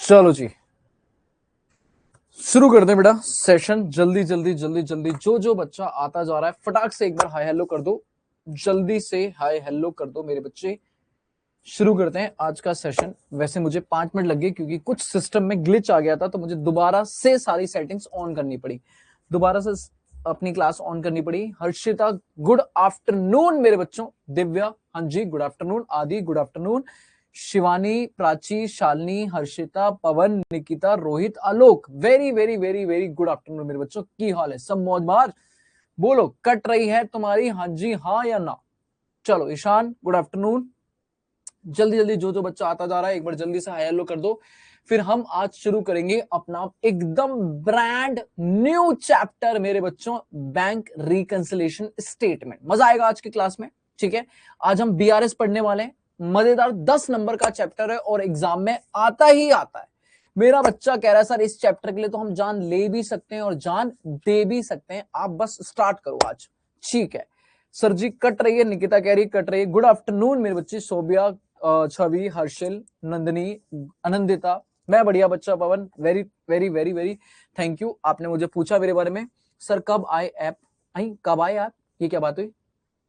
चलो जी शुरू करते हैं बेटा सेशन। जल्दी जल्दी जल्दी जल्दी जो जो बच्चा आता जा रहा है फटाक से एक बार हाय हेलो कर दो। जल्दी से हाय हेलो कर दो मेरे बच्चे। शुरू करते हैं आज का सेशन। वैसे मुझे 5 मिनट लग गए क्योंकि कुछ सिस्टम में ग्लिच आ गया था, तो मुझे दोबारा से सारी सेटिंग्स ऑन करनी पड़ी, दोबारा से अपनी क्लास ऑन करनी पड़ी। हर्षिता गुड आफ्टरनून मेरे बच्चों। दिव्या हाँ जी good afternoon. Adi good afternoon. Shivani, Prachi, Shalini, Harshita, Pawan, Nikita, Rohit, Alok very very very very good afternoon मेरे बच्चों। की हाल है? सब मौज बार? बोलो कट रही है तुम्हारी हाँ जी हाँ या ना? चलो ईशान गुड आफ्टरनून। जल्दी जल्दी जो जो बच्चा आता जा रहा है एक बार जल्दी से हाय हेलो कर दो। फिर हम आज शुरू करेंगे अपना एकदम ब्रांड न्यू चैप्टर मेरे बच्चों, बैंक रिकंसिलिएशन स्टेटमेंट। मजा आएगा आज की क्लास में, ठीक है। आज हम बीआरएस पढ़ने वाले हैं। मजेदार 10 नंबर का चैप्टर है और एग्जाम में आता ही आता है। मेरा बच्चा कह रहा है सर इस चैप्टर के लिए तो हम जान ले भी सकते हैं और जान दे भी सकते हैं, आप बस स्टार्ट करो आज, ठीक है। सर जी कट रही है, निकिता कह रही कट रही है। गुड आफ्टरनून मेरे बच्चे। सोबिया, छवि, हर्षिल, नंदनी, आनंदिता, मैं बढ़िया बच्चा Pawan, very very very very thank you. आपने मुझे पूछा मेरे बारे में, सर कब आए ऐप? आई कब आए आप? ये क्या बात हुई?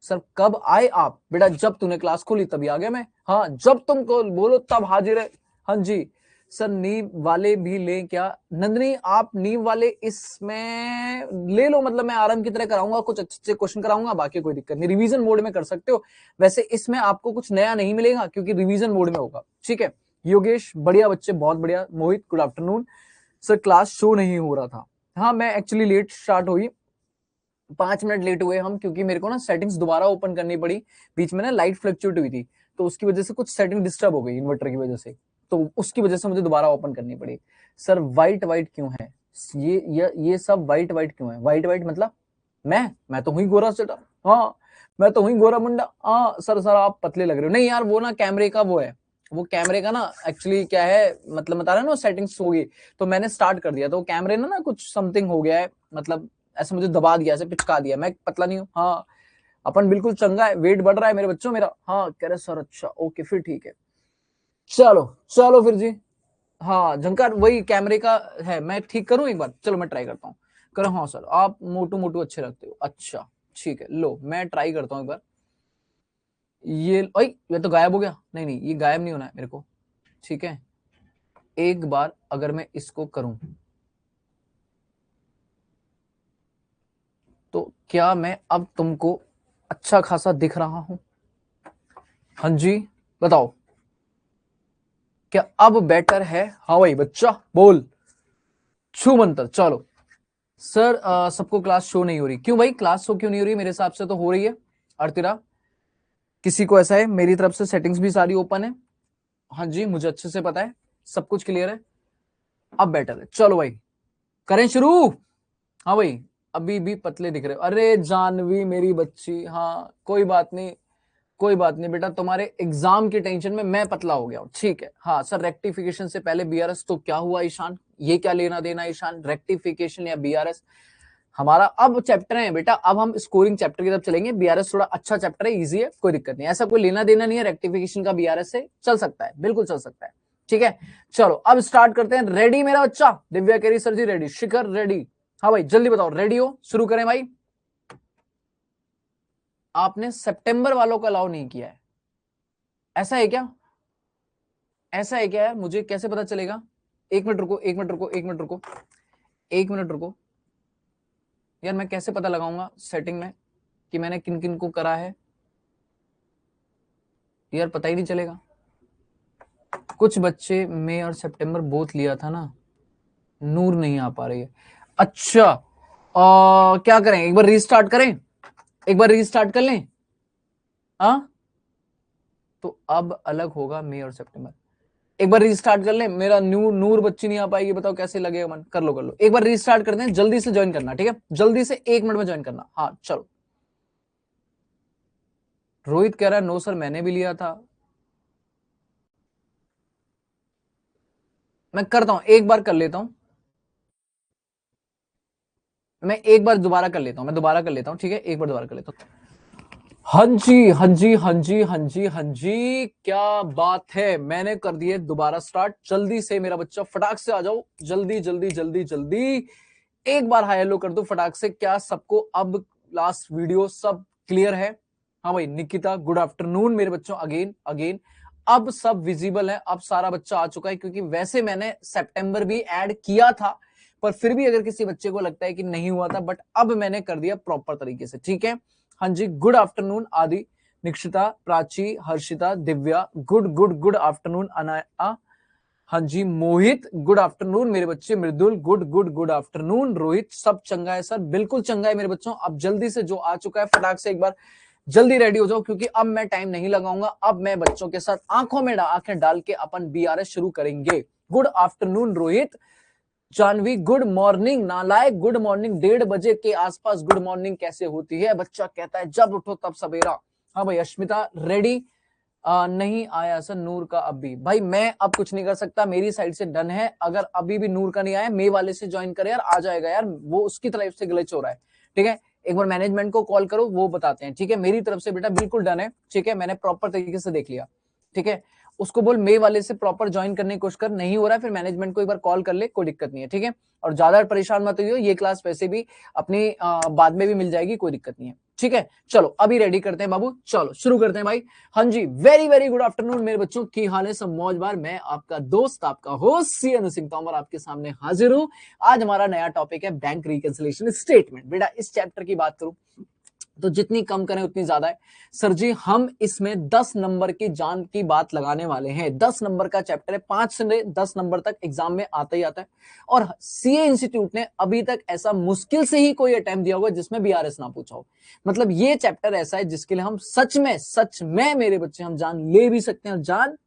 सर कब आए आप? बेटा जब तूने क्लास खोली तभी आ गया मैं। हाँ जब तुम बोलो तब हाजिर है। हाँ जी सर नींव वाले भी ले क्या? नंदनी आप नींव वाले इसमें ले लो, मतलब मैं आराम की तरह कराऊंगा, कुछ अच्छे से क्वेश्चन कराऊंगा, बाकी कोई दिक्कत नहीं, रिवीजन मोड में कर सकते हो। वैसे इसमें आपको कुछ नया नहीं मिलेगा क्योंकि रिवीजन मोड में होगा, ठीक है। योगेश बढ़िया बच्चे, बहुत बढ़िया। Mohit good afternoon. Sir class show नहीं हो रहा था। हाँ मैं एक्चुअली लेट स्टार्ट हुई, 5 मिनट लेट हुए हम क्योंकि मेरे को ना सेटिंग्स दोबारा ओपन करनी पड़ी। बीच में ना लाइट फ्लक्चुएट हुई थी, तो उसकी वजह से कुछ सेटिंग डिस्टर्ब हो गई इन्वर्टर की वजह से, तो उसकी वजह से मुझे दोबारा ओपन करनी पड़ी। सर वाइट वाइट क्यों है? ये सब वाइट वाइट क्यों है? वाइट वाइट मतलब मैं तो हुई गोरा सेटा। हाँ मैं तो हुई गोरा मुंडा। हाँ सर आप पतले लग रहे हो। नहीं यार वो ना कैमरे का वो है, वो कैमरे का ना एक्चुअली क्या है, मतलब बता रहे ना सेटिंग्स होगी, तो मैंने स्टार्ट कर दिया तो कैमरे ना कुछ समथिंग हो गया है, मतलब ऐसे मुझे दबा दिया, ऐसे पिचका दिया। मैं पतला नहीं हूँ। हाँ अपन बिल्कुल चंगा है, वेट बढ़ रहा है मेरे बच्चों मेरा। हाँ कह रहे सर अच्छा ओके फिर ठीक है। चलो चलो फिर जी। हाँ झंकार वही कैमरे का है, मैं ठीक करूं एक बार? चलो मैं ट्राई करता हूँ। करो हाँ सर आप मोटू मोटू अच्छे रखते हो। अच्छा ठीक है लो मैं ट्राई करता हूँ एक बार। ये तो गायब हो गया। नहीं नहीं ये गायब नहीं होना है मेरे को, ठीक है। एक बार अगर मैं इसको करूं तो क्या मैं अब तुमको अच्छा खासा दिख रहा हूं? हाँ जी बताओ क्या अब बेटर है? हाँ भाई बच्चा बोल छू मंतर। चलो सर सबको क्लास शो नहीं हो रही। क्यों भाई क्लास शो क्यों नहीं हो रही? मेरे हिसाब से तो हो रही है। अर्तिरा किसी को ऐसा है? मेरी तरफ से सेटिंग्स भी सारी ओपन है। हाँ जी मुझे अच्छे से पता है, सब कुछ क्लियर है। अब बेटर है, चलो भाई करें शुरू। हाँ भाई अभी भी पतले दिख रहे हो। अरे जानवी मेरी बच्ची, हाँ कोई बात नहीं, कोई बात नहीं बेटा, तुम्हारे एग्जाम की टेंशन में मैं पतला हो गया हूं, ठीक है। हाँ सर रेक्टिफिकेशन से पहले बीआरएस तो क्या हुआ ईशान? ये क्या लेना देना ईशान, रेक्टिफिकेशन या बीआरएस? हमारा अब चैप्टर है बेटा, अब हम स्कोरिंग चैप्टर की तरफ चलेंगे। बीआरएस थोड़ा अच्छा चैप्टर है, इजी है, कोई दिक्कत नहीं, ऐसा कोई लेना देना नहीं है रेक्टिफिकेशन का बीआरएस से। चल सकता है, बिल्कुल चल सकता है, ठीक है। चलो अब स्टार्ट करते हैं। रेडी मेरा बच्चा? दिव्या केरी सर जी रेडी, शिखर रेडी। हाँ भाई जल्दी बताओ रेडी हो? शुरू करें भाई। आपने सितंबर वालों का अलाउ नहीं किया है, ऐसा है क्या? ऐसा है क्या है? मुझे कैसे पता चलेगा? एक मिनट रुको एक मिनट रुको एक मिनट रुको एक मिनट रुको यार, मैं कैसे पता लगाऊंगा सेटिंग में कि मैंने किन किन को करा है? यार पता ही नहीं चलेगा। कुछ बच्चे मई और सितंबर बोथ लिया था ना, नूर नहीं आ पा रही है। अच्छा क्या करें, एक बार रीस्टार्ट करें? एक बार रीस्टार्ट कर लें? हाँ तो अब अलग होगा मई और सितंबर। एक बार रीस्टार्ट कर ले। मेरा नूर बच्ची नहीं आ पाएगी, बताओ कैसे लगेगा मन? कर लो कर लो, एक बार रीस्टार्ट करते हैं। जल्दी से ज्वाइन करना, ठीक है, जल्दी से 1 मिनट में ज्वाइन करना। हाँ चलो। रोहित कह रहा है नो सर मैंने भी लिया था। मैं करता हूं, एक बार कर लेता हूं, मैं एक बार दोबारा कर लेता हूं, मैं दोबारा कर लेता हूं, ठीक है, एक बार दोबारा कर लेता हूं। हाँ जी, हाँ जी, हाँ जी, हाँ जी, हाँ जी, क्या बात है। मैंने कर दिए दोबारा स्टार्ट। जल्दी से मेरा बच्चा फटाक से आ जाओ, जल्दी जल्दी जल्दी जल्दी एक बार हाई हेलो कर दो फटाक से। क्या सबको अब लास्ट वीडियो सब क्लियर है? हाँ भाई निकिता गुड आफ्टरनून मेरे बच्चों, अगेन अगेन अब सब विजिबल है, अब सारा बच्चा आ चुका है, क्योंकि वैसे मैंने सितंबर भी ऐड किया था, पर फिर भी अगर किसी बच्चे को लगता है कि नहीं हुआ था, बट अब मैंने कर दिया प्रॉपर तरीके से, ठीक है। हाँ जी, good afternoon Adi, Nikshita, Prachi, Harshita, Divya, good good good afternoon Anaya, हाँ जी मोहित, गुड आफ्टरनून मेरे बच्चे, Mridul good good good afternoon, Rohit सब चंगा है सर, बिल्कुल चंगा है मेरे बच्चों। अब जल्दी से जो आ चुका है फटाक से एक बार जल्दी रेडी हो जाओ, क्योंकि अब मैं टाइम नहीं लगाऊंगा। अब मैं बच्चों के साथ आंखों में आंखें डाल के अपन बीआरएस शुरू करेंगे। Good afternoon Rohit. Janvi good morning. नालायक गुड मॉर्निंग। 1:30 के आसपास गुड मॉर्निंग कैसे होती है? बच्चा कहता है जब उठो तब सवेरा। हाँ भाई अश्मिता रेडी। नहीं आया सर नूर का अभी। भाई मैं अब कुछ नहीं कर सकता, मेरी साइड से डन है। अगर अभी भी नूर का नहीं आया, मे वाले से ज्वाइन करे यार, आ जाएगा यार, वो उसकी तरफ से ग्लिच हो रहा है, ठीक है। एक बार मैनेजमेंट को कॉल करो, वो बताते हैं, ठीक है। मेरी तरफ से बेटा बिल्कुल डन है, ठीक है, मैंने प्रॉपर तरीके से देख लिया, ठीक है। उसको बोल मे वाले से प्रॉपर ज्वाइन करने की कोशिश कर, नहीं हो रहा है फिर मैनेजमेंट को एक बार कॉल कर ले, कोई दिक्कत नहीं है, ठीक है। और ज्यादा परेशान मत होइए, ये क्लास वैसे भी अपनी बाद में भी मिल जाएगी, कोई दिक्कत नहीं है, ठीक है। चलो अभी रेडी करते हैं बाबू, चलो शुरू करते हैं भाई। हाँ जी वेरी वेरी गुड आफ्टरनून मेरे बच्चों, की हाल है सब मौज बार। मैं आपका दोस्त आपका होस्ट सी अनु सिंह तोमर आपके सामने हाजिर हूं। आज हमारा नया टॉपिक है बैंक रिकंसिलिएशन स्टेटमेंट। बेटा इस चैप्टर की बात करूं तो जितनी कम करें उतनी ज्यादा है। सर जी हम इसमें 10 नंबर की जान की बात लगाने वाले हैं। 10 नंबर का चैप्टर है, 5 से 10 नंबर तक एग्जाम में आता ही आता है। और सीए इंस्टीट्यूट ने अभी तक ऐसा मुश्किल से ही कोई अटेम्प्ट दिया होगा जिसमें बीआरएस ना पूछा हो। मतलब ये चैप्टर ऐसा है जिसके लिए हम सच में मेरे बच्चे हम जान ले भी सकते हैं और जान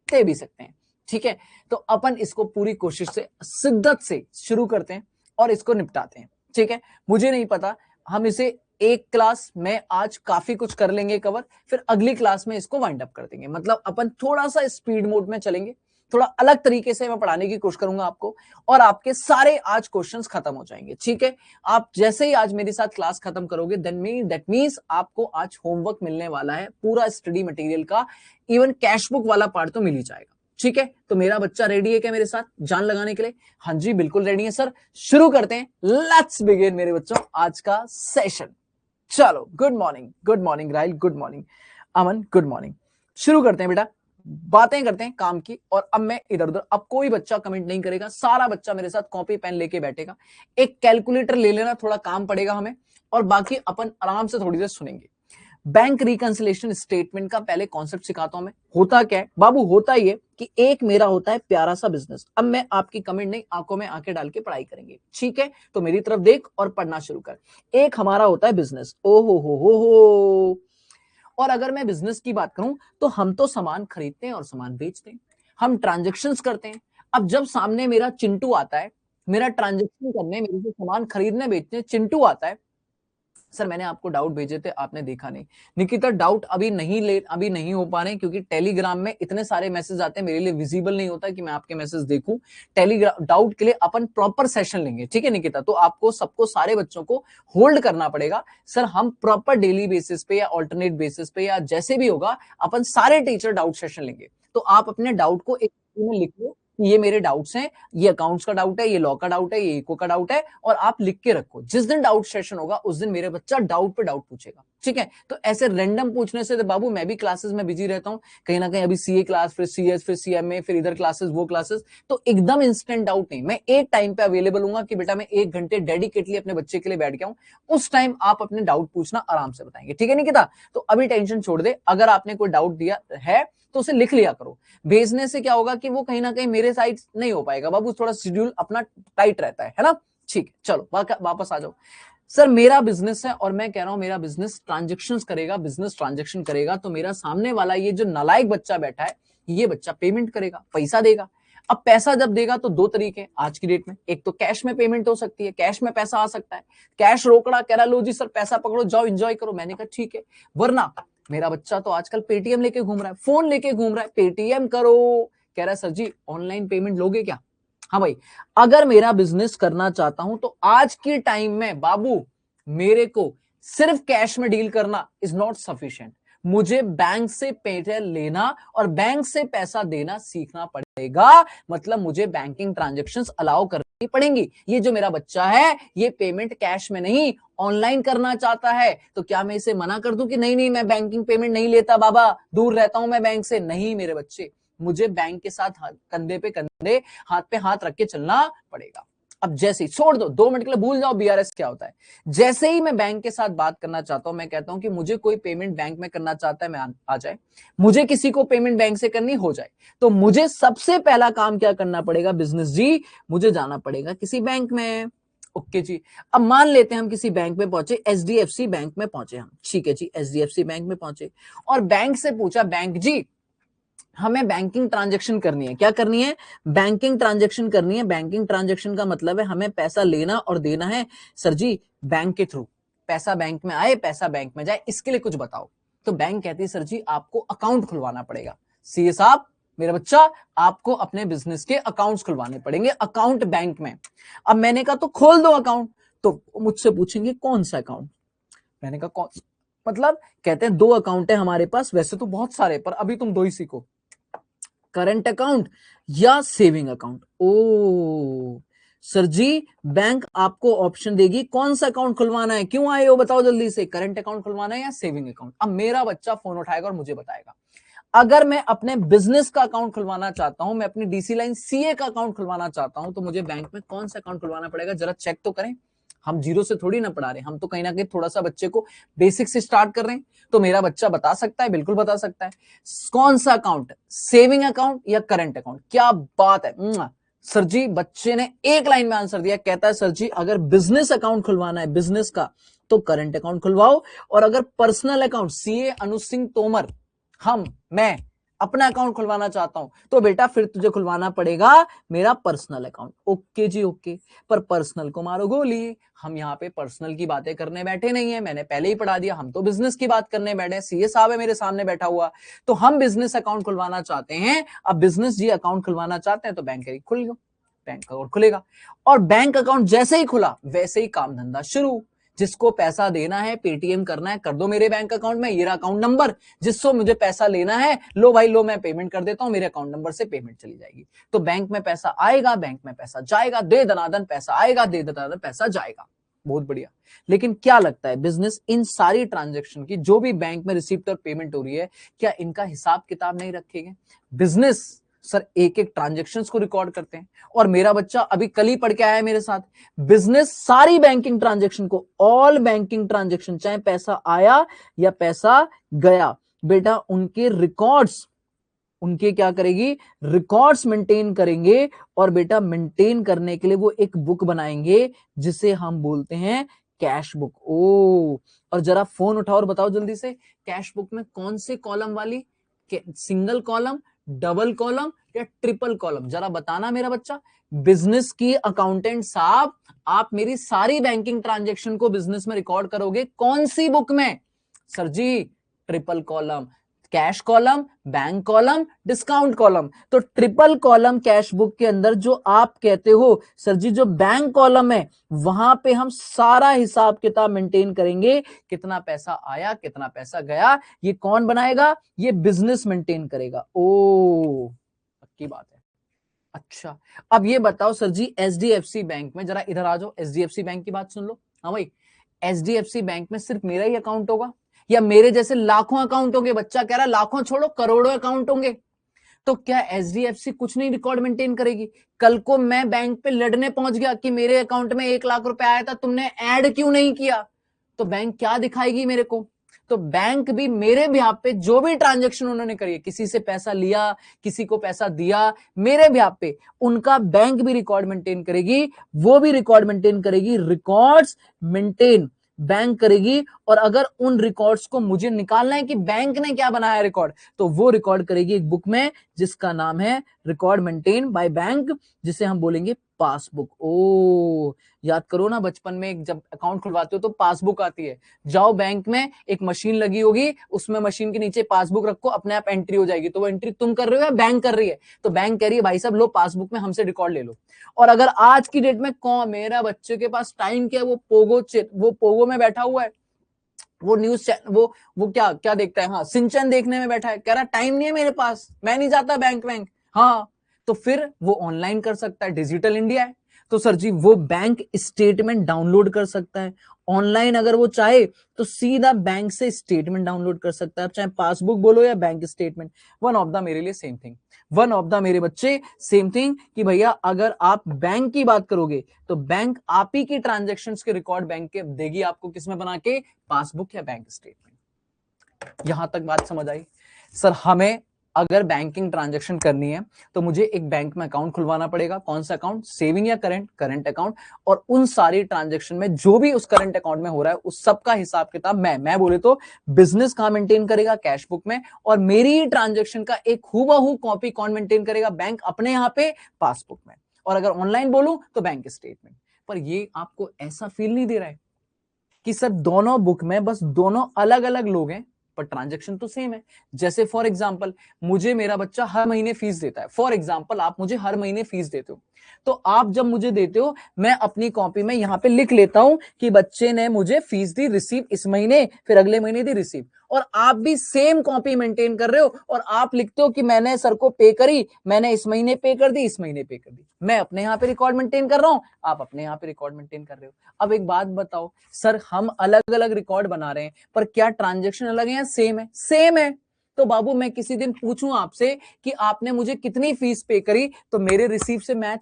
दे भी सकते हैं, ठीक है। तो अपन इसको पूरी कोशिश से शिद्दत से शुरू करते हैं और इसको निपटाते हैं, ठीक है। मुझे नहीं पता हम इसे एक क्लास में आज काफी कुछ कर लेंगे कवर, फिर अगली क्लास में इसको वाइंड अप कर देंगे। मतलब अपन थोड़ा सा स्पीड मोड में चलेंगे, थोड़ा अलग तरीके से मैं पढ़ाने की कोशिश करूंगा आपको, और आपके सारे आज क्वेश्चंस खत्म हो जाएंगे, ठीक है। आप जैसे ही आज मेरे साथ क्लास खत्म करोगे दैट मीन्स आपको आज होमवर्क मिलने वाला है पूरा स्टडी मटेरियल का, इवन कैश बुक वाला पार्ट तो मिल ही जाएगा, ठीक है। तो मेरा बच्चा रेडी है क्या मेरे साथ जान लगाने के लिए? हाँ जी बिल्कुल रेडी है सर। शुरू करते हैं, लेट्स बिगिन मेरे बच्चों आज का सेशन। चलो good morning Rahil, good morning Aman, good morning. शुरू करते हैं बेटा, बातें करते हैं काम की। और अब मैं इधर उधर, अब कोई बच्चा कमेंट नहीं करेगा, सारा बच्चा मेरे साथ कॉपी पेन लेके बैठेगा। एक कैलकुलेटर ले लेना, थोड़ा काम पड़ेगा हमें, और बाकी अपन आराम से थोड़ी देर सुनेंगे। बैंक रिकंसिलिएशन स्टेटमेंट का पहले कॉन्सेप्ट सिखाता हूं मैं। होता क्या है बाबू? होता ही है कि एक मेरा होता है प्यारा सा बिजनेस। अब मैं आपकी कमेंट नहीं, आंखों में आंखें डाल के पढ़ाई करेंगे, ठीक है। तो मेरी तरफ देख और पढ़ना शुरू कर। एक हमारा होता है बिजनेस, ओ हो। और अगर मैं बिजनेस की बात करूं तो हम तो सामान खरीदते हैं और सामान बेचते हैं, हम ट्रांजेक्शन्स करते हैं। अब जब सामने मेरा चिंटू आता है, मेरा ट्रांजेक्शन करने, मेरे से सामान खरीदने बेचने चिंटू आता है। सर मैंने आपको डाउट भेजे थे, आपने देखा नहीं। निकिता डाउट अभी नहीं हो पा रहे क्योंकि टेलीग्राम में इतने सारे मैसेज आते हैं, मेरे लिए विजिबल नहीं होता कि मैं आपके मैसेज देखूं। टेलीग्राम डाउट के लिए अपन प्रॉपर सेशन लेंगे, ठीक है निकिता। तो आपको सबको, सारे बच्चों को होल्ड करना पड़ेगा। सर हम प्रॉपर डेली बेसिस पे या ऑल्टरनेट बेसिस पे या जैसे भी होगा, अपन सारे टीचर डाउट सेशन लेंगे। तो आप अपने डाउट को एक में लिख लो, ये मेरे डाउट्स हैं, ये अकाउंट्स का डाउट है, ये लॉ का डाउट है, ये इको का डाउट है, और आप लिख के रखो। जिस दिन डाउट सेशन होगा उस दिन मेरे बच्चा डाउट पे डाउट पूछेगा, ठीक है। तो ऐसे रैंडम पूछने से तो बाबू मैं भी क्लासेस में बिजी रहता हूं, कहीं ना कहीं अभी सीए क्लास, फिर सीएस, फिर सीएमए, फिर इधर क्लासेस वो क्लासेस, तो एकदम इंस्टेंट डाउट नहीं। मैं एक टाइम पे अवेलेबल हूँ कि बेटा मैं 1 घंटे डेडिकेटली अपने बच्चे के लिए बैठ गया हूँ, उस टाइम आप अपने डाउट पूछना आराम से बताएंगे, ठीक है निकिता। तो अभी टेंशन छोड़ दे, अगर आपने कोई डाउट दिया है तो उसे लिख लिया करो। भेजने से क्या होगा कि वो कहीं ना कहीं मेरे साइड नहीं हो पाएगा बाबू, थोड़ा शेड्यूल अपना टाइट रहता है ना, ठीक है। चलो वापस आ जाओ। सर मेरा बिजनेस है और मैं कह रहा हूं मेरा बिजनेस ट्रांजेक्शन्स करेगा, बिजनेस ट्रांजेक्शन करेगा, तो मेरा सामने वाला ये जो नालायक बच्चा बैठा है, ये बच्चा पेमेंट करेगा, पैसा देगा। अब पैसा जब देगा तो दो तरीके आज की डेट में, एक तो कैश में पेमेंट हो सकती है, कैश में पैसा आ सकता है, कैश रोकड़ा, कह रहा लो जी सर पैसा पकड़ो जाओ एंजॉय करो, मैंने कहा ठीक है। वरना मेरा बच्चा तो आजकल पेटीएम लेके घूम रहा है, फोन लेके घूम रहा है, पेटीएम करो, कह रहा है सर जी ऑनलाइन पेमेंट लोगे क्या? हाँ भाई, अगर मेरा बिजनेस करना चाहता हूं तो आज के टाइम में बाबू मेरे को सिर्फ कैश में डील करना इज नॉट सफिशिएंट। मुझे बैंक से पैसा लेना और बैंक से पैसा देना सीखना पड़ेगा। मतलब मुझे बैंकिंग ट्रांजैक्शंस अलाउ करनी पड़ेंगी। ये जो मेरा बच्चा है ये पेमेंट कैश में नहीं ऑनलाइन करना चाहता है, तो क्या मैं इसे मना कर दूं कि नहीं नहीं मैं बैंकिंग पेमेंट नहीं लेता बाबा, दूर रहता हूं मैं बैंक से? नहीं मेरे बच्चे, मुझे बैंक के साथ कंधे पे कंधे, हाथ पे हाथ रख के चलना पड़ेगा। अब जैसे ही छोड़ दो, 2 मिनट के लिए भूल जाओ बीआरएस क्या होता है। जैसे ही मैं बैंक के साथ बात करना चाहता हूं, मैं कहता हूं कि मुझे कोई पेमेंट बैंक में करना चाहता है, मैं आ जाए, मुझे किसी को पेमेंट बैंक से करनी हो जाए, तो मुझे सबसे पहला काम क्या करना पड़ेगा बिजनेस जी? मुझे जाना पड़ेगा किसी बैंक में। ओके जी। अब मान लेते हैं हम किसी बैंक में पहुंचे, एचडीएफसी बैंक में पहुंचे हम, ठीक है जी, एचडीएफसी बैंक में पहुंचे और बैंक से पूछा, बैंक जी हमें बैंकिंग ट्रांजैक्शन करनी है। क्या करनी है? बैंकिंग ट्रांजैक्शन करनी है। बैंकिंग ट्रांजैक्शन का मतलब है हमें पैसा लेना और देना है सर जी बैंक के थ्रू, पैसा बैंक में आए पैसा बैंक में जाए, इसके लिए कुछ बताओ। तो बैंक कहती है सर जी आपको अकाउंट खुलवाना पड़ेगा। सीए साहब मेरा बच्चा, आपको अपने बिजनेस के अकाउंट्स खुलवाने पड़ेंगे, अकाउंट बैंक में। अब मैंने कहा तो खोल दो अकाउंट। तो मुझसे पूछेंगे कौन सा अकाउंट? मैंने कहा कौन, मतलब कहते हैं 2 अकाउंट है हमारे पास, वैसे तो बहुत सारे पर अभी तुम 2 ही सीखो, करंट अकाउंट या सेविंग अकाउंट। ओ सर जी बैंक आपको ऑप्शन देगी कौन सा अकाउंट खुलवाना है, क्यों आए हो बताओ जल्दी से, करंट अकाउंट खुलवाना है या सेविंग अकाउंट? अब मेरा बच्चा फोन उठाएगा और मुझे बताएगा अगर मैं अपने बिजनेस का अकाउंट खुलवाना चाहता हूं, मैं अपनी डीसी लाइन सीए का अकाउंट खुलवाना चाहता हूं, तो मुझे बैंक में कौन सा अकाउंट खुलवाना पड़ेगा जरा चेक तो करें। हम जीरो से थोड़ी ना पढ़ा रहे, हम तो कहीं ना कहीं थोड़ा सा बच्चे को बेसिक से स्टार्ट कर रहे हैं। तो मेरा बच्चा बता सकता है, बिल्कुल बता सकता है कौन सा अकाउंट, सेविंग अकाउंट या करंट अकाउंट। क्या बात है सर जी, बच्चे ने एक लाइन में आंसर दिया। कहता है सर जी अगर बिजनेस अकाउंट खुलवाना है बिजनेस का तो करंट अकाउंट खुलवाओ, और अगर पर्सनल अकाउंट सीए अनुज सिंह तोमर मैं अपना अकाउंट खुलवाना चाहता हूं तो बेटा फिर तुझे खुलवाना पड़ेगा मेरा पर्सनल अकाउंट। ओके जी ओके, पर पर्सनल को मारो गोली, हम यहाँ पे पर्सनल की बातें करने बैठे नहीं है, मैंने पहले ही पढ़ा दिया, हम तो बिजनेस की बात करने बैठे हैं। सीए साहब है मेरे सामने बैठा हुआ, तो हम बिजनेस अकाउंट खुलवाना चाहते हैं। अब बिजनेस जी अकाउंट खुलवाना चाहते हैं तो बैंक खुल गया, बैंक अकाउंट खुलेगा, और बैंक अकाउंट जैसे ही खुला वैसे ही काम धंधा शुरू। जिसको पैसा देना है पेटीएम करना है कर दो मेरे बैंक अकाउंट में, ये रहा अकाउंट नंबर। जिसको मुझे पैसा लेना है लो भाई लो, मैं पेमेंट कर देता हूं, मेरे अकाउंट नंबर से पेमेंट चली जाएगी। तो बैंक में पैसा आएगा, बैंक में पैसा जाएगा, दे दनादन पैसा आएगा, दे दनादन पैसा जाएगा। बहुत बढ़िया। लेकिन क्या लगता है बिजनेस इन सारी ट्रांजैक्शन की जो भी बैंक में रिसीप्ट और पेमेंट हो रही है, क्या इनका हिसाब किताब नहीं रखेंगे? बिजनेस सर एक एक ट्रांजैक्शंस को रिकॉर्ड करते हैं, और मेरा बच्चा अभी कल ही पढ़ के आया है मेरे साथ, बिजनेस सारी बैंकिंग ट्रांजैक्शन को, ऑल बैंकिंग ट्रांजैक्शन, चाहे पैसा आया या पैसा गया, बेटा उनके रिकॉर्ड्स, उनके क्या करेगी, रिकॉर्ड्स मेंटेन करेंगे। और बेटा मेंटेन करने के लिए वो एक बुक बनाएंगे जिसे हम बोलते हैं कैश बुक। ओ, और जरा फोन उठाओ और बताओ जल्दी से, कैश बुक में कौन से कॉलम वाली, सिंगल कॉलम, डबल कॉलम या ट्रिपल कॉलम, जरा बताना मेरा बच्चा। बिजनेस की अकाउंटेंट साहब आप मेरी सारी बैंकिंग ट्रांजैक्शन को बिजनेस में रिकॉर्ड करोगे कौन सी बुक में? सर जी triple column, cash column, bank column, discount column. तो ट्रिपल कॉलम कैश बुक के अंदर जो आप कहते हो सर जी जो बैंक कॉलम है, वहां पे हम सारा हिसाब किताब मेंटेन करेंगे, कितना पैसा आया कितना पैसा गया, ये कौन बनाएगा? ये बिजनेस मेंटेन करेगा। ओ पक्की बात है। अच्छा अब ये बताओ सर जी एचडीएफसी बैंक में, जरा इधर आ जाओ, एचडीएफसी बैंक की बात सुन लो। हाँ भाई, एचडीएफसी बैंक में सिर्फ मेरा ही अकाउंट होगा या मेरे जैसे लाखों अकाउंट होंगे? बच्चा कह रहा है लाखों छोड़ो करोड़ों अकाउंट होंगे। तो क्या एचडीएफसी कुछ नहीं रिकॉर्ड मेंटेन करेगी? कल को मैं बैंक पे लड़ने पहुंच गया कि मेरे अकाउंट में 1 लाख रुपए आया था, तुमने ऐड क्यों नहीं किया, तो बैंक क्या दिखाएगी मेरे को? तो बैंक भी मेरे बिहाफ पे जो भी ट्रांजैक्शन उन्होंने करी है, किसी से पैसा लिया किसी को पैसा दिया, मेरे बिहाफ पे उनका बैंक भी रिकॉर्ड मेंटेन करेगी, वो भी रिकॉर्ड मेंटेन करेगी, रिकॉर्ड्स मेंटेन बैंक करेगी। और अगर उन रिकॉर्ड्स को मुझे निकालना है कि बैंक ने क्या बनाया रिकॉर्ड, तो वो रिकॉर्ड करेगी एक बुक में जिसका नाम है रिकॉर्ड मेंटेन बाय बैंक, जिसे हम बोलेंगे पासबुक। ओ याद करो ना, बचपन में जब अकाउंट खुलवाते हो तो पासबुक आती है, जाओ बैंक में एक मशीन लगी होगी, उसमें मशीन के नीचे पासबुक रखो, अपने आप एंट्री हो जाएगी। तो वो एंट्री तुम कर रहे हो या बैंक कर रही है? तो बैंक कह रही है भाई साहब लो पासबुक में हमसे रिकॉर्ड ले लो। और अगर आज की डेट में कौन, मेरा बच्चे के पास टाइम क्या है, वो पोगो में बैठा हुआ है, वो न्यूज वो क्या क्या देखता है, हाँ सिंचन देखने में बैठा है, कह रहा टाइम नहीं है मेरे पास, मैं नहीं जाता बैंक। हाँ, तो फिर वो ऑनलाइन कर सकता है, डिजिटल इंडिया है। तो सर जी वो बैंक स्टेटमेंट डाउनलोड कर सकता है ऑनलाइन, अगर वो चाहे तो सीधा बैंक से स्टेटमेंट डाउनलोड कर सकता है, चाहे पासबुक बोलो या bank statement, one of the मेरे लिए same thing, one of the मेरे बच्चे सेम थिंग। कि भैया अगर आप बैंक की बात करोगे तो बैंक आप ही की ट्रांजेक्शन्स के रिकॉर्ड बैंक के देगी आपको, किसमें बना के, पासबुक या बैंक स्टेटमेंट। यहां तक बात समझ आई? सर हमें अगर बैंकिंग ट्रांजैक्शन करनी है तो मुझे एक बैंक में अकाउंट खुलवाना पड़ेगा, कौन सा अकाउंट, सेविंग या करंट, करंट अकाउंट, और उन सारी ट्रांजैक्शन में जो भी उस करंट अकाउंट में हो रहा है उस सब का हिसाब किताब मैं बोले तो बिजनेस कहां मेंटेन करेगा, कैश बुक में, और मेरी ही ट्रांजैक्शन का एक हूबहू कॉपी कौन मेंटेन करेगा, बैंक अपने यहां पे पासबुक में, और अगर ऑनलाइन बोलूं तो बैंक स्टेटमेंट। पर ये आपको ऐसा फील नहीं दे रहा है कि सर दोनों बुक में बस दोनों अलग अलग लोग हैं पर ट्रांजैक्शन तो सेम है? जैसे फॉर एग्जांपल मुझे मेरा बच्चा हर महीने फीस देता है, फॉर एग्जांपल आप मुझे हर महीने फीस देते हो, तो आप जब मुझे देते हो मैं अपनी कॉपी में यहां पे लिख लेता हूं कि बच्चे ने मुझे फीस दी, रिसीव इस महीने, फिर अगले महीने दी रिसीव, और आप भी सेम कॉपी मेंटेन कर रहे हो और आप लिखते हो कि मैंने सर को पे करी, मैंने इस महीने पे कर दी, इस महीने पे कर दी। मैं अपने यहां पे रिकॉर्ड मेंटेन कर रहा हूं, आप अपने यहां पे रिकॉर्ड मेंटेन कर रहे हो। अब एक बात बताओ सर, हम अलग अलग रिकॉर्ड बना रहे हैं पर क्या ट्रांजेक्शन अलग है या सेम है? सेम है। तो बाबू मैं किसी दिन पूछूं आपसे कि आपने मुझे कितनी फीस पे करी, तो मेरे रिसीव से मैच।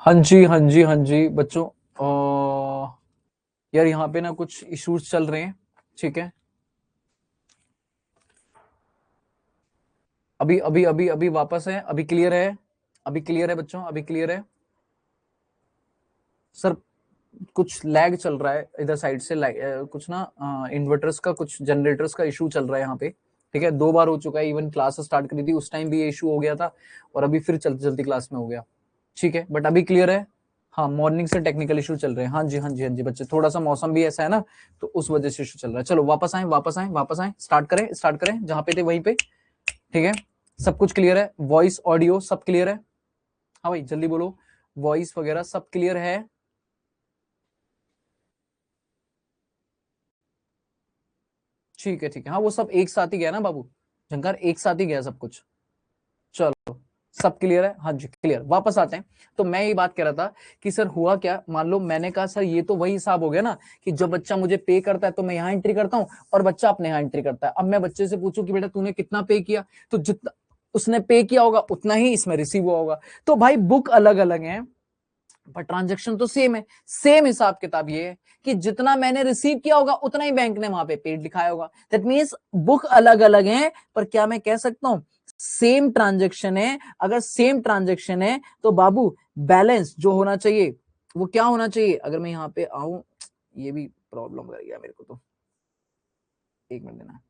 हाँ जी हाँ जी हाँ जी बच्चों, यार यहाँ पे ना कुछ इश्यूज चल रहे हैं, ठीक है। अभी अभी अभी अभी वापस है, अभी क्लियर है, अभी क्लियर है बच्चों, अभी क्लियर है। सर कुछ लैग चल रहा है इधर साइड से, कुछ ना इन्वर्टर्स का, कुछ जनरेटर्स का इशू चल रहा है यहाँ पे, ठीक है। 2 बार हो चुका है, इवन क्लास स्टार्ट करी थी उस टाइम भी ये इशू हो गया था, और अभी फिर चलती चलती क्लास में हो गया, ठीक है। बट अभी क्लियर है। हाँ मॉर्निंग से टेक्निकल इशू चल रहे हैं, हाँ जी हाँ जी हाँ जी बच्चे, थोड़ा सा मौसम भी ऐसा है ना, तो उस वजह से इशू चल रहा है। चलो वापस आए वापस आए वापस आए, स्टार्ट करें स्टार्ट करें जहां पे थे वहीं पे, ठीक है। सब कुछ क्लियर है, वॉइस ऑडियो सब क्लियर है? हाँ भाई जल्दी बोलो, वॉइस वगैरह सब क्लियर है? ठीक है ठीक है, हाँ वो सब एक साथ ही गया ना बाबू, झंकार एक साथ ही गया सब कुछ। चलो सब क्लियर है, हाँ जी क्लियर। वापस आते हैं, तो मैं ये बात कह रहा था कि सर हुआ क्या, मान लो मैंने कहा सर ये तो वही हिसाब हो गया ना कि जब बच्चा मुझे पे करता है तो मैं यहाँ एंट्री करता हूँ और बच्चा अपने यहाँ एंट्री करता है। अब मैं बच्चे से पूछूं कि बेटा तूने कितना पे किया, तो जितना उसने पे किया होगा उतना ही इसमें रिसीव हुआ होगा। तो भाई बुक अलग अलग है पर ट्रांजेक्शन तो सेम है। सेम हिसाब किताब ये है कि जितना मैंने रिसीव किया होगा उतना ही बैंक ने वहां पे पेड लिखाया होगा। दैट मींस बुक अलग अलग है पर क्या मैं कह सकता हूं सेम ट्रांजेक्शन है? अगर सेम ट्रांजेक्शन है तो बाबू बैलेंस जो होना चाहिए वो क्या होना चाहिए, अगर मैं यहाँ पे आऊं, ये भी प्रॉब्लम कर गया मेरे को, तो एक मिनट देना।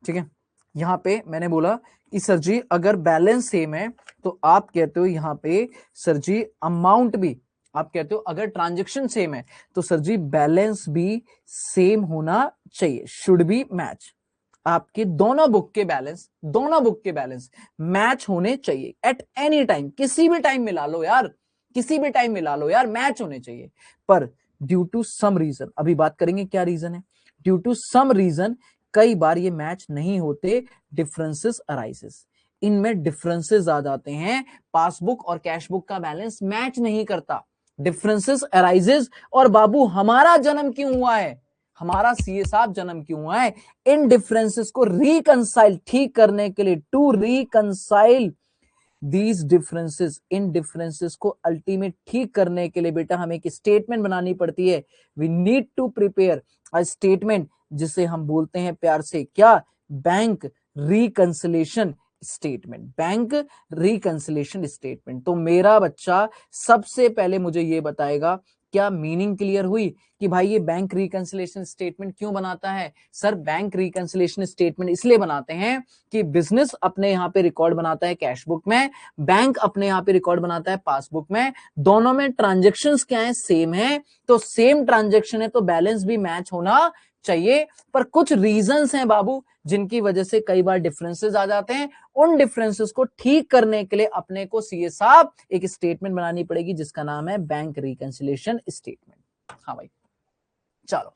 ठीक है, यहाँ पे मैंने बोला कि सर जी अगर बैलेंस सेम है तो आप कहते हो यहाँ पे सर जी अमाउंट भी, आप कहते हो अगर ट्रांजेक्शन सेम है तो सर जी बैलेंस भी सेम होना चाहिए, शुड बी मैच। आपके दोनों बुक के बैलेंस मैच होने चाहिए एट एनी टाइम, किसी भी टाइम मिला लो यार, किसी भी टाइम मिला लो यार, मैच होने चाहिए। पर ड्यू टू सम रीजन, अभी बात करेंगे क्या रीजन है, ड्यू टू सम रीजन कई बार ये मैच नहीं होते, डिफरेंसेस अराइजेस, इनमें डिफरेंसेस आ जाते हैं, पासबुक और कैश बुक का बैलेंस मैच नहीं करता, डिफरेंसेस अराइजेस। और बाबू हमारा जन्म क्यों हुआ है, हमारा सीए साहब जन्म क्यों हुआ है, इन डिफरेंसेस को रिकंसाइल, ठीक करने के लिए, टू रिकंसाइल दीज डिफरेंसेस, इन डिफरेंसेस को अल्टीमेट ठीक करने के लिए बेटा हमें एक स्टेटमेंट बनानी पड़ती है। We need to prepare a statement, जिसे हम बोलते हैं प्यार से क्या, bank reconciliation statement, bank reconciliation statement. तो मेरा बच्चा सबसे पहले मुझे ये बताएगा, क्या मीनिंग क्लियर हुई कि भाई ये बैंक रिकंसिलेशन स्टेटमेंट क्यों बनाता है। सर बैंक रिकंसिलेशन स्टेटमेंट इसलिए बनाते हैं कि बिजनेस अपने यहाँ पे रिकॉर्ड बनाता है कैश बुक में, बैंक अपने यहाँ पे रिकॉर्ड बनाता है पासबुक में, दोनों में ट्रांजेक्शन्स क्या है, सेम है, तो सेम ट्रांजेक्शन है तो बैलेंस भी मैच होना चाहिए। पर कुछ रीजंस हैं बाबू जिनकी वजह से कई बार डिफरेंसेस आ जाते हैं, उन डिफरेंसेस को ठीक करने के लिए अपने को सीए साहब एक स्टेटमेंट बनानी पड़ेगी जिसका नाम है बैंक रिकंसिलेशन स्टेटमेंट। हाँ भाई चलो,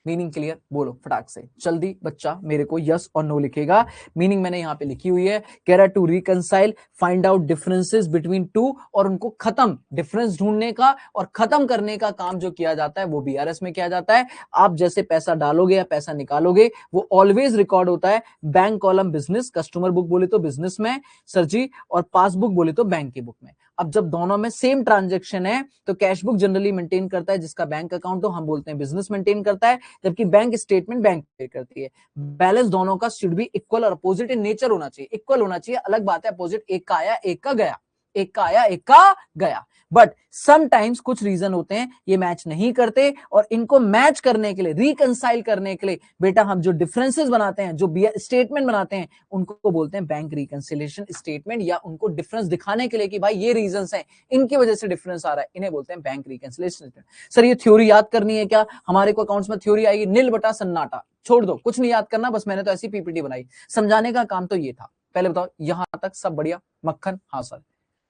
मीनिंग क्लियर, बोलो फटाक से जल्दी, बच्चा मेरे को यस और नो लिखेगा। मीनिंग मैंने यहाँ पे लिखी हुई है, कह रहा to reconcile, find out differences between two, और उनको खत्म, डिफरेंस ढूंढने का और खत्म करने का काम जो किया जाता है वो बीआरएस में किया जाता है। आप जैसे पैसा डालोगे या पैसा निकालोगे वो ऑलवेज रिकॉर्ड होता है bank column business, customer book बोले तो बिजनेस में सर जी, और पासबुक बोले तो बैंक की बुक में। अब जब दोनों में सेम ट्रांजेक्शन है तो कैश बुक जनरली मेंटेन करता है जिसका बैंक अकाउंट हो, हम बोलते हैं बिजनेस मेंटेन करता है, जबकि बैंक स्टेटमेंट बैंक पे करती है। बैलेंस दोनों का शुड बी इक्वल और अपोजिट इन नेचर होना चाहिए, इक्वल होना चाहिए, अलग बात है अपोजिट, एक का आया एक का गया, एक का आया एक का गया। बट समटाइम्स कुछ रीजन होते हैं ये मैच नहीं करते, और इनको मैच करने के लिए, रिकंसाइल करने के लिए बेटा हम जो डिफरेंसेस बनाते हैं, जो स्टेटमेंट बनाते हैं, उनको बोलते हैं बैंक रिकंसिलेशन स्टेटमेंट, या उनको डिफरेंस दिखाने के लिए कि भाई ये रीजंस हैं, इनकी वजह से डिफरेंस आ रहा है, इन्हें बोलते हैं बैंक रिकंसिलेशन स्टेटमेंट। सर ये थ्योरी याद करनी है क्या, हमारे को अकाउंट्स में थ्योरी आएगी नील बटा सन्नाटा, छोड़ दो, कुछ नहीं याद करना, बस मैंने तो ऐसी पीपीटी बनाई, समझाने का काम तो ये था। पहले बताओ यहां तक सब बढ़िया, मक्खन? हाँ सर।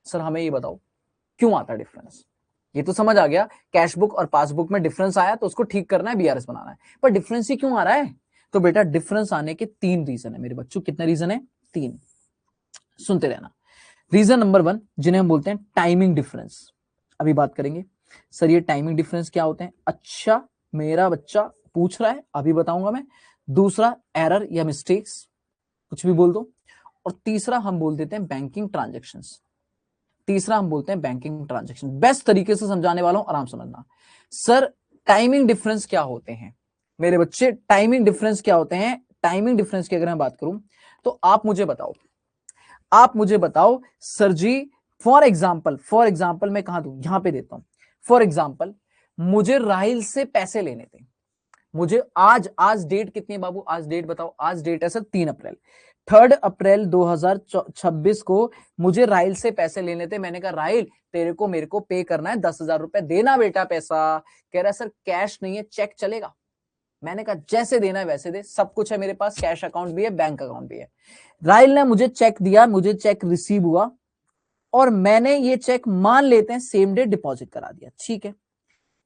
सर हमें ये बताओ क्यों आता है डिफरेंस, ये तो समझ आ गया, कैश बुक और पासबुक में डिफरेंस आया तो उसको ठीक करना है, बीआरएस बनाना है, पर डिफरेंस ही क्यों आ रहा है। तो बेटा डिफरेंस आने के 3 रीजन है मेरे बच्चों, कितने रीजन है, 3, सुनते रहना। रीजन नंबर 1 जिन्हें हम बोलते हैं टाइमिंग डिफरेंस, अभी बात करेंगे। सर ये टाइमिंग डिफरेंस क्या होते हैं, अच्छा मेरा बच्चा पूछ रहा है अभी बताऊंगा मैं। दूसरा एरर या मिस्टेक्स, कुछ भी बोल दो। और तीसरा हम बोल देते हैं बैंकिंग ट्रांजेक्शंस, तीसरा हम बोलते हैं बैंकिंग ट्रांजेक्शन। बेस्ट तरीके से समझाने वाला हूं, आराम समझना। सर टाइमिंग डिफरेंस क्या होते हैं मेरे बच्चे, टाइमिंग डिफरेंस क्या होते हैं, टाइमिंग डिफरेंस की अगर मैं बात करूं तो आप मुझे बताओ, आप मुझे बताओ सर जी, फॉर एग्जाम्पल मैं कहां दूं, यहां पे देता हूं। फॉर एग्जाम्पल मुझे राहिल से पैसे लेने थे, मुझे आज डेट कितनी है बाबू, आज डेट बताओ, आज डेट है सर 3 अप्रैल, 3 अप्रैल 2026 को मुझे राहिल से पैसे लेने थे। मैंने कहा राहिल तेरे को मेरे को पे करना है 10,000 रुपए, देना बेटा पैसा। कह रहा है सर कैश नहीं है, चेक चलेगा। मैंने कहा जैसे देना है वैसे दे, सब कुछ है मेरे पास, कैश अकाउंट भी है, बैंक अकाउंट भी है। राहिल ने मुझे चेक दिया, मुझे चेक रिसीव हुआ, और मैंने ये चेक मान लेते हैं सेम डे डिपॉजिट करा दिया, ठीक है।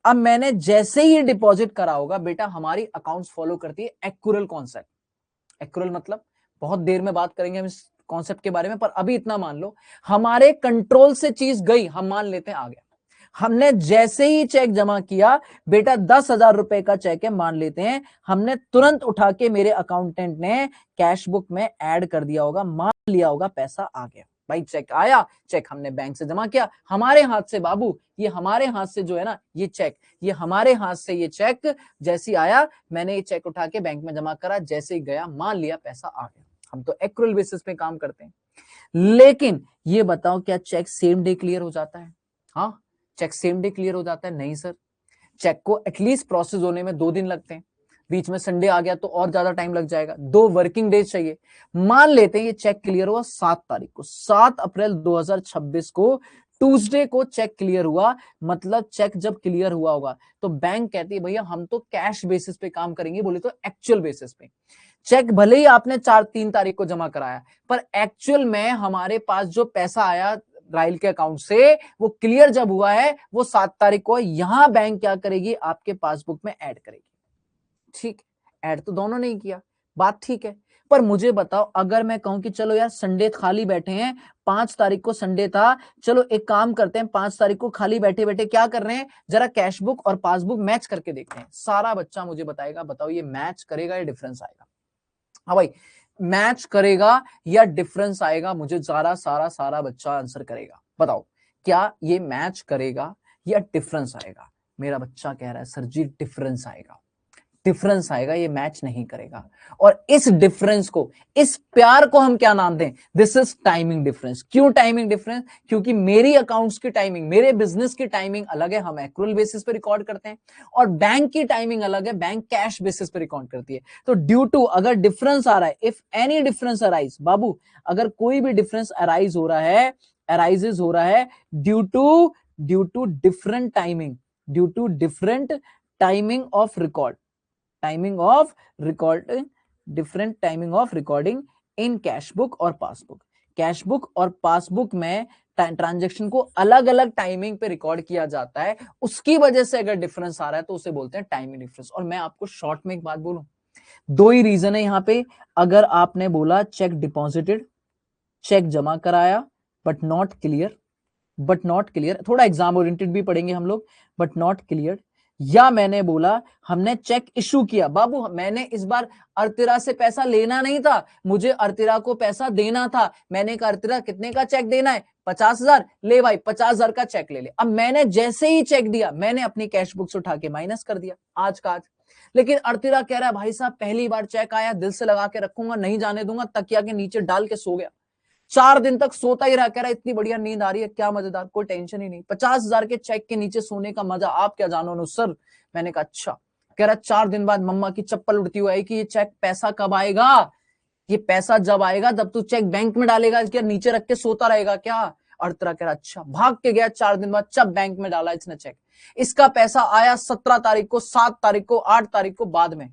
अब मैंने जैसे ही डिपॉजिट करा होगा बेटा, हमारी अकाउंट्स फॉलो करती है एक्यूरल कॉन्सेप्ट। एक्यूरल मतलब बहुत देर में बात करेंगे हम इस कॉन्सेप्ट के बारे में, पर अभी इतना मान लो हमारे कंट्रोल से चीज गई, हम मान लेते हैं आ गया। हमने जैसे ही चेक जमा किया बेटा, 10,000 रुपए का चेक है मान लेते हैं, हमने तुरंत उठा के मेरे अकाउंटेंट ने कैश बुक में ऐड कर दिया होगा, मान लिया होगा, पैसा आ गया। भाई चेक आया, चेक हमने बैंक से जमा किया, हमारे हाथ से बाबू, ये हमारे हाथ से जो है ना ये चेक, ये हमारे हाथ से ये चेक जैसे आया, मैंने ये चेक उठा के बैंक में जमा करा, जैसे ही गया मान लिया पैसा आ गया। हम तो एक्रूअल बेसिस पे काम करते हैं। लेकिन ये बताओ क्या चेक सेम डे क्लियर हो जाता है? हाँ, चेक सेम डे क्लियर हो जाता है? नहीं सर, चेक को एटलीस्ट प्रोसेस होने में 2 दिन लगते हैं, बीच में संडे आ गया तो और ज्यादा टाइम लग जाएगा, 2 वर्किंग डेज चाहिए। मान लेते हैं ये चेक क्लियर हुआ 7 तारीख को, 7 अप्रैल 2026 को ट्यूसडे को चेक क्लियर हुआ। मतलब चेक जब क्लियर हुआ होगा तो बैंक कहती है भैया हम तो कैश बेसिस पे काम करेंगे, बोले तो एक्चुअल बेसिस पे। चेक भले ही आपने 3 तारीख को जमा कराया, पर एक्चुअल में हमारे पास जो पैसा आया राइल के अकाउंट से वो क्लियर जब हुआ है वो 7 तारीख को, यहां बैंक क्या करेगी, आपके पासबुक में ऐड करेगी। ठीक, ऐड तो दोनों ने ही किया, बात ठीक है। पर मुझे बताओ अगर मैं कहूं कि चलो यार संडे खाली बैठे हैं, 5 तारीख को संडे था, चलो एक काम करते हैं, 5 तारीख को खाली बैठे बैठे क्या कर रहे हैं, जरा कैश बुक और पासबुक मैच करके देखते हैं। सारा बच्चा मुझे बताएगा, बताओ ये मैच करेगा या डिफरेंस आएगा? हाँ भाई, मैच करेगा या डिफरेंस आएगा? मुझे सारा बच्चा आंसर करेगा। बताओ क्या ये मैच करेगा या डिफरेंस आएगा? मेरा बच्चा कह रहा है सर जी डिफरेंस आएगा, डिफरेंस आएगा, ये मैच नहीं करेगा। और इस डिफरेंस को, इस प्यार को हम क्या नाम दें? This is timing difference. क्यों टाइमिंग डिफरेंस? क्योंकि मेरी अकाउंट्स की टाइमिंग, मेरे बिजनेस की टाइमिंग अलग है, हम एक्रूअल बेसिस पे रिकॉर्ड करते हैं, और बैंक की टाइमिंग अलग है, बैंक कैश बेसिस पे रिकॉर्ड करती है। तो ड्यू टू, अगर डिफरेंस आ रहा है, इफ एनी डिफरेंस अराइज, बाबू अगर कोई भी डिफरेंस अराइज हो रहा है, अराइजेस हो रहा है due to different timing, due to different timing of record, timing of recording, different timing of recording in cash book और पासबुक। कैश बुक और पासबुक में ट्रांजैक्शन को अलग अलग टाइमिंग पे रिकॉर्ड किया जाता है, उसकी वजह से अगर डिफरेंस आ रहा है तो उसे बोलते हैं टाइमिंग डिफरेंस। और मैं आपको शॉर्ट में एक बात बोलूं, 2 ही रीजन है यहां पे। अगर आपने बोला चेक डिपॉजिटेड, चेक जमा कराया but not clear, but not clear, थोड़ा एग्जाम ओरिएंटेड भी पढ़ेंगे हम लोग, बट नॉट क्लियर, या मैंने बोला हमने चेक इशू किया, बाबू मैंने इस बार अर्तिरा से पैसा लेना नहीं था, मुझे अर्तिरा को पैसा देना था, मैंने कहा अर्तिरा कितने का चेक देना है, 50,000, ले भाई 50,000 का चेक ले ले। अब मैंने जैसे ही चेक दिया, मैंने अपनी कैश बुक से उठा के माइनस कर दिया आज का आज। लेकिन अर्तिरा कह रहा है भाई साहब पहली बार चेक आया, दिल से लगा के रखूंगा, नहीं जाने दूंगा, तकिया के नीचे डाल के सो गया, 4 दिन तक सोता ही रहा, कह रहा इतनी बढ़िया नींद आ रही है, क्या मजेदार, कोई टेंशन ही नहीं, 50,000 के चेक के नीचे सोने का मजा आप क्या जानो नो सर। मैंने कहा अच्छा। कह रहा 4 दिन बाद मम्मा की चप्पल उड़ती हुई आई कि ये चेक पैसा कब आएगा, ये पैसा जब आएगा जब तू चेक बैंक में डालेगा, क्या नीचे रख के सोता रहेगा क्या? अर्तरा कह रहा अच्छा, भाग के गया 4 दिन बाद, जब बैंक में डाला इसने चेक, इसका पैसा आया 17 तारीख को, 7 तारीख को, 8 तारीख को बाद में।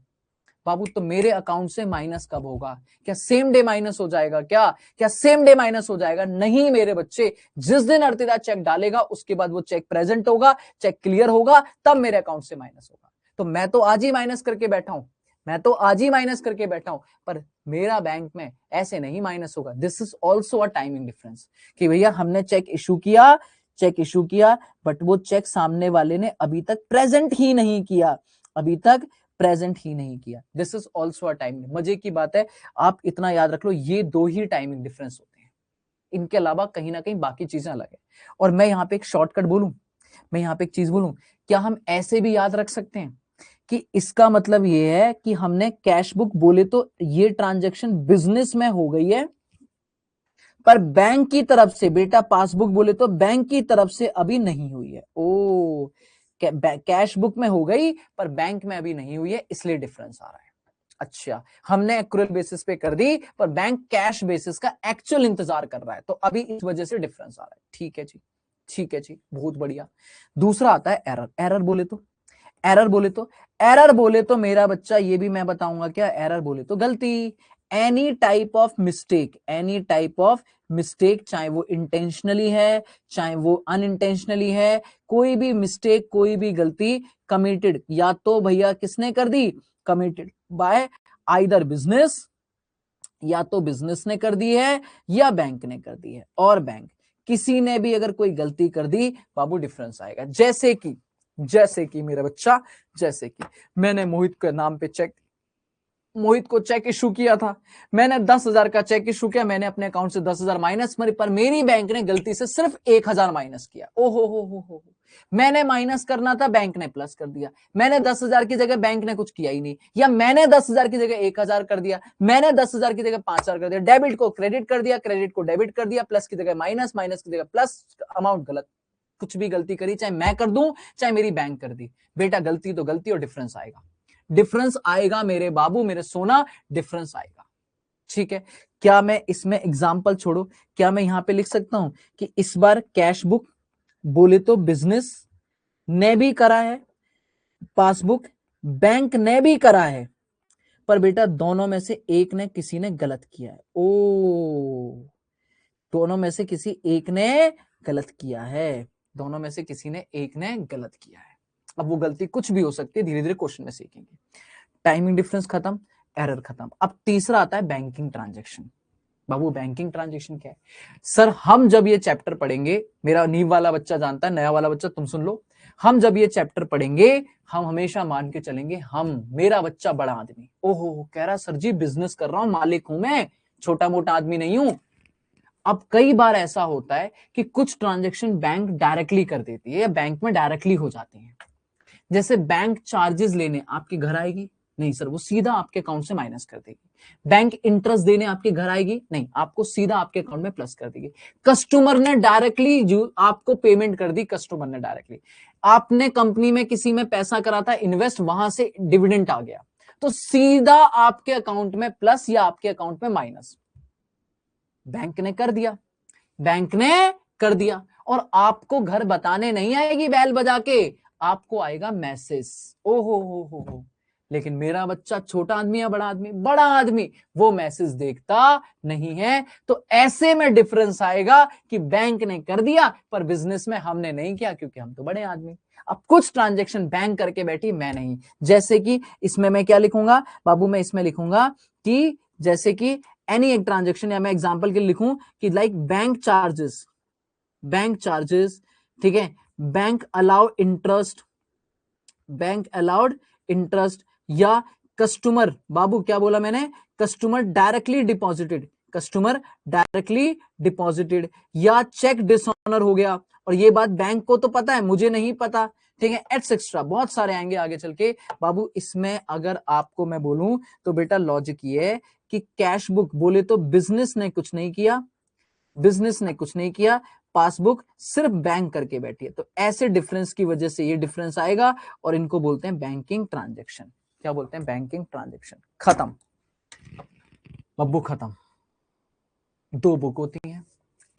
बाबू तो मेरे अकाउंट से माइनस कब होगा? क्या सेम डे माइनस हो जाएगा? क्या सेम डे माइनस हो जाएगा? नहीं मेरे बच्चे, जिस दिन अर्तिदा चेक डालेगा उसके बाद वो चेक प्रेजेंट होगा, चेक क्लियर होगा, तब मेरे अकाउंट से माइनस होगा। तो मैं तो आज ही माइनस करके बैठा हूं, मैं तो आज ही माइनस करके बैठा हूं, पर मेरा बैंक में ऐसे नहीं माइनस होगा। This is also a timing difference कि भैया हमने चेक इशू किया, चेक इशू किया, बट वो चेक सामने वाले ने अभी तक प्रेजेंट ही नहीं किया, अभी तक प्रेजेंट ही नहीं किया। This is also a timing. मजे की बात है, आप इतना याद रख लो, ये 2 ही टाइमिंग डिफरेंस होते हैं, इनके अलावा कहीं ना कहीं बाकी चीजें अलग है। और मैं यहाँ पे एक शॉर्टकट बोलूं, मैं यहाँ पे एक चीज बोलूं, क्या हम ऐसे भी याद रख सकते हैं कि इसका मतलब ये है कि हमने कैश बुक बोले तो ये ट्रांजैक्शन बिजनेस में हो गई है, पर बैंक की तरफ से बेटा पासबुक बोले तो बैंक की तरफ से अभी नहीं हुई है। ओ, कैश बुक में हो गई पर बैंक में अभी नहीं हुई है, इसलिए डिफरेंस आ रहा है। अच्छा, हमने एक्रूअल बेसिस पे कर दी पर बैंक कैश बेसिस का एक्चुअल इंतजार कर रहा है, तो अभी इस वजह से डिफरेंस आ रहा है। ठीक है जी, ठीक है जी, बहुत बढ़िया। दूसरा आता है एरर। एरर बोले तो, एरर बोले तो, एरर बोले तो मेरा बच्चा ये भी मैं बताऊंगा क्या, एरर बोले तो गलती, any type of mistake, any type of mistake, चाहे वो इंटेंशनली है चाहे वो अनइंटेंशनली है, कोई भी मिस्टेक, कोई भी गलती कमिटेड, या तो भैया किसने कर दी, कमिटेड बाय आइदर बिजनेस, या तो बिजनेस ने कर दी है या बैंक ने कर दी है, और बैंक किसी ने भी अगर कोई गलती कर दी, बाबू डिफरेंस आएगा। जैसे कि मेरा बच्चा, जैसे कि मैंने मोहित के नाम पे चेक, मोहित को चेक इशू किया था, मैंने 10,000 का चेक इशू किया, मैंने अपने अकाउंट से 10,000 माइनस, पर मेरी बैंक ने गलती से सिर्फ 1,000 माइनस किया। ओहो हो, मैंने माइनस करना था, बैंक ने प्लस कर दिया। मैंने 10,000 की जगह बैंक ने कुछ किया ही नहीं, या मैंने 10,000 की जगह 1,000 कर दिया, मैंने 10,000 की जगह 5,000 कर दिया, डेबिट को क्रेडिट कर दिया, क्रेडिट को डेबिट कर दिया, प्लस की जगह माइनस, माइनस की जगह प्लस, अमाउंट गलत। कुछ भी गलती करी, चाहे मैं कर दूं चाहे मेरी बैंक कर दी, बेटा गलती तो गलती और डिफरेंस आएगा, डिफरेंस आएगा मेरे बाबू, मेरे सोना, डिफरेंस आएगा। ठीक है, क्या मैं इसमें एग्जांपल छोड़ो, क्या मैं यहां पे लिख सकता हूं कि इस बार कैश बुक बोले तो बिजनेस ने भी करा है, पासबुक बैंक ने भी करा है, पर बेटा दोनों में से एक ने किसी ने गलत किया है। ओ, दोनों में से किसी एक ने गलत किया है, दोनों में से किसी ने एक ने गलत किया है। अब वो गलती कुछ भी हो सकती है, धीरे धीरे क्वेश्चन में सीखेंगे। टाइमिंग डिफरेंस खत्म, एरर खत्म। अब तीसरा आता है बैंकिंग ट्रांजैक्शन। बाबू बैंकिंग ट्रांजैक्शन क्या है सर? हम जब ये चैप्टर पढ़ेंगे, मेरा नींव वाला बच्चा जानता है, नया वाला बच्चा तुम सुन लो, हम जब ये चैप्टर पढ़ेंगे हम हमेशा मान के चलेंगे हम, मेरा बच्चा बड़ा आदमी, ओहो कह रहा सर जी बिजनेस कर रहा हूं, मालिक हूं मैं, छोटा मोटा आदमी नहीं हूं। अब कई बार ऐसा होता है कि कुछ ट्रांजैक्शन बैंक डायरेक्टली कर देती है या बैंक में डायरेक्टली हो जाती है। जैसे बैंक चार्जेस लेने आपके घर आएगी, नहीं सर वो सीधा आपके अकाउंट से माइनस कर देगी। बैंक इंटरेस्ट देने आपके घर आएगी, नहीं आपको सीधा आपके अकाउंट में प्लस कर देगी। कस्टमर ने डायरेक्टली जो आपको पेमेंट कर दी, कस्टमर ने डायरेक्टली, आपने कंपनी में किसी में पैसा करा था इन्वेस्ट, वहां से डिविडेंड आ गया, तो सीधा आपके अकाउंट में प्लस या आपके अकाउंट में माइनस। बैंक ने कर दिया, बैंक ने कर दिया, और आपको घर बताने नहीं आएगी बैल बजा के, आपको आएगा मैसेज। ओहो हो, लेकिन मेरा बच्चा छोटा आदमी या बड़ा आदमी? बड़ा आदमी, वो मैसेज देखता नहीं है, तो ऐसे में डिफरेंस आएगा कि बैंक ने कर दिया पर बिजनेस में हमने नहीं किया, क्योंकि हम तो बड़े आदमी। अब कुछ ट्रांजैक्शन बैंक करके बैठी, मैं नहीं। जैसे कि इसमें मैं क्या लिखूंगा बाबू? मैं इसमें लिखूंगा कि जैसे कि एनी एक ट्रांजैक्शन, या मैं एग्जांपल के लिए लिखूं कि like bank charges, bank charges, ठीक है, bank allowed interest, bank allowed interest, या कस्टमर, बाबू क्या बोला मैंने? Customer directly deposited, customer directly deposited, या चेक डिसऑनर हो गया, और ये बात बैंक को तो पता है, मुझे नहीं पता, ठीक है, एटसेट्रा बहुत सारे आएंगे आगे चल के। बाबू इसमें अगर आपको मैं बोलूं तो बेटा लॉजिक ये है कि कैश बुक बोले तो बिजनेस ने कुछ नहीं किया, बिजनेस ने कुछ नहीं किया, पासबुक सिर्फ बैंक करके बैठी है, तो ऐसे डिफरेंस की वजह से ये डिफरेंस आएगा, और इनको बोलते हैं बैंकिंग ट्रांजैक्शन। क्या बोलते हैं? Banking transaction. खत्म बब्बू, खत्म। दो बुक होती हैं,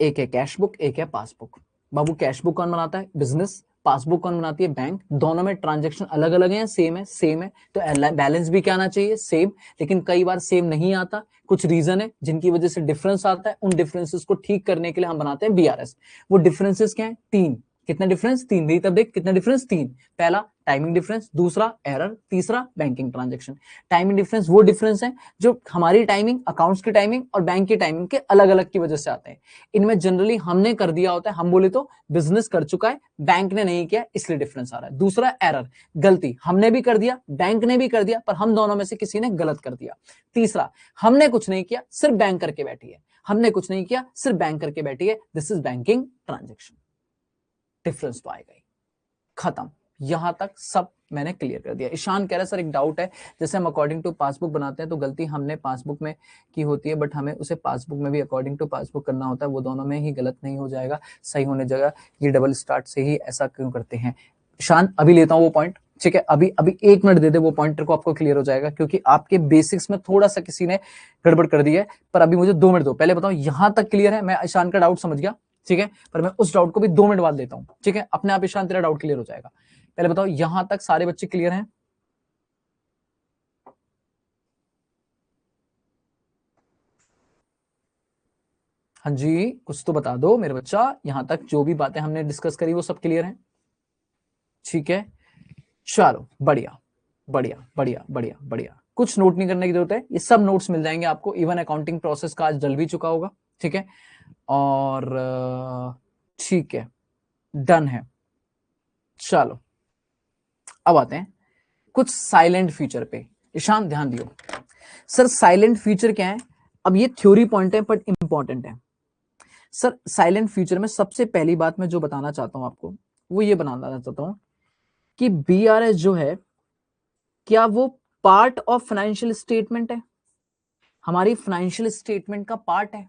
एक है कैश बुक, एक है पासबुक। बाबू कैश बुक कौन बनाता है? बिजनेस। पासबुक कौन बनाती है? बैंक। दोनों में ट्रांजैक्शन अलग अलग है, सेम है? सेम है, तो बैलेंस भी क्या आना चाहिए? सेम। लेकिन कई बार सेम नहीं आता, कुछ रीजन है जिनकी वजह से डिफरेंस आता है, उन डिफरेंसेस को ठीक करने के लिए हम बनाते हैं बीआरएस। वो डिफरेंसेस क्या है? तीन। कितना डिफरेंस? तीन। नहीं तब देख कितना डिफरेंस? तीन। पहला टाइमिंग डिफरेंस, दूसरा एरर, तीसरा बैंकिंग ट्रांजैक्शन। टाइमिंग डिफरेंस वो डिफरेंस है जो हमारी टाइमिंग, अकाउंट्स की टाइमिंग और बैंक की टाइमिंग के अलग अलग की वजह से आते हैं। इनमें जनरली हमने कर दिया होता है, हम बोले तो बिजनेस कर चुका है, बैंक ने नहीं किया, इसलिए डिफरेंस आ रहा है। दूसरा एरर, गलती, हमने भी कर दिया, बैंक ने भी कर दिया, पर हम दोनों में से किसी ने गलत कर दिया। तीसरा, हमने कुछ नहीं किया, सिर्फ बैंक करके बैठी है, हमने कुछ नहीं किया, सिर्फ बैंक करके बैठी है, this is banking transaction. Difference तो आएगा ही। खत्म। यहां तक सब मैंने क्लियर कर दिया। ईशान कह रहा है सर एक डाउट है, जैसे हम अकॉर्डिंग टू पासबुक बनाते हैं तो गलती हमने पासबुक में की होती है, बट हमें उसे पासबुक में भी अकॉर्डिंग टू पासबुक करना होता है, वो दोनों में ही गलत नहीं हो जाएगा, सही होने जगह ये डबल स्टार्ट से ही ऐसा क्यों करते हैं? ईशान अभी लेता हूं वो पॉइंट, ठीक है, अभी अभी 1 मिनट दे दे, वो पॉइंटर को आपको क्लियर हो जाएगा, क्योंकि आपके बेसिक्स में थोड़ा सा किसी ने गड़बड़ कर दी है। पर अभी मुझे 2 मिनट दो, पहले बताओ यहां तक क्लियर है? मैं ईशान का डाउट समझ गया, ठीक है, पर मैं उस डाउट को भी 2 मिनट बाद लेता हूं, ठीक है, अपने आप ईशान तेरा डाउट क्लियर हो जाएगा। पहले बताओ यहां तक सारे बच्चे क्लियर हैं? हाँ जी, कुछ तो बता दो मेरे बच्चा, यहां तक जो भी बातें हमने डिस्कस करी वो सब क्लियर हैं? ठीक है, चलो बढ़िया बढ़िया बढ़िया बढ़िया बढ़िया। कुछ नोट नहीं करने की जरूरत है, ये सब नोट्स मिल जाएंगे आपको, इवन अकाउंटिंग प्रोसेस का आज डल भी चुका होगा, ठीक है, और ठीक है, डन है। चलो अब आते हैं कुछ साइलेंट फीचर पे। ईशान ध्यान दियो सर, साइलेंट फीचर क्या है? अब ये थ्योरी पॉइंट है बट इंपॉर्टेंट है सर। साइलेंट फीचर में सबसे पहली बात मैं जो बताना चाहता हूं आपको वो ये बनाना चाहता हूं कि बीआरएस जो है क्या वो पार्ट ऑफ फाइनेंशियल स्टेटमेंट है, हमारी फाइनेंशियल स्टेटमेंट का पार्ट है।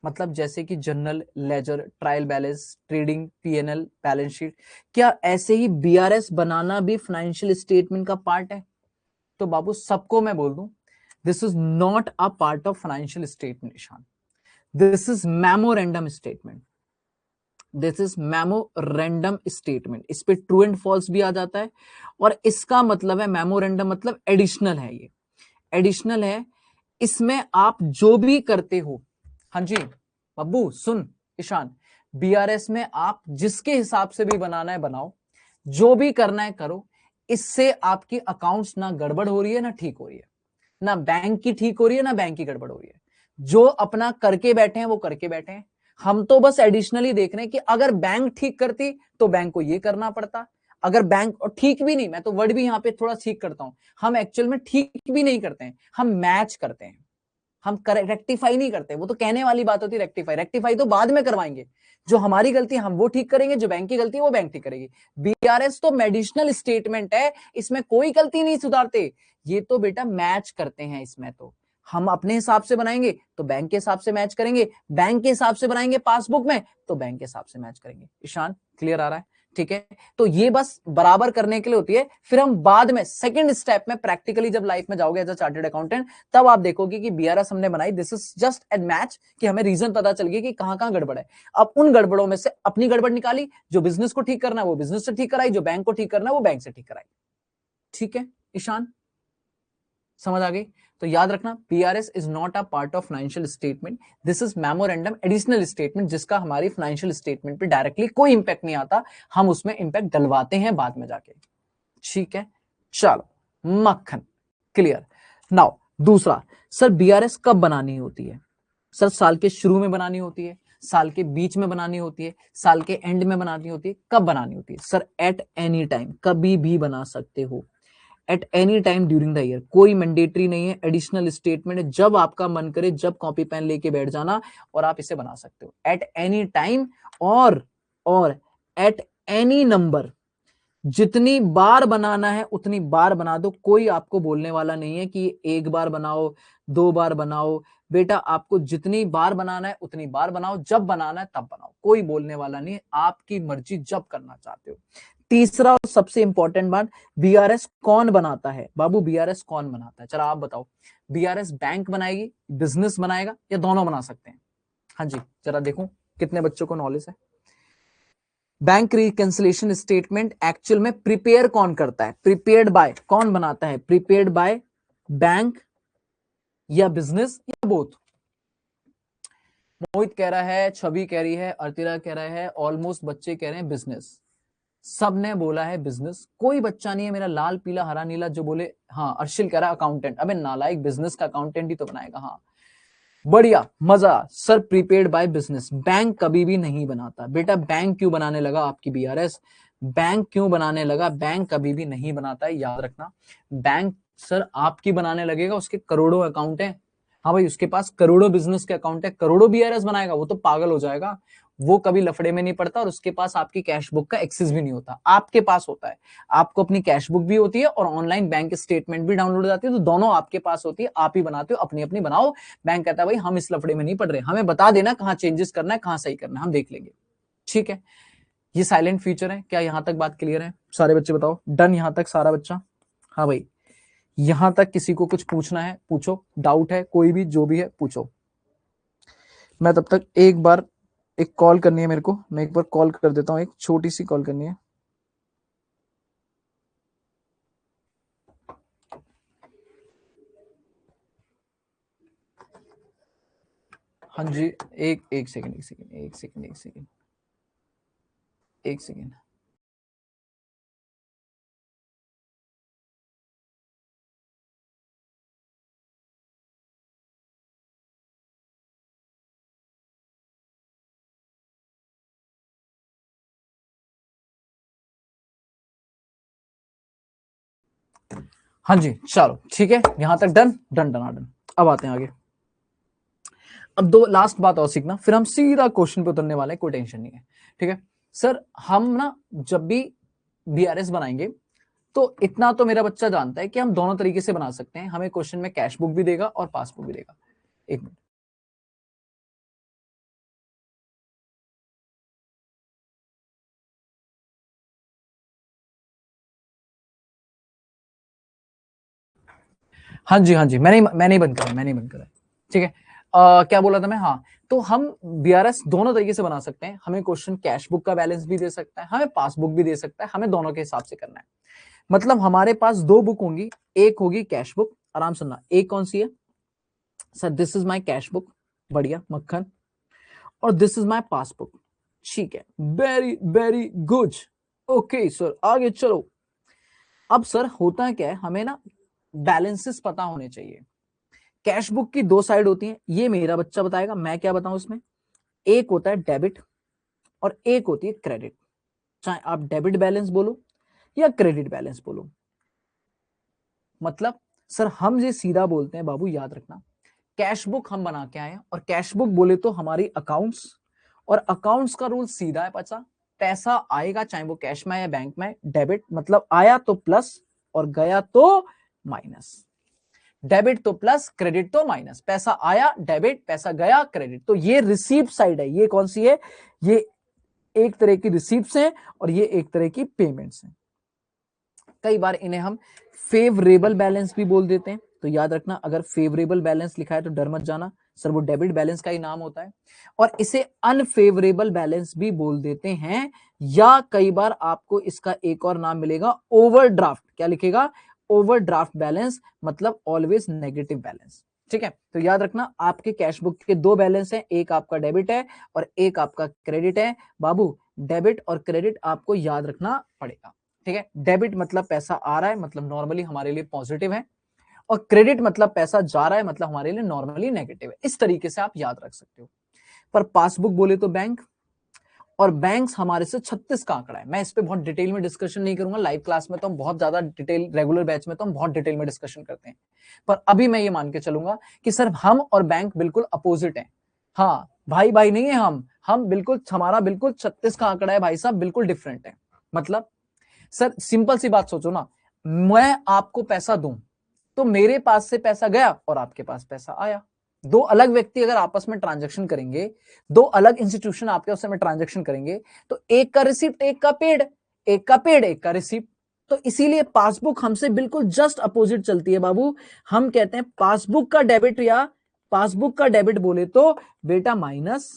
मतलब जैसे कि journal, ledger, trial balance, trading, PNL, balance sheet, क्या ऐसे ही बीआरएस बनाना भी फाइनेंशियल स्टेटमेंट का पार्ट है? तो बाबू सबको मैं बोल दूं, this is not a part of financial statement Ishaan, this is memorandum statement, this is memorandum statement. इस पे ट्रू एंड फॉल्स भी आ जाता है, और इसका मतलब है मेमोरेंडम मतलब एडिशनल है, ये एडिशनल है। इसमें आप जो भी करते हो, हाँ जी बब्बू सुन ईशान, बीआरएस में आप जिसके हिसाब से भी बनाना है बनाओ, जो भी करना है करो, इससे आपकी अकाउंट्स ना गड़बड़ हो रही है ना ठीक हो रही है, ना बैंक की ठीक हो रही है ना बैंक की गड़बड़ हो रही है। जो अपना करके बैठे हैं वो करके बैठे हैं, हम तो बस एडिशनली देख रहे हैं कि अगर बैंक ठीक करती तो बैंक को ये करना पड़ता, अगर बैंक, और ठीक भी नहीं, मैं तो वर्ड भी यहां पे थोड़ा ठीक करता हूं, हम एक्चुअल में ठीक भी नहीं करते हैं, हम मैच करते हैं, हम रेक्टिफाई नहीं करते। वो तो कहने वाली बात होती है, रेक्टिफाई, रेक्टिफाई तो बाद में करवाएंगे, जो हमारी गलती हम वो ठीक करेंगे, जो बैंक की गलती है वो बैंक ठीक करेगी। बीआरएस तो मेडिसिनल स्टेटमेंट है, इसमें कोई गलती नहीं सुधारते, ये तो बेटा मैच करते हैं। इसमें तो हम अपने हिसाब से बनाएंगे तो बैंक के हिसाब से मैच करेंगे, बैंक के हिसाब से बनाएंगे पासबुक में तो बैंक के हिसाब से मैच करेंगे। ईशान क्लियर आ रहा है? ठीक है, तो ये बस बराबर करने के लिए होती है, फिर हम बाद में सेकंड स्टेप में प्रैक्टिकली जब लाइफ में जाओगे एज अ चार्टर्ड अकाउंटेंट, तब आप देखोगे कि बीआरएस हमने बनाई, this is just add match, कि हमें रीजन पता चल गया कि कहां कहां गड़बड़ है। अब उन गड़बड़ों में से अपनी गड़बड़ निकाली, जो बिजनेस को ठीक करना है वो बिजनेस से ठीक कराई, जो बैंक को ठीक करना है वो बैंक से ठीक कराई। ठीक है ईशान, समझ आ गई? तो याद रखना, PRS is not a part of financial statement, this is memorandum additional statement, जिसका हमारी फाइनेंशियल स्टेटमेंट पे डायरेक्टली कोई इंपैक्ट नहीं आता, हम उसमें इंपैक्ट डलवाते हैं बाद में जाके। ठीक है, चलो मक्खन क्लियर। नाउ दूसरा, सर बीआरएस कब बनानी होती है? सर साल के शुरू में बनानी होती है, साल के बीच में बनानी होती है, साल के एंड में बनानी होती है, कब बनानी होती है? सर एट एनी टाइम, कभी भी बना सकते हो, at any time during the year, कोई मैंडेटरी नहीं है, एडिशनल स्टेटमेंट है, जब आपका मन करे जब कॉपी पेन लेके बैठ जाना और आप इसे बना सकते हो एट एनी टाइम, और एट एनी नंबर, जितनी बार बनाना है उतनी बार बना दो, कोई आपको बोलने वाला नहीं है कि एक बार बनाओ, दो बार बनाओ, बेटा आपको जितनी बार बनाना है उतनी बार बनाओ, जब बनाना है तब बनाओ, कोई बोलने वाला नहीं है, आपकी मर्जी जब करना चाहते हो। तीसरा और सबसे इंपॉर्टेंट बात, बीआरएस कौन बनाता है? बाबू बीआरएस कौन बनाता है, चलो आप बताओ, बीआरएस बैंक बनाएगी, बिजनेस बनाएगा, या दोनों बना सकते हैं? हाँ जी जरा देखो कितने बच्चों को नॉलेज है। बैंक रिकंसिलिएशन स्टेटमेंट एक्चुअल में प्रिपेयर कौन करता है? प्रिपेयर्ड बाय कौन बनाता है? प्रिपेयर्ड बाय बैंक या बिजनेस या बोथ? मोहित कह रहा है, छवि कह रही है, अर्तिरा कह रहा है, ऑलमोस्ट बच्चे कह रहे हैं बिजनेस, सबने बोला है बिजनेस, कोई बच्चा नहीं है मेरा लाल पीला हरा नीला जो बोले हाँ। अर्शिल कह रहा है अकाउंटेंट, अबे नालायक, बिजनेस का अकाउंटेंट ही तो बनाएगा। हाँ बढ़िया मजा sir, prepaid by business, bank कभी भी नहीं बनाता बेटा। बैंक क्यों बनाने लगा आपकी बीआरएस? बैंक क्यों बनाने लगा? बैंक कभी भी नहीं बनाता है, याद रखना। बैंक सर आपकी बनाने लगेगा, उसके करोड़ों अकाउंट है, हाँ भाई उसके पास करोड़ों बिजनेस के अकाउंट है, करोड़ों बीआरएस बनाएगा, वो तो पागल हो जाएगा, वो कभी लफड़े में नहीं पड़ता, और उसके पास आपकी कैश बुक का एक्सेस भी नहीं होता, आपके पास होता है। आपको अपनी कैश बुक भी होती है और ऑनलाइन बैंक स्टेटमेंट भी डाउनलोड हो जाती है, तो दोनों आपके पास होती है, आप ही बनाते हो, अपनी अपनी बनाओ। बैंक कहता है भाई हम इस लफड़े में नहीं पड़ रहे, हमें बता देना कहां चेंजेस करना है, कहां सही करना है, हम देख लेंगे। ठीक है, ये साइलेंट फीचर है। क्या यहां तक बात क्लियर है? सारे बच्चे बताओ डन यहां तक सारा बच्चा? हाँ भाई, यहां तक किसी को कुछ पूछना है पूछो, डाउट है कोई भी जो भी है पूछो। मैं तब तक एक बार, एक कॉल करनी है मेरे को, मैं एक बार कॉल कर देता हूँ, एक छोटी सी कॉल करनी है। हाँ जी, एक एक सेकंड, एक सेकंड, एक सेकंड, एक सेकंड, एक सेकंड। हाँ जी चलो ठीक है, यहां तक डन डन डन डन। अब आते हैं आगे। अब दो लास्ट बात और सीखना, फिर हम सीधा क्वेश्चन पे उतरने वाले हैं, कोई टेंशन नहीं है। ठीक है, सर हम ना जब भी बीआरएस बनाएंगे तो इतना तो मेरा बच्चा जानता है कि हम दोनों तरीके से बना सकते हैं, हमें क्वेश्चन में कैश बुक भी देगा और पासबुक भी देगा। एक मिनट, हाँ जी हाँ जी, मैंने ही बंद करा, मैंने ही बंद करा, ठीक है। क्या बोला था मैं, हाँ, तो हम बीआरएस दोनों तरीके से बना सकते हैं, हमें क्वेश्चन कैश बुक का बैलेंस भी दे सकता है, हमें पासबुक भी दे सकता है, हमें दोनों के हिसाब से करना है। मतलब हमारे पास दो बुक होंगी, एक होगी कैश बुक, आराम सुनना, एक कौन सी है sir, this is my cash book, बढ़िया मक्खन, और दिस इज माय पासबुक, ठीक है, very very good, okay sir आगे चलो। अब सर होता क्या है, हमें ना बैलेंसेस पता होने चाहिए। कैश बुक की दो साइड होती है, ये मेरा बच्चा बताएगा, मैं क्या बताऊं इसमें। एक होता है डेबिट और एक होती है क्रेडिट, चाहे आप डेबिट बैलेंस बोलो या क्रेडिट बैलेंस बोलो। मतलब सर हम ये सीधा बोलते हैं बाबू, याद रखना, कैश बुक हम बना के आए और कैश बुक बोले तो हमारी अकाउंट्स, और अकाउंट्स का रूल सीधा है, पचा पैसा आएगा चाहे वो कैश में या बैंक में, डेबिट मतलब आया तो प्लस और गया तो माइनस, डेबिट तो प्लस क्रेडिट तो माइनस, पैसा आया डेबिट, पैसा गया क्रेडिट। तो ये रिसीप्ट साइड है, ये कौन सी है, ये एक तरह की रिसीप्ट्स हैं और ये एक तरह की पेमेंट्स हैं। कई बार इन्हें हम फेवरेबल बैलेंस भी बोल देते हैं, तो याद रखना अगर फेवरेबल बैलेंस लिखा है तो डर मत जाना, सर वो डेबिट बैलेंस का ही नाम होता है। और इसे अनफेवरेबल बैलेंस भी बोल देते हैं, या कई बार आपको इसका एक और नाम मिलेगा ओवरड्राफ्ट, क्या लिखेगा, ओवरड्राफ्ट बैलेंस, मतलब ऑलवेज नेगेटिव बैलेंस, ठीक है। तो याद रखना आपके कैश बुक के दो बैलेंस हैं, एक आपका डेबिट है और एक आपका क्रेडिट है। बाबू डेबिट और क्रेडिट आपको याद रखना पड़ेगा, ठीक है। डेबिट मतलब पैसा आ रहा है, मतलब नॉर्मली हमारे लिए पॉजिटिव है, और क्रेडिट मतलब पैसा जा रहा है, मतलब हमारे लिए नॉर्मली नेगेटिव है। इस तरीके से आप याद रख सकते हो। पर पासबुक बोले तो बैंक, और बैंक्स हमारे से 36 का आंकड़ा है। मैं इस पे बहुत डिटेल में डिस्कशन नहीं करूंगा, लाइव क्लास में तो हम बहुत ज्यादा डिटेल, रेगुलर बैच में तो हम बहुत डिटेल में डिस्कशन करते हैं, पर अभी मैं ये मान के चलूंगा कि सर हम और बैंक बिल्कुल अपोजिट हैं। हाँ भाई भाई नहीं है हम बिल्कुल, हमारा बिल्कुल 36 का आंकड़ा है भाई साहब, बिल्कुल डिफरेंट है। मतलब सर सिंपल सी बात सोचो ना, मैं आपको पैसा दूं तो मेरे पास से पैसा गया और आपके पास पैसा आया, दो अलग व्यक्ति अगर आपस में ट्रांजैक्शन करेंगे, दो अलग इंस्टीट्यूशन आपके उसमें ट्रांजैक्शन करेंगे, तो एक का रिसिप्ट एक का पेड, एक का पेड एक का रिसिप्ट। तो इसीलिए पासबुक हमसे बिल्कुल जस्ट अपोजिट चलती है बाबू। हम कहते हैं पासबुक का डेबिट, या पासबुक का डेबिट बोले तो बेटा माइनस।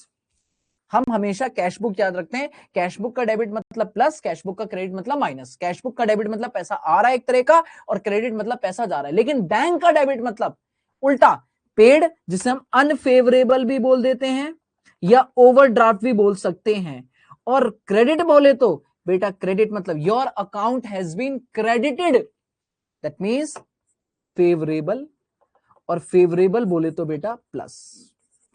हम हमेशा कैश बुक याद रखते हैं, कैश बुक का डेबिट मतलब प्लस, कैश बुक का क्रेडिट मतलब माइनस। कैश बुक का डेबिट मतलब पैसा आ रहा है एक तरह का, और क्रेडिट मतलब पैसा जा रहा है। लेकिन बैंक का डेबिट मतलब उल्टा, पेड, जिसे हम अनफेवरेबल भी बोल देते हैं या ओवरड्राफ्ट भी बोल सकते हैं। और क्रेडिट बोले तो बेटा क्रेडिट मतलब your account has been credited, that means favourable, और फेवरेबल बोले तो बेटा प्लस,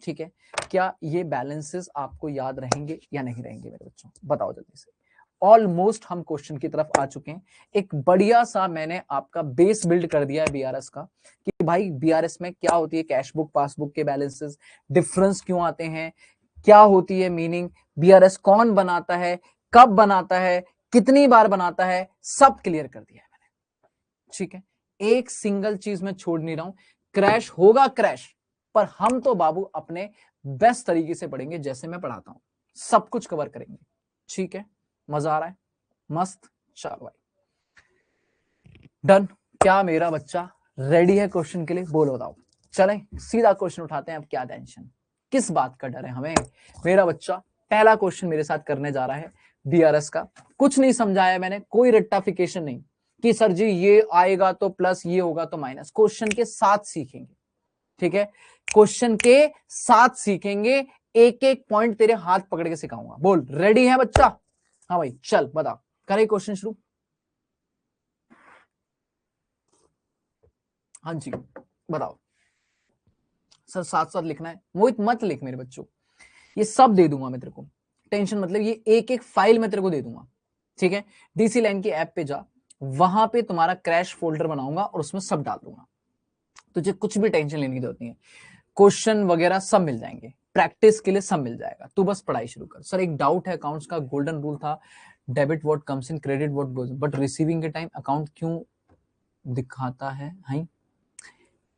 ठीक है। क्या ये बैलेंसेस आपको याद रहेंगे या नहीं रहेंगे मेरे बच्चों, बताओ जल्दी से। ऑलमोस्ट हम क्वेश्चन की तरफ आ चुके हैं। एक बढ़िया सा मैंने आपका बेस बिल्ड कर दिया है बीआरएस का, कि भाई बीआरएस में क्या होती है कैश बुक पासबुक के बैलेंसेस, डिफरेंस क्यों आते हैं, क्या होती है मीनिंग, बीआरएस कौन बनाता है, कब बनाता है, कितनी बार बनाता है, सब क्लियर कर दिया है मैंने, ठीक है। एक सिंगल चीज में छोड़ नहीं रहा हूं, क्रैश होगा क्रैश, पर हम तो बाबू अपने बेस्ट तरीके से पढ़ेंगे, जैसे मैं पढ़ाता हूं सब कुछ कवर करेंगे, ठीक है। मजा आ रहा है, मस्त, चलो भाई डन। क्या मेरा बच्चा रेडी है क्वेश्चन के लिए, बोलो बताओ। चलें सीधा क्वेश्चन उठाते हैं, अब क्या टेंशन, किस बात का डर है हमें। मेरा बच्चा पहला क्वेश्चन मेरे साथ करने जा रहा है बीआरएस का। कुछ नहीं समझाया मैंने, कोई रट्टाफिकेशन नहीं कि सर जी ये आएगा तो प्लस, ये होगा तो माइनस, क्वेश्चन के साथ सीखेंगे, ठीक है। क्वेश्चन के साथ सीखेंगे, एक एक पॉइंट तेरे हाथ पकड़ के सिखाऊंगा। बोल रेडी है बच्चा, हाँ भाई चल बता, करे क्वेश्चन शुरू। हाँ जी बताओ सर, साथ साथ लिखना है, मोहित मत लिख मेरे बच्चों, ये सब दे दूंगा मैं तेरे को, टेंशन मतलब, ये एक एक फाइल मैं तेरे को दे दूंगा, ठीक है। डीसी लाइन की ऐप पे जा, वहां पे तुम्हारा क्रैश फोल्डर बनाऊंगा और उसमें सब डाल दूंगा, तुझे कुछ भी टेंशन लेने की जरूरत नहीं है, क्वेश्चन वगैरह सब मिल जाएंगे, प्रैक्टिस के लिए सब मिल जाएगा, तू बस पढ़ाई शुरू कर। सर एक डाउट है, अकाउंट्स का गोल्डन रूल था debit what comes in, credit what goes, but receiving के टाइम अकाउंट क्यों दिखाता है? हाई,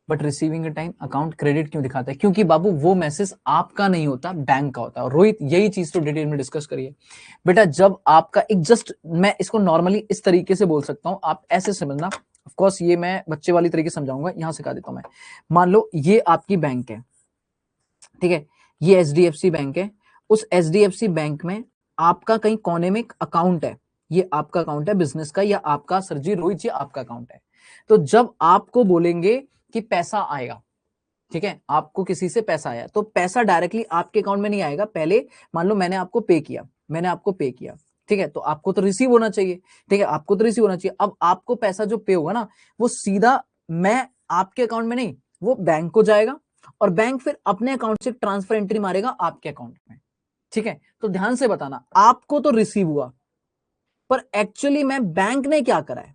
बट रिसीविंग के टाइम अकाउंट क्रेडिट क्यों दिखाता है? क्योंकि बाबू वो मैसेज आपका नहीं होता, बैंक का होता है। और रोहित यही चीज तो डिटेल में डिस्कस करिए बेटा। जब आपका एक जस्ट, मैं इसको नॉर्मली इस तरीके से बोल सकता हूं, आप ऐसे समझना। ऑफ कोर्स ये मैं बच्चे वाली तरीके से समझाऊंगा, यहां सिखा देता हूं मैं। मान लो ये आपकी बैंक है, ठीक है, ये एचडीएफसी बैंक है। उस एचडीएफसी बैंक में आपका कहीं कोने में एक अकाउंट है, ये आपका अकाउंट है बिजनेस का, या आपका सर जी रोहित जी आपका अकाउंट है। तो जब आपको बोलेंगे कि पैसा आएगा, ठीक है, आपको किसी से पैसा आया, तो पैसा डायरेक्टली आपके अकाउंट में नहीं आएगा। पहले मान लो मैंने आपको पे किया, ठीक है, तो आपको तो रिसीव होना चाहिए, ठीक है, आपको तो रिसीव होना चाहिए। अब आपको पैसा जो पे होगा ना, वो सीधा मैं आपके अकाउंट में नहीं, वो बैंक को जाएगा, और बैंक फिर अपने अकाउंट से ट्रांसफर एंट्री मारेगा आपके अकाउंट में, ठीक है। तो ध्यान से बताना, आपको तो रिसीव हुआ, पर एक्चुअली में बैंक ने क्या करा है?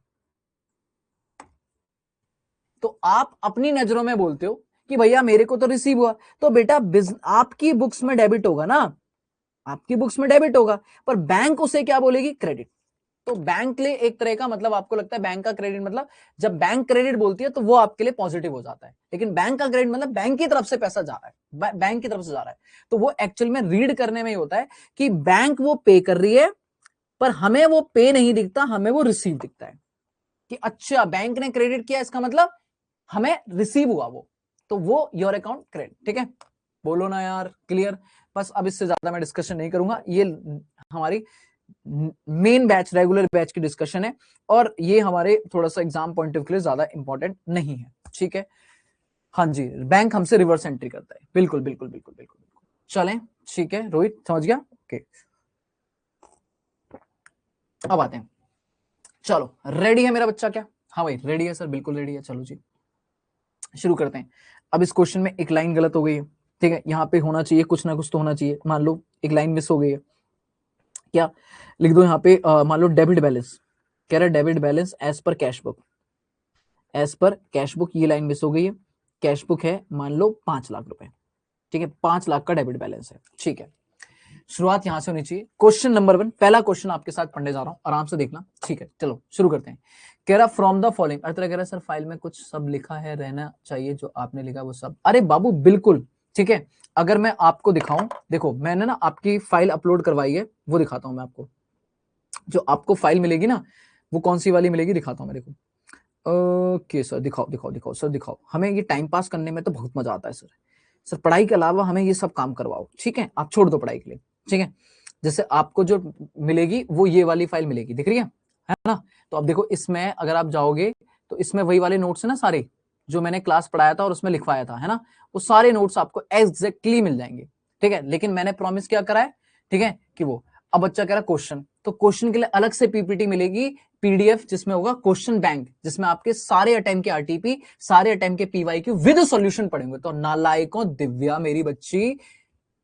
तो आप अपनी नजरों में बोलते हो कि भैया मेरे को तो रिसीव हुआ, तो बेटा आपकी बुक्स में डेबिट होगा ना, आपकी बुक्स में डेबिट होगा, पर बैंक उसे क्या बोलेगी? क्रेडिट। तो बैंक ले एक तरह का, मतलब आपको लगता है बैंक का क्रेडिट मतलब, जब बैंक क्रेडिट बोलती है तो वो आपके लिए पॉजिटिव हो जाता है, लेकिन बैंक का क्रेडिट मतलब बैंक की तरफ से पैसा जा रहा है, बैंक की तरफ से जा रहा है। तो वो एक्चुअल में रीड करने में ही होता है कि बैंक वो पे कर रही है, पर हमें वो पे नहीं दिखता, हमें वो रिसीव दिखता है कि अच्छा बैंक ने क्रेडिट किया, इसका मतलब हमें रिसीव हुआ वो, तो वो योर अकाउंट क्रेडिट, ठीक है। बोलो ना यार, क्लियर? बस अब इससे ज्यादा मैं डिस्कशन नहीं करूंगा, ये हमारी मेन बैच, रेगुलर बैच की डिस्कशन है, और ये हमारे थोड़ा सा एग्जाम पॉइंट ऑफ के लिए ज्यादा इंपॉर्टेंट नहीं है, ठीक है। हाँ जी, बैंक हमसे रिवर्स एंट्री करता है, बिल्कुल बिल्कुल बिल्कुल बिल्कुल बिल्कुल। चलें, ठीक है, रोहित समझ गया? ओके, अब आते हैं। चलो रेडी है मेरा बच्चा क्या? हाँ भाई रेडी है सर, बिल्कुल रेडी है। चलो जी शुरू करते हैं। अब इस क्वेश्चन में एक लाइन गलत हो गई है, ठीक है, यहाँ पे होना चाहिए कुछ ना कुछ तो होना चाहिए। मान लो एक लाइन मिस हो गई है, क्या लिख दो यहाँ पे? मान लो डेबिट बैलेंस, कह रहा है debit balance as per cash book, as per cash book, ये लाइन मिस हो गई है। कैश बुक है मान लो 5 लाख रुपए, ठीक है, 5 लाख का डेबिट बैलेंस है, ठीक है। शुरुआत यहां से होनी चाहिए। क्वेश्चन नंबर 1, पहला क्वेश्चन आपके साथ पढ़ने जा रहा हूं, आराम से देखना, ठीक है। चलो शुरू करते हैं। कह रहा फ्रॉम द फॉलोइंग, अर्थ कह रहा सर फाइल में कुछ सब लिखा है, रहना चाहिए जो आपने लिखा वो सब। अरे बाबू बिल्कुल, ठीक है। अगर मैं आपको दिखाऊं, देखो मैंने ना आपकी फाइल अपलोड करवाई है, वो दिखाता हूं मैं आपको। जो आपको फाइल मिलेगी ना, वो कौन सी वाली मिलेगी दिखाता हूं मैं, देखो। ओके सर, दिखाओ दिखाओ दिखाओ सर, दिखाओ। हमें ये टाइम पास करने में तो बहुत मजा आता है सर। सर पढ़ाई के अलावा हमें ये सब काम करवाओ, ठीक है, आप छोड़ दो पढ़ाई के लिए, ठीक है। जैसे आपको जो मिलेगी वो ये वाली फाइल मिलेगी, दिख रही है ना? तो अब देखो इसमें अगर आप जाओगे तो इसमें वही वाले नोट्स है ना सारे, जो मैंने क्लास पढ़ाया था और उसमें लिखवाया था, है ना? वो सारे नोट्स आपको एग्जैक्टली मिल जाएंगे, ठीक है। लेकिन मैंने प्रॉमिस क्या करा है, ठीक है, कि वो, अब बच्चा कह रहा क्वेश्चन, तो क्वेश्चन के लिए अलग से पीपीटी मिलेगी, पीडीएफ, जिसमें होगा क्वेश्चन बैंक, जिसमें आपके सारे अटेम्प्ट के आरटीपी, सारे अटेम्प्ट के पीवाईक्यू विद सॉल्यूशन पढ़ेंगे। तो नालायकों, दिव्या मेरी बच्ची,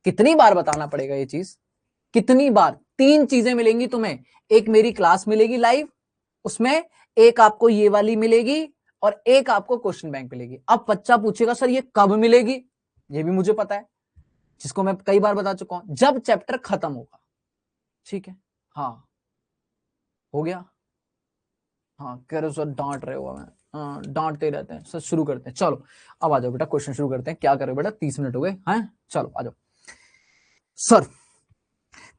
कितनी बार बताना पड़ेगा ये चीज, कितनी बार? 3 चीजें मिलेंगी तुम्हें, एक मेरी क्लास मिलेगी लाइव, उसमें एक आपको ये वाली मिलेगी, और एक आपको क्वेश्चन बैंक मिलेगी। अब बच्चा पूछेगा सर ये कब मिलेगी? ये भी मुझे पता है, जिसको मैं कई बार बता चुका हूं, जब चैप्टर खत्म होगा, ठीक है। हाँ हो गया। हाँ कह रहे हो सर डांट रहे हो हमें, हाँ डांटते रहते हैं सर। शुरू करते हैं, चलो अब आ जाओ बेटा, क्वेश्चन शुरू करते हैं। क्या कर रहे हो बेटा, 30 मिनट हो गए हैं, चलो आ जाओ। सर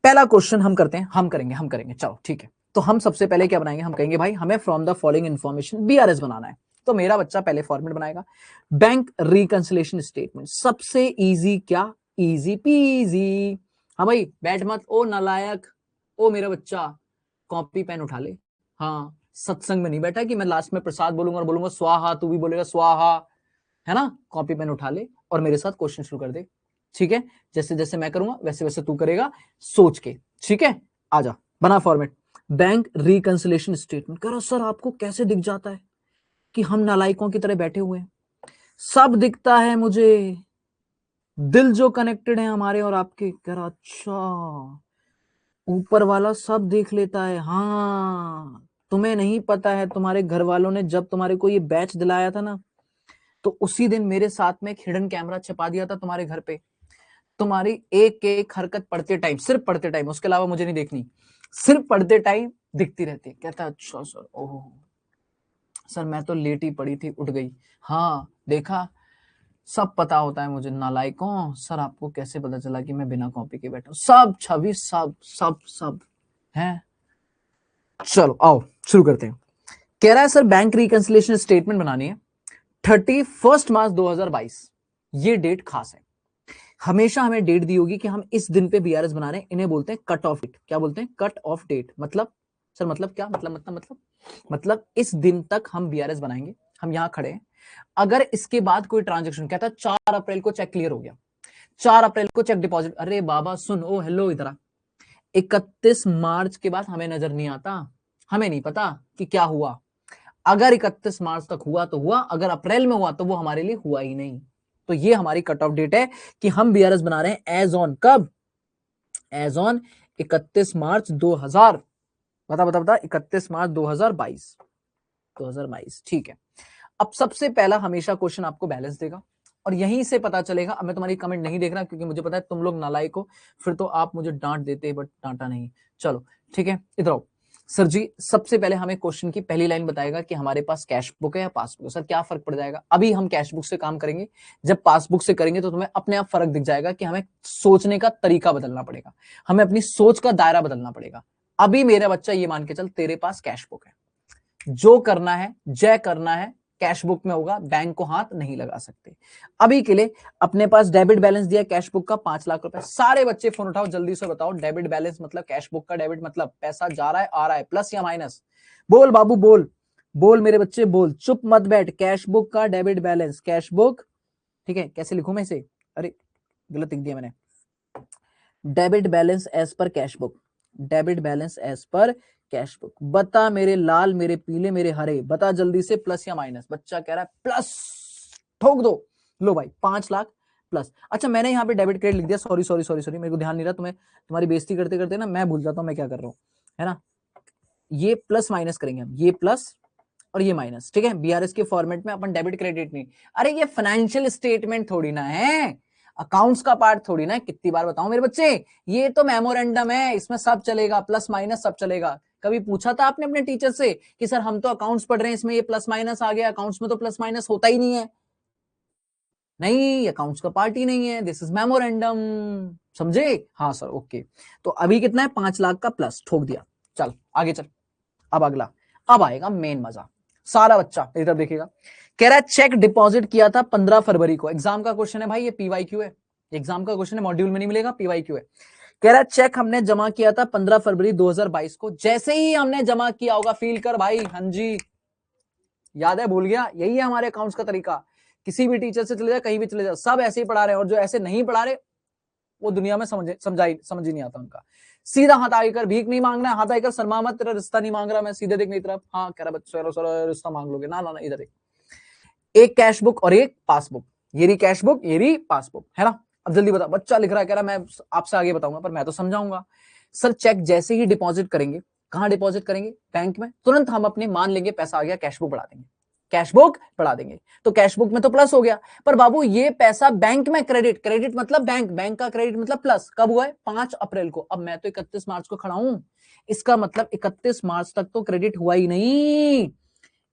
पहला क्वेश्चन हम करते हैं, हम करेंगे, चलो ठीक है। तो हम सबसे पहले क्या बनाएंगे, हम कहेंगे भाई हमें from the following information BRS बनाना है। तो मेरा बच्चा पहले फॉर्मेट बनाएगा, बैंक रिकंसिलेशन स्टेटमेंट। सबसे इजी, क्या इजी पीजी। हाँ भाई बैठ मत ओ नालायक, ओ मेरा बच्चा कॉपी पेन उठा ले। हाँ सत्संग में नहीं बैठा कि मैं लास्ट में प्रसाद बोलूंगा और बोलूंगा स्वाहा, तू भी बोलेगा स्वाहा, है ना? कॉपी पेन उठा ले और मेरे साथ क्वेश्चन शुरू कर दे, ठीक है। जैसे जैसे मैं करूंगा वैसे वैसे तू करेगा, सोच के, ठीक है। आजा बना फॉर्मेट, बैंक रिकंसिलेशन स्टेटमेंट। करो सर आपको कैसे दिख जाता है कि हम नालायकों की तरह बैठे हुए हैं? सब दिखता है मुझे, दिल जो कनेक्टेड है हमारे और आपके। कह रहा अच्छा, ऊपर वाला सब देख लेता है। हाँ तुम्हें नहीं पता है, तुम्हारे घर वालों ने जब तुम्हारे को ये बैच दिलाया था ना, तो उसी दिन मेरे साथ में एक हिडन कैमरा छिपा दिया था तुम्हारे घर पे। तुम्हारी एक एक हरकत पढ़ते टाइम, सिर्फ पढ़ते टाइम, उसके अलावा मुझे नहीं देखनी, सिर्फ पढ़ते टाइम दिखती रहती है। कहता अच्छा सर, ओह सर मैं तो लेट ही पड़ी थी, उठ गई। हाँ देखा, सब पता होता है मुझे। नालायकों, सर आपको कैसे पता चला कि मैं बिना कॉपी के बैठा हूं? सब छवि, सब सब सब है। चलो आओ शुरू करते हैं। कह रहा है सर बैंक रिकंसिलिएशन स्टेटमेंट बनानी है 31 मार्च 2022। ये डेट खास है, हमेशा हमें डेट दी होगी कि हम इस दिन पे बीआरएस बना रहे हैं। इन्हें बोलते हैं कट ऑफ डेट। क्या बोलते हैं? Cut off date. मतलब सर मतलब क्या मतलब इस दिन तक हम बीआरएस बनाएंगे। हम यहां खड़े हैं, अगर इसके बाद कोई ट्रांजेक्शन, कहता है 4 अप्रैल को चेक क्लियर हो गया, 4 अप्रैल को चेक डिपॉजिट, अरे बाबा सुन, ओ हेलो इधर आ, 31 मार्च के बाद हमें नजर नहीं आता, हमें नहीं पता कि क्या हुआ। अगर 31 मार्च तक हुआ तो हुआ, अगर अप्रैल में हुआ तो वो हमारे लिए हुआ ही नहीं। तो ये हमारी कट ऑफ डेट है कि हम बीआरएस बना रहे हैं एज ऑन कब? एज ऑन 31 मार्च 2000, बता 31 मार्च 2022। ठीक है। अब सबसे पहला हमेशा क्वेश्चन आपको बैलेंस देगा और यहीं से पता चलेगा। अब मैं तुम्हारी कमेंट नहीं देख रहा क्योंकि मुझे पता है तुम लोग नालायक हो, फिर तो आप मुझे डांट देते, बट डांटा नहीं। चलो ठीक है, इधर आओ। सर जी सबसे पहले हमें क्वेश्चन की पहली लाइन बताएगा कि हमारे पास कैश बुक है या पासबुक है। सर क्या फर्क पड़ जाएगा? अभी हम कैश बुक से काम करेंगे, जब पासबुक से करेंगे तो तुम्हें अपने आप फर्क दिख जाएगा कि हमें सोचने का तरीका बदलना पड़ेगा, हमें अपनी सोच का दायरा बदलना पड़ेगा। अभी मेरा बच्चा ये मान के चल, तेरे पास कैश बुक है, जो करना है जय करना है कैश बुक में होगा, बैंक को हाथ नहीं लगा सकते। अभी के लिए अपने पास डेबिट बैलेंस दिया कैश बुक का 5 लाख रुपए। सारे बच्चे फोन उठाओ, जल्दी से बताओ डेबिट बैलेंस मतलब, कैश बुक का डेबिट मतलब पैसा जा रहा है आ रहा है, प्लस या माइनस? बोल बाबू बोल, बोल मेरे बच्चे बोल, चुप मत बैठ। कैश बुक का डेबिट बैलेंस, कैश बुक, ठीक है कैसे लिखूं मैं इसे? अरे गलत लिख दिया मैंने। Debit balance as per cash book, debit balance as per cash book. बता मेरे लाल, मेरे पीले, मेरे हरे, बता जल्दी से, प्लस या माइनस? बच्चा कह रहा है प्लस, ठोक दो। लो भाई 5 लाख प्लस। अच्छा मैंने यहाँ पे डेबिट क्रेडिट लिख दिया, सॉरी सॉरी सॉरी सॉरी, मेरे को ध्यान नहीं रहा। तुम्हें तुम्हारी बेइज्जती करते करते ना मैं भूल जाता हूँ मैं क्या कर रहा हूँ, है ना। ये प्लस माइनस करेंगे हम, ये प्लस और ये माइनस, ठीक है। बीआरएस के फॉर्मेट में अपन डेबिट क्रेडिट नहीं। अरे ये फाइनेंशियल स्टेटमेंट थोड़ी ना है, अकाउंट्स का पार्ट थोड़ी ना है। कितनी बार बताऊं मेरे बच्चे, ये तो मेमोरेंडम है, इसमें सब चलेगा, प्लस माइनस सब चलेगा। कभी पूछा था आपने अपने टीचर से कि सर हम तो अकाउंट्स पढ़ रहे हैं, इसमें ये प्लस माइनस आ गया, अकाउंट्स में तो प्लस माइनस होता ही नहीं है? नहीं, अकाउंट्स का पार्ट ही नहीं है, दिस इज मेमोरेंडम। समझे? हाँ सर ओके। तो अभी कितना है? 5 लाख का प्लस, ठोक दिया। चल आगे चल। अब अगला, अब आएगा मेन मजा। सारा बच्चा इधर देखिएगा। कह रहा है चेक डिपॉजिट किया था 15 फरवरी को। एग्जाम का क्वेश्चन है भाई, ये पीवाईक्यू है, एग्जाम का क्वेश्चन है, मॉड्यूल में नहीं मिलेगा, पीवाईक्यू है। कह रहा है चेक हमने जमा किया था 15 फरवरी 2022 को। जैसे ही हमने जमा किया होगा, फील कर भाई, हाँ जी याद है, भूल गया? यही है हमारे अकाउंट्स का तरीका। किसी भी टीचर से चले जाए, कहीं भी चले जाए, सब ऐसे ही पढ़ा रहे हैं, और जो ऐसे नहीं पढ़ा रहे वो दुनिया में समझ ही नहीं आता उनका। सीधा हाथ आगे कर, भीख नहीं मांगना है, हाथ आगे कर, शर्मा मत, तेरा रिश्ता नहीं मांग रहा मैं, सीधे देखने की तरफ। हाँ कह रहा बच्चा सर रिश्ता मांग लोगे? ना ना ना, इधर एक कैश बुक और एक पासबुक, ये रही कैश बुक, ये रही पासबुक, है ना। अब जल्दी बता, बच्चा लिख रहा है, कह रहा मैं आपसे आगे बताऊंगा पर मैं तो समझाऊंगा। सर चेक जैसे ही डिपॉजिट करेंगे, कहां डिपॉजिट करेंगे? बैंक में। तुरंत हम अपने मान लेंगे पैसा आ गया, कैश बुक बढ़ा देंगे, कैश बुक बढ़ा देंगे। तो कैश बुक में तो प्लस हो गया, पर बाबू ये पैसा बैंक में क्रेडिट, क्रेडिट मतलब बैंक, बैंक का क्रेडिट मतलब प्लस। कब हुआ है? 5 अप्रैल को। अब मैं तो 31 मार्च को खड़ा हूं, इसका मतलब 31 मार्च तक तो क्रेडिट हुआ ही नहीं,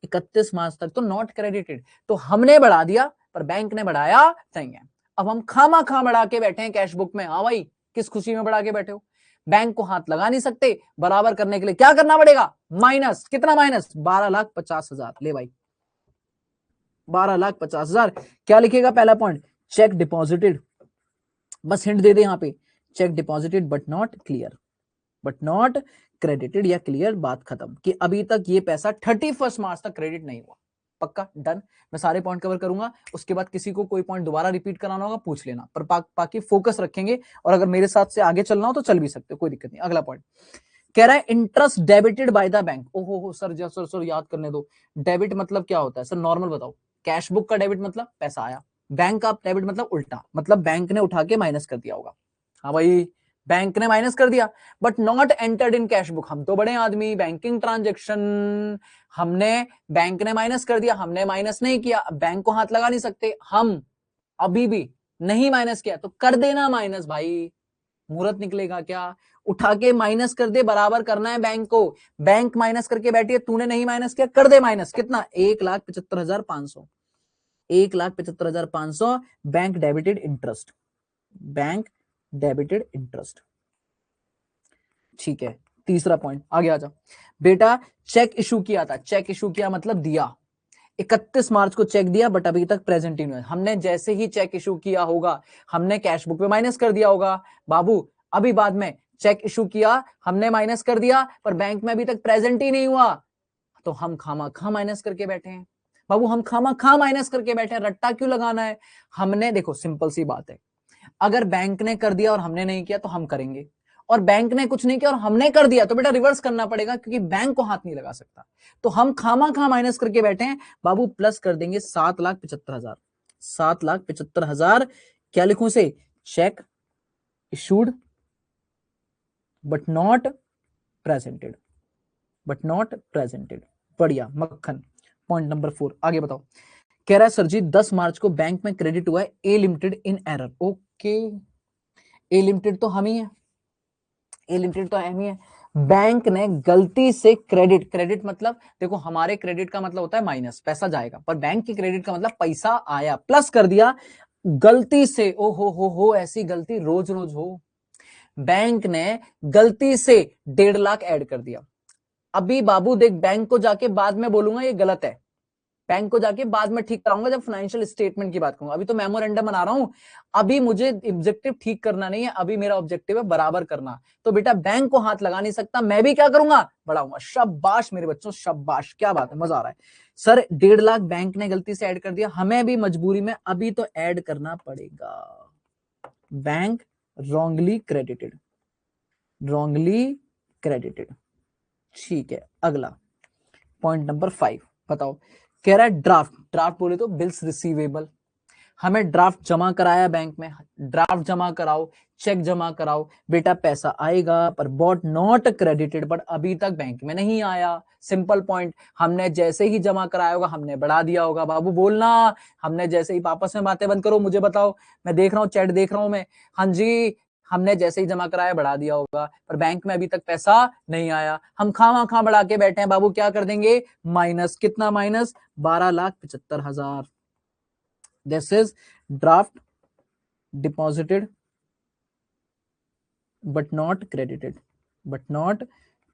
31 मार्च तक तो नॉट क्रेडिटेड। तो हमने बढ़ा दिया पर बैंक ने बढ़ाया नहीं है। अब हम खामा खा बढ़ा के बैठे हैं कैश बुक में। हाँ भाई, किस खुशी में बढ़ा के बैठे हो? बैंक को हाथ लगा नहीं सकते, बराबर करने के लिए क्या करना पड़ेगा? माइनस। कितना माइनस? 12,50,000। ले भाई 12,50,000। क्या लिखेगा पहला पॉइंट? Check deposited. बस हिंट दे दे यहां पे, check deposited but not clear, but not credited, या क्लियर, बात खत्म कि अभी तक ये पैसा 31 मार्च तक क्रेडिट नहीं हुआ। पक्का डन। मैं सारे पॉइंट कवर करूंगा, उसके बाद किसी को कोई पॉइंट दोबारा रिपीट कराना होगा पूछ लेना, पर बाकी फोकस रखेंगे, और अगर मेरे साथ से आगे चलना हो तो चल भी सकते हो, कोई दिक्कत नहीं। अगला पॉइंट कह रहा है interest debited bye the bank. ओहो सर सर याद करने दो, डेबिट मतलब क्या होता है सर? नॉर्मल बताओ। कैश बुक का डेबिट मतलब पैसा आया, बैंक का डेबिट मतलब उल्टा, मतलब बैंक ने उठा के माइनस कर दिया होगा। हाँ भाई, बैंक ने माइनस कर दिया, but not entered in cash book. हम तो बड़े आदमी, बैंकिंग ट्रांजेक्शन, हमने, बैंक ने माइनस कर दिया, हमने माइनस नहीं किया, बैंक को हाथ लगा नहीं सकते हम अभी भी। नहीं माइनस किया तो कर देना माइनस भाई, मुहूर्त निकलेगा क्या, उठा के माइनस कर दे, बराबर करना है बैंक को। बैंक माइनस करके बैठी है, तूने नहीं माइनस किया, कर दे माइनस। कितना, 1,75,500, 1,75,500 bank debited interest, bank debited interest. ठीक है, तीसरा पॉइंट आगे आ जाओ बेटा। चेक इशू किया था, चेक इशू किया मतलब दिया, 31 मार्च को चेक दिया, बट अभी तक प्रेजेंट ही नहीं हुआ। हमने जैसे ही चेक इशू किया होगा, हमने कैश बुक पे माइनस कर दिया होगा बाबू। अभी बाद में चेक इशू किया, हमने माइनस कर दिया, पर बैंक में अभी तक प्रेजेंट ही नहीं हुआ, तो हम खामा खा माइनस करके बैठे हैं बाबू, हम खामा खा माइनस करके बैठे हैं। रट्टा क्यों लगाना है? हमने, देखो सिंपल सी बात है, अगर बैंक ने कर दिया और हमने नहीं किया तो हम करेंगे, और बैंक ने कुछ नहीं किया और हमने कर दिया तो बेटा रिवर्स करना पड़ेगा, क्योंकि बैंक को हाथ नहीं लगा सकता। तो हम खामा खा माइनस करके बैठे हैं बाबू, प्लस कर देंगे 7,75,000, 7,75,000। क्या लिखूं इसे? Check issued but not presented, but not presented. बढ़िया मक्खन। पॉइंट नंबर 4 आगे बताओ। कह रहा है सर जी 10 मार्च को बैंक में क्रेडिट हुआ है ए लिमिटेड इन एरर। ओके, ए लिमिटेड तो हम ही है, ए लिमिटेड तो हम ही है। बैंक ने गलती से क्रेडिट, क्रेडिट मतलब देखो हमारे क्रेडिट का मतलब होता है माइनस, पैसा जाएगा, पर बैंक की क्रेडिट का मतलब पैसा आया, प्लस कर दिया गलती से। ओ हो, ऐसी गलती रोज रोज हो। बैंक ने गलती से 1.5 लाख ऐड कर दिया। अभी बाबू देख, बैंक को जाके बाद में बोलूंगा ये गलत है, बैंक को जाके बाद में ठीक कराऊंगा जब फाइनेंशियल स्टेटमेंट की बात करूंगा, अभी तो मेमोरेंडम बना रहा हूं। अभी मुझे ऑब्जेक्टिव ठीक करना नहीं है, अभी मेरा ऑब्जेक्टिव है बराबर करना। तो बेटा बैंक को हाथ लगा नहीं सकता, मैं भी क्या करूंगा, बढ़ाऊंगा। शाबाश मेरे बच्चों, शाबाश, क्या बात है, मजा आ रहा है। सर 1.5 लाख बैंक ने गलती से ऐड कर दिया, हमें भी मजबूरी में अभी तो ऐड करना पड़ेगा। Bank wrongly credited, wrongly credited. ठीक है, अगला पॉइंट नंबर 5 बताओ। कह रहा है ड्राफ्ट, ड्राफ्ट बोले तो बिल्स रिसीवेबल। हमें ड्राफ्ट जमा कराया बैंक में, ड्राफ्ट जमा कराओ, चेक जमा कराओ, बेटा पैसा आएगा, पर बॉट नॉट क्रेडिटेड, बट अभी तक बैंक में नहीं आया। सिंपल पॉइंट, हमने जैसे ही जमा कराया होगा हमने बढ़ा दिया होगा बाबू, बोलना। हमने जैसे ही, आपस में बातें बंद करो, मुझे बताओ, मैं देख रहा हूँ चैट देख रहा हूं मैं। हाँ जी, हमने जैसे ही जमा कराया बढ़ा दिया होगा, पर बैंक में अभी तक पैसा नहीं आया, हम खामा खा बढ़ा के बैठे हैं बाबू। क्या कर देंगे, माइनस। कितना minus? 12,75,000। This is draft deposited but not credited, but not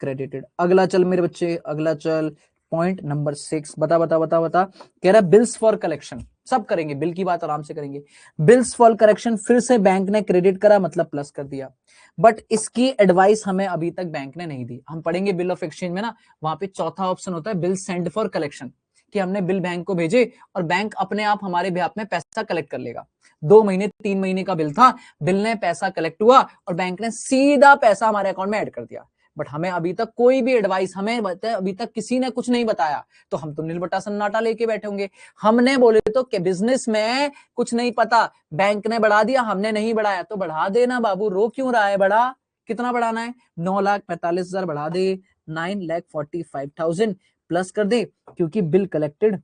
credited. अगला चल मेरे बच्चे, अगला चल पॉइंट नंबर 6। बता बता बता बता। कह रहा है बिल्स फॉर कलेक्शन, सब करेंगे, बिल की बात आराम से करेंगे। बिल्स फॉर करेक्शन, फिर से बैंक ने क्रेडिट करा मतलब प्लस कर दिया, बट इसकी एडवाइस हमें अभी तक बैंक ने नहीं दी। हम पढ़ेंगे बिल ऑफ एक्सचेंज में ना, वहां पे चौथा ऑप्शन होता है बिल सेंड फॉर कलेक्शन, कि हमने बिल बैंक को भेजे और बैंक अपने आप हमारे बेहाफ में पैसा कलेक्ट कर लेगा। 2 महीने 3 महीने का बिल था, बिल ने पैसा कलेक्ट हुआ और बैंक ने सीधा पैसा हमारे अकाउंट में ऐड कर दिया। बट हमें अभी तक कोई भी एडवाइस, हमें अभी तक किसी ने कुछ नहीं बताया, तो हम तो नीलबटा सन्नाटा लेके बैठे होंगे। हमने बोले तो कि बिजनेस में कुछ नहीं पता, बैंक ने बढ़ा दिया, हमने नहीं बढ़ाया, तो बढ़ा देना बाबू, रो क्यों रहा है, बढ़ा। कितना बढ़ाना है? 9,45,000 बढ़ा दे, 9,45,000 प्लस कर दे, क्योंकि bill collected,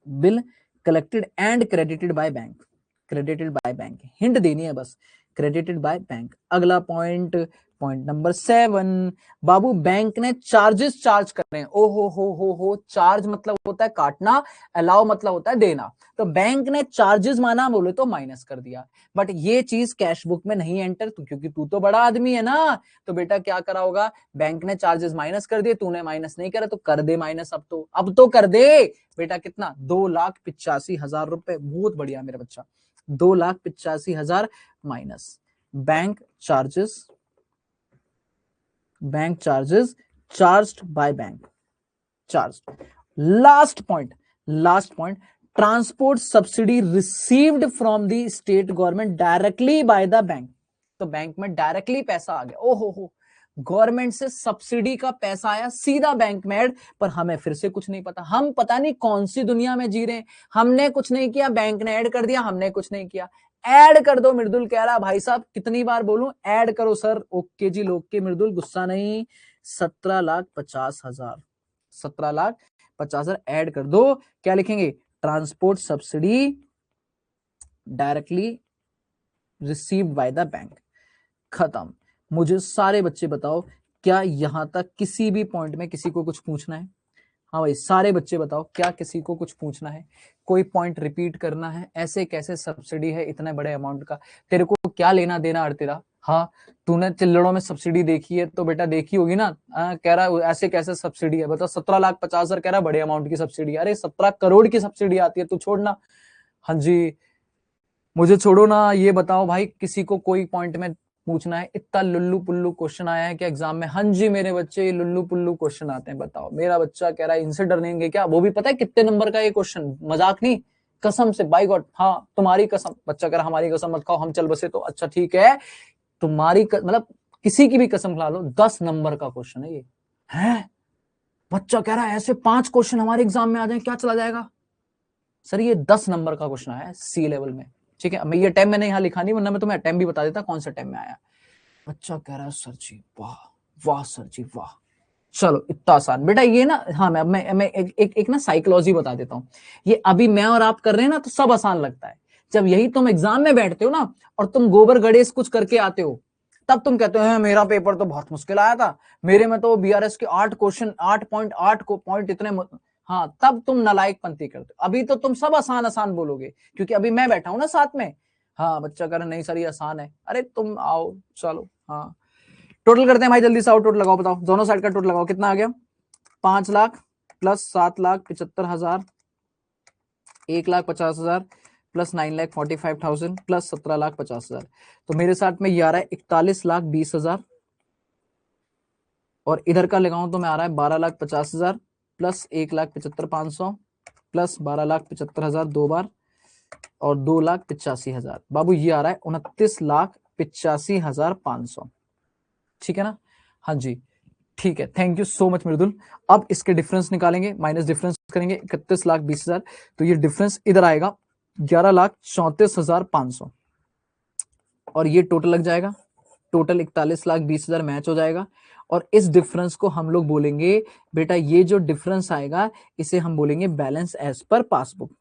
bill collected and credited by bank, credited by bank, hint देनी है बस, क्रेडिटेड बाय बैंक। अगला पॉइंट, पॉइंट नंबर 7 बाबू, बैंक ने चार्जेस चार्ज कर रहे हैं। ओ हो, चार्ज मतलब होता है काटना, अलाउ मतलब होता है देना, तो बैंक ने चार्जेस माना बोले तो माइनस कर दिया, बट ये चीज कैश बुक में नहीं एंटर, क्योंकि तू तो बड़ा आदमी है ना, तो बेटा क्या करा होगा, बैंक ने चार्जेस माइनस कर दिए, तूने माइनस नहीं करा तो कर दे माइनस, अब तो कर दे बेटा। कितना? 2,85,000 रुपए। बहुत बढ़िया मेरा बच्चा, 2,85,000 minus bank charges, bank charges charged by bank, charged. Last point, last point, transport subsidy received from the state government directly by the bank. तो बैंक में डायरेक्टली पैसा आ गया, ओ हो, गवर्नमेंट से सब्सिडी का पैसा आया सीधा बैंक में ऐड, पर हमें फिर से कुछ नहीं पता, हम पता नहीं कौन सी दुनिया में जी रहे हैं। हमने कुछ नहीं किया, बैंक ने ऐड कर दिया, हमने कुछ नहीं किया। ऐड कर दो, मृदुल कह रहा भाई साहब कितनी बार बोलूं, ऐड करो सर। ओके जी, लोग के मृदुल गुस्सा नहीं। 17,50,000, 17,50,000 ऐड कर दो। क्या लिखेंगे? Transport subsidy directly received by the bank. खत्म। मुझे सारे बच्चे बताओ, क्या यहां तक किसी भी पॉइंट में किसी को कुछ पूछना है? हाँ भाई, सारे बच्चे बताओ, क्या किसी को कुछ पूछना है? कोई पॉइंट रिपीट करना है? ऐसे कैसे सब्सिडी है इतने बड़े अमाउंट का? तेरे को क्या लेना देना और तेरा? हाँ, तूने चिल्लड़ों में सब्सिडी देखी है तो बेटा देखी होगी ना। कह रहा ऐसे कैसे सब्सिडी है? बताओ, 17,50,000 कह रहा बड़े अमाउंट की सब्सिडी। अरे 17 करोड़ की सब्सिडी आती है, तू छोड़ना। हाँ जी, मुझे छोड़ो ना, ये बताओ भाई, किसी को कोई पॉइंट में पूछना है? इतना लुल्लू पुल्लू क्वेश्चन आया है क्या एग्जाम में? हाँ जी मेरे बच्चे, ये लुल्लू पुल्लू क्वेश्चन आते हैं। बताओ, मेरा बच्चा कह रहा है इनसे डरेंगे क्या? वो भी पता है कितने नंबर का ये क्वेश्चन, मजाक नहीं, कसम से, बाय गॉड। हाँ, तुम्हारी कसम। बच्चा कह रहा हमारी कसम मत खाओ, हम चल बसे। तो अच्छा ठीक है, तुम्हारी मतलब किसी की भी कसम खा लो, 10 नंबर का क्वेश्चन है ये। है, बच्चा कह रहा है ऐसे 5 क्वेश्चन हमारे एग्जाम में आ जाए क्या चला जाएगा? सर ये 10 नंबर का क्वेश्चन आया है सी लेवल में। ठीक है, मैं ये टाइम मैंने यहाँ लिखा नहीं, वरना मैं तुम्हें टाइम भी बता देता कौन सा टाइम में आया। बच्चा कह रहा है सर जी वाह, वाह सर जी वाह। चलो, इतना आसान बेटा ये ना। हाँ, मैं एक ना साइकोलॉजी बता देता हूँ। ये अभी मैं और आप कर रहे हैं ना, तो सब आसान लगता है। जब यही तुम एग्जाम में बैठते हो ना, और तुम गोबर गणेश कुछ करके आते हो, तब तुम कहते हो मेरा पेपर तो बहुत मुश्किल आया था, मेरे में तो बीआरएस के 8 क्वेश्चन 8.8 को पॉइंट इतने हाँ, तब तुम नालायकपंती करते हो। अभी तो तुम सब आसान आसान बोलोगे, क्योंकि अभी मैं बैठा हूं ना साथ में। हाँ, बच्चा कह रहा नहीं सर ये आसान है। अरे तुम आओ, चलो। हाँ, टोटल करते हैं भाई, जल्दी से आओ, टोटल लगाओ, बताओ दोनों साइड का टोटल लगाओ, कितना आ गया? 5,00,000 प्लस 7,75,000, 1,50,000 प्लस 9,45,000 प्लस 17,50,000। तो मेरे साथ में ये आ रहा है 41,20,000, और इधर का लगाऊं तो मैं आ रहा है 12,50,000 प्लस 1,75,500 प्लस 12,75,000 दो बार, और 2,85,000। बाबू ये आ रहा है 29,85,500। ठीक है ना? हाँ जी, ठीक है, थैंक यू सो मच मृदुल। अब इसके डिफरेंस निकालेंगे, माइनस डिफरेंस करेंगे, 31,20,000। तो ये डिफरेंस इधर आएगा 11,34,500, और ये टोटल लग जाएगा, टोटल 41,20,000 मैच हो जाएगा। और इस डिफरेंस को हम लोग बोलेंगे बेटा, ये जो डिफरेंस आएगा इसे हम बोलेंगे balance as per passbook.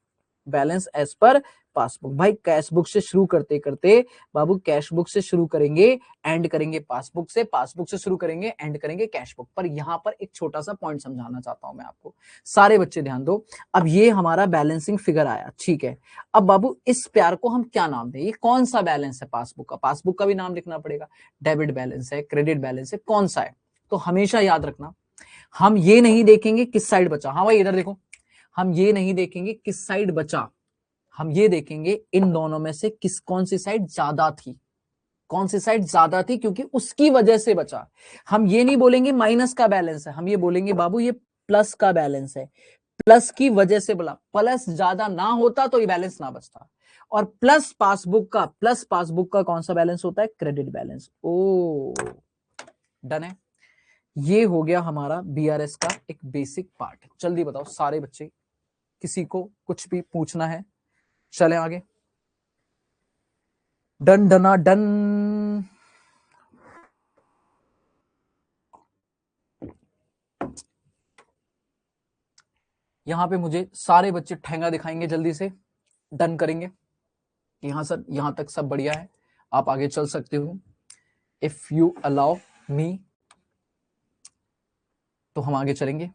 Balance as per passbook. भाई कैश बुक से शुरू करते करते बाबू, कैश बुक से शुरू करेंगे, एंड करेंगे पासबुक से, पासबुक से शुरू करेंगे, एंड करेंगे कैश बुक पर। यहां पर एक छोटा सा पॉइंट समझाना चाहता हूं मैं आपको, सारे बच्चे ध्यान दो। अब ये हमारा बैलेंसिंग फिगर आया, ठीक है। अब बाबू इस प्यार को हम क्या नाम दें? ये कौन सा बैलेंस है पासबुक का? पासबुक का भी नाम लिखना पड़ेगा। डेबिट बैलेंस है, क्रेडिट बैलेंस है, कौन सा है? तो हमेशा याद रखना, हम ये नहीं देखेंगे किस साइड बचा। हाँ भाई इधर देखो, हम ये नहीं देखेंगे किस साइड बचा, हम ये देखेंगे इन दोनों में से कौन सी साइड ज्यादा थी, कौन सी साइड ज्यादा थी, क्योंकि उसकी वजह से बचा। हम ये नहीं बोलेंगे माइनस का बैलेंस है, हम ये बोलेंगे बाबू ये प्लस का बैलेंस है, प्लस की वजह से बोला। प्लस ज्यादा ना होता तो ये बैलेंस ना बचता। और प्लस पासबुक का कौन सा बैलेंस होता है? Credit balance. ओ, डन है। ये हो गया हमारा बीआरएस का एक बेसिक पार्ट। जल्दी बताओ सारे बच्चे, किसी को कुछ भी पूछना है? चले आगे। डन डना डन। यहां पे मुझे सारे बच्चे ठेंगा दिखाएंगे, जल्दी से डन करेंगे कि हाँ सर यहां तक सब बढ़िया है, आप आगे चल सकते हो। इफ यू अलाउ मी, तो हम आगे चलेंगे।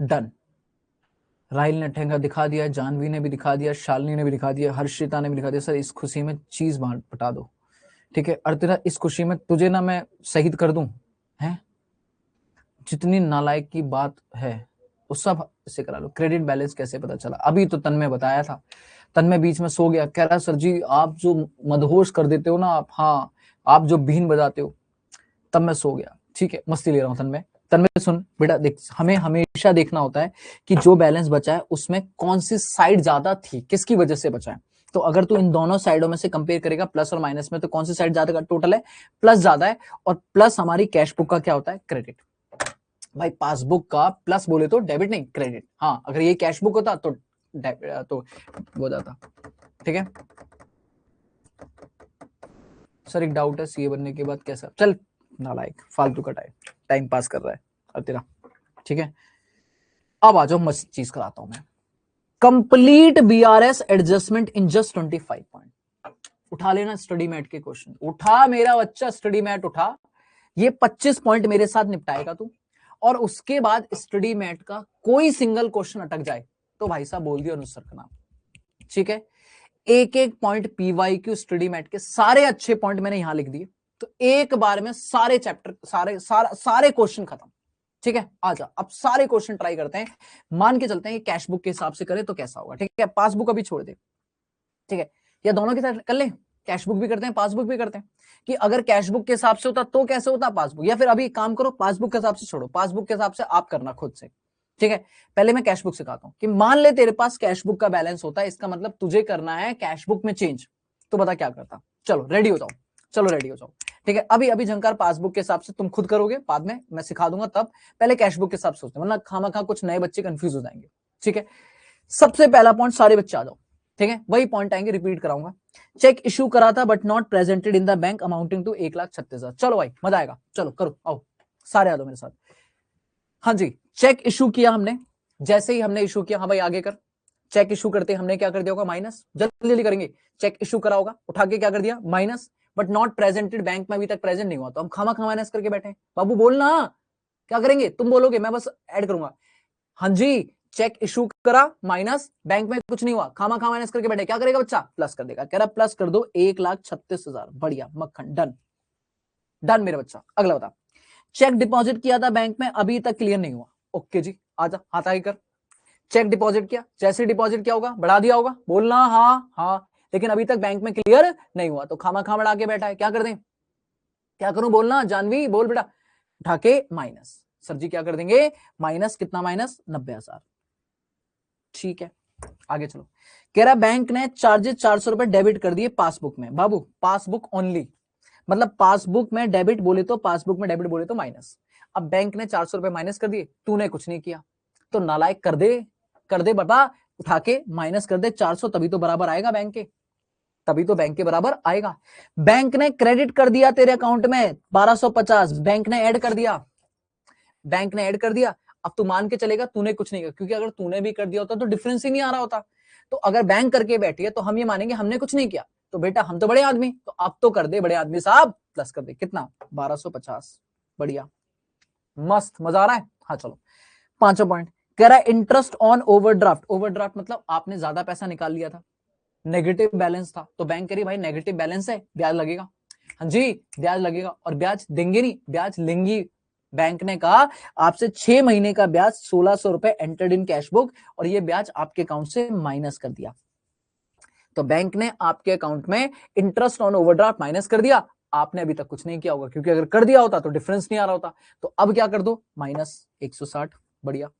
डन। राहिल ने ठेंगा दिखा दिया, जानवी ने भी दिखा दिया, शालिनी ने भी दिखा दिया, हर्षिता ने भी दिखा दिया। सर इस खुशी में चीज बटा दो, ठीक है। और तेरा इस खुशी में तुझे ना मैं शहीद कर दूं, है? जितनी नालायक की बात है वो सब इससे करा लो। क्रेडिट बैलेंस कैसे पता चला? अभी तो तन्मय बताया था, तन्मय बीच में सो गया, कह रहा सर जी आप जो मदहोश कर देते हो ना आप, हाँ आप जो बीन बजाते हो, तब मैं सो गया। ठीक है, मस्ती ले रहा हूँ तन्मय। तन्मय सुन बेटा, देख हमें हमेशा देखना होता है कि जो बैलेंस बचा है उसमें कौन सी साइड ज्यादा थी, किसकी वजह से बचा है। तो अगर तू इन दोनों साइडों में से कंपेयर करेगा प्लस और माइनस में, तो कौन सी साइड ज्यादा टोटल है? प्लस ज्यादा है। और प्लस हमारी कैश बुक का क्या होता है? क्रेडिट। भाई पासबुक का प्लस बोले तो डेबिट नहीं क्रेडिट। हाँ, अगर ये कैश बुक होता तो वो जाता। ठीक है सर, एक डाउट है, सीए बनने के बाद कैसा? चल नालायक, फालतू का टाइम पास कर रहा है अब तेरा। ठीक है, अब आ जाओ, मस्त चीज कराता हूं मैं। Complete BRS adjustment in just 25 point. उठा लेना स्टडी मैट के क्वेश्चन, उठा मेरा बच्चा स्टडी मैट उठा। ये 25 पॉइंट मेरे साथ निपटाएगा तू, और उसके बाद स्टडी मैट का कोई सिंगल क्वेश्चन अटक जाए तो भाई साहब बोल दिया अनुज सर का नाम, ठीक है। एक एक पॉइंट पीवाईक्यू स्टडी मैट के सारे अच्छे पॉइंट मैंने यहां लिख दिए, तो एक बार में सारे चैप्टर सारे क्वेश्चन खत्म, ठीक है। आजा अब सारे क्वेश्चन ट्राई करते हैं, मान के चलते हैं कि कैश बुक के हिसाब से करें तो कैसा होगा, ठीक है। पासबुक अभी छोड़ दे, ठीक है, या दोनों के साथ कर ले, कैश बुक भी करते हैं पासबुक भी करते हैं, कि अगर कैश बुक के हिसाब से होता तो कैसे होता पासबुक, या फिर अभी काम करो पासबुक के हिसाब से छोड़ो, पासबुक के हिसाब से आप करना खुद से, ठीक है। पहले मैं कैश बुक सिखाता हूं कि मान ले तेरे पास कैश बुक का बैलेंस होता है, इसका मतलब तुझे करना है कैश बुक में चेंज, तो बता क्या करता। चलो रेडी हो जाओ, चलो रेडी हो जाओ, ठीक है। अभी अभी झंकार पासबुक के हिसाब से तुम खुद करोगे, बाद में मैं सिखा दूंगा, तब पहले कैश बुक के हिसाब से सोचते, वरना खामखा कुछ नए बच्चे कंफ्यूज हो जाएंगे, ठीक है। सबसे पहला पॉइंट, सारे बच्चे आ जाओ, ठीक है, वही पॉइंट आएंगे, रिपीट कराऊंगा। चेक इशू करा था but not presented in the bank amounting to 1,36,000। चलो भाई मजा आएगा, चलो करो, आओ सारे आ जाओ मेरे साथ। हाँ जी, चेक इशू किया हमने, जैसे ही हमने इशू किया, हाँ भाई आगे कर, चेक इशू करते हमने क्या कर दिया होगा माइनस, जल्दी जल्दी करेंगे। चेक इशू करा होगा, उठा के क्या कर दिया minus, but not presented bank में अभी तक प्रेजेंट नहीं हुआ, तो हम खामा खा माइनस करके बैठे। बाबू बोलना क्या करेंगे, तुम बोलोगे मैं बस ऐड करूंगा। हाँ जी, चेक इशू करा माइनस, बैंक में कुछ नहीं हुआ, खामा खा माइनस करके बैठे, क्या करेगा बच्चा प्लस कर देगा, कह रहा प्लस कर दो 1,36,000, बढ़िया मक्खन, डन डन मेरे बच्चा। अगला बता, चेक डिपॉजिट किया था बैंक में अभी तक क्लियर नहीं हुआ, ओके जी आजा हाथ आगे कर। चेक डिपॉजिट किया, जैसे डिपॉजिट क्या होगा बढ़ा दिया होगा, बोलना हाँ हाँ, लेकिन अभी तक बैंक में क्लियर नहीं हुआ, तो खामा खा बढ़ा के बैठा है, क्या कर दें, क्या करूं, बोलना जानवी बोल बेटा, उठा के माइनस, सर जी क्या कर देंगे माइनस, कितना माइनस 90,000, ठीक है। आगे चलो, कह रहा बैंक ने चार्जेस 400 रुपए डेबिट कर दिए पासबुक में, बाबू पासबुक ओनली, मतलब पासबुक में डेबिट बोले तो पासबुक में डेबिट बोले तो माइनस। अब बैंक ने 400 रुपए माइनस कर दिए, तूने कुछ नहीं किया, तो नालायक कर दे बाबा, उठा के माइनस कर दे 400, तभी तो बराबर आएगा बैंक के, तभी तो बैंक के बराबर आएगा। बैंक ने क्रेडिट कर दिया तेरे अकाउंट में 1250, बैंक ने ऐड कर दिया, बैंक ने ऐड कर दिया। अब तू मान के चलेगा तूने कुछ नहीं किया, क्योंकि अगर तूने भी कर दिया होता तो डिफरेंस ही नहीं आ रहा होता। तो अगर बैंक करके बैठी है तो हम ये मानेंगे हमने कुछ नहीं किया, तो बेटा हम तो बड़े आदमी, तो अब तो कर दे बड़े आदमी साहब, प्लस कर दे, कितना 1250, बढ़िया मस्त, मजा आ रहा है। हाँ चलो पांचवा पॉइंट, कह रहा है इंटरेस्ट ऑन ओवरड्राफ्ट, ओवरड्राफ्ट मतलब आपने ज्यादा पैसा निकाल लिया था, नेगेटिव बैलेंस था, तो बैंक कह रही भाई नेगेटिव बैलेंस है, ब्याज लगेगा। हाँ जी ब्याज लगेगा, और ब्याज देंगे नहीं, ब्याज लेंगी। बैंक ने कहा आपसे 6 महीने का ब्याज 1,600 रुपए एंटर्ड इन कैश बुक, और ये ब्याज आपके अकाउंट से माइनस कर दिया, तो बैंक ने आपके अकाउंट में इंटरेस्ट ऑन ओवरड्राफ्ट माइनस कर दिया। आपने अभी तक कुछ नहीं किया होगा, क्योंकि अगर कर दिया होता तो डिफरेंस नहीं आ रहा होता, तो अब क्या कर दो माइनस 160, बढ़िया।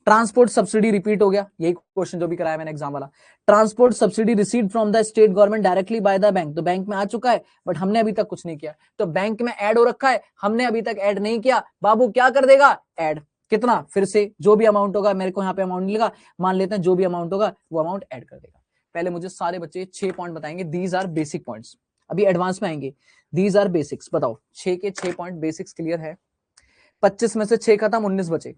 ट्रांसपोर्ट सब्सिडी रिपीट हो गया, यही क्वेश्चन जो भी कराया मैंने एग्जाम वाला, transport subsidy received from the state government directly by the bank, तो बैंक में आ चुका है बट हमने अभी तक कुछ नहीं किया, तो बैंक में ऐड हो रखा है, हमने अभी तक ऐड नहीं किया, बाबू क्या कर देगा ऐड, कितना, फिर से जो भी अमाउंट होगा, मेरे को यहाँ पे अमाउंट मिलेगा, मान लेते हैं जो भी अमाउंट होगा वो अमाउंट ऐड कर देगा। पहले मुझे सारे बच्चे 6 पॉइंट बताएंगे, दीज आर बेसिक पॉइंट्स, अभी एडवांस में आएंगे, दीज आर बेसिक्स, बताओ 6 के 6 पॉइंट बेसिक्स क्लियर है, 25 में से 6 खत्म, 19 बचे,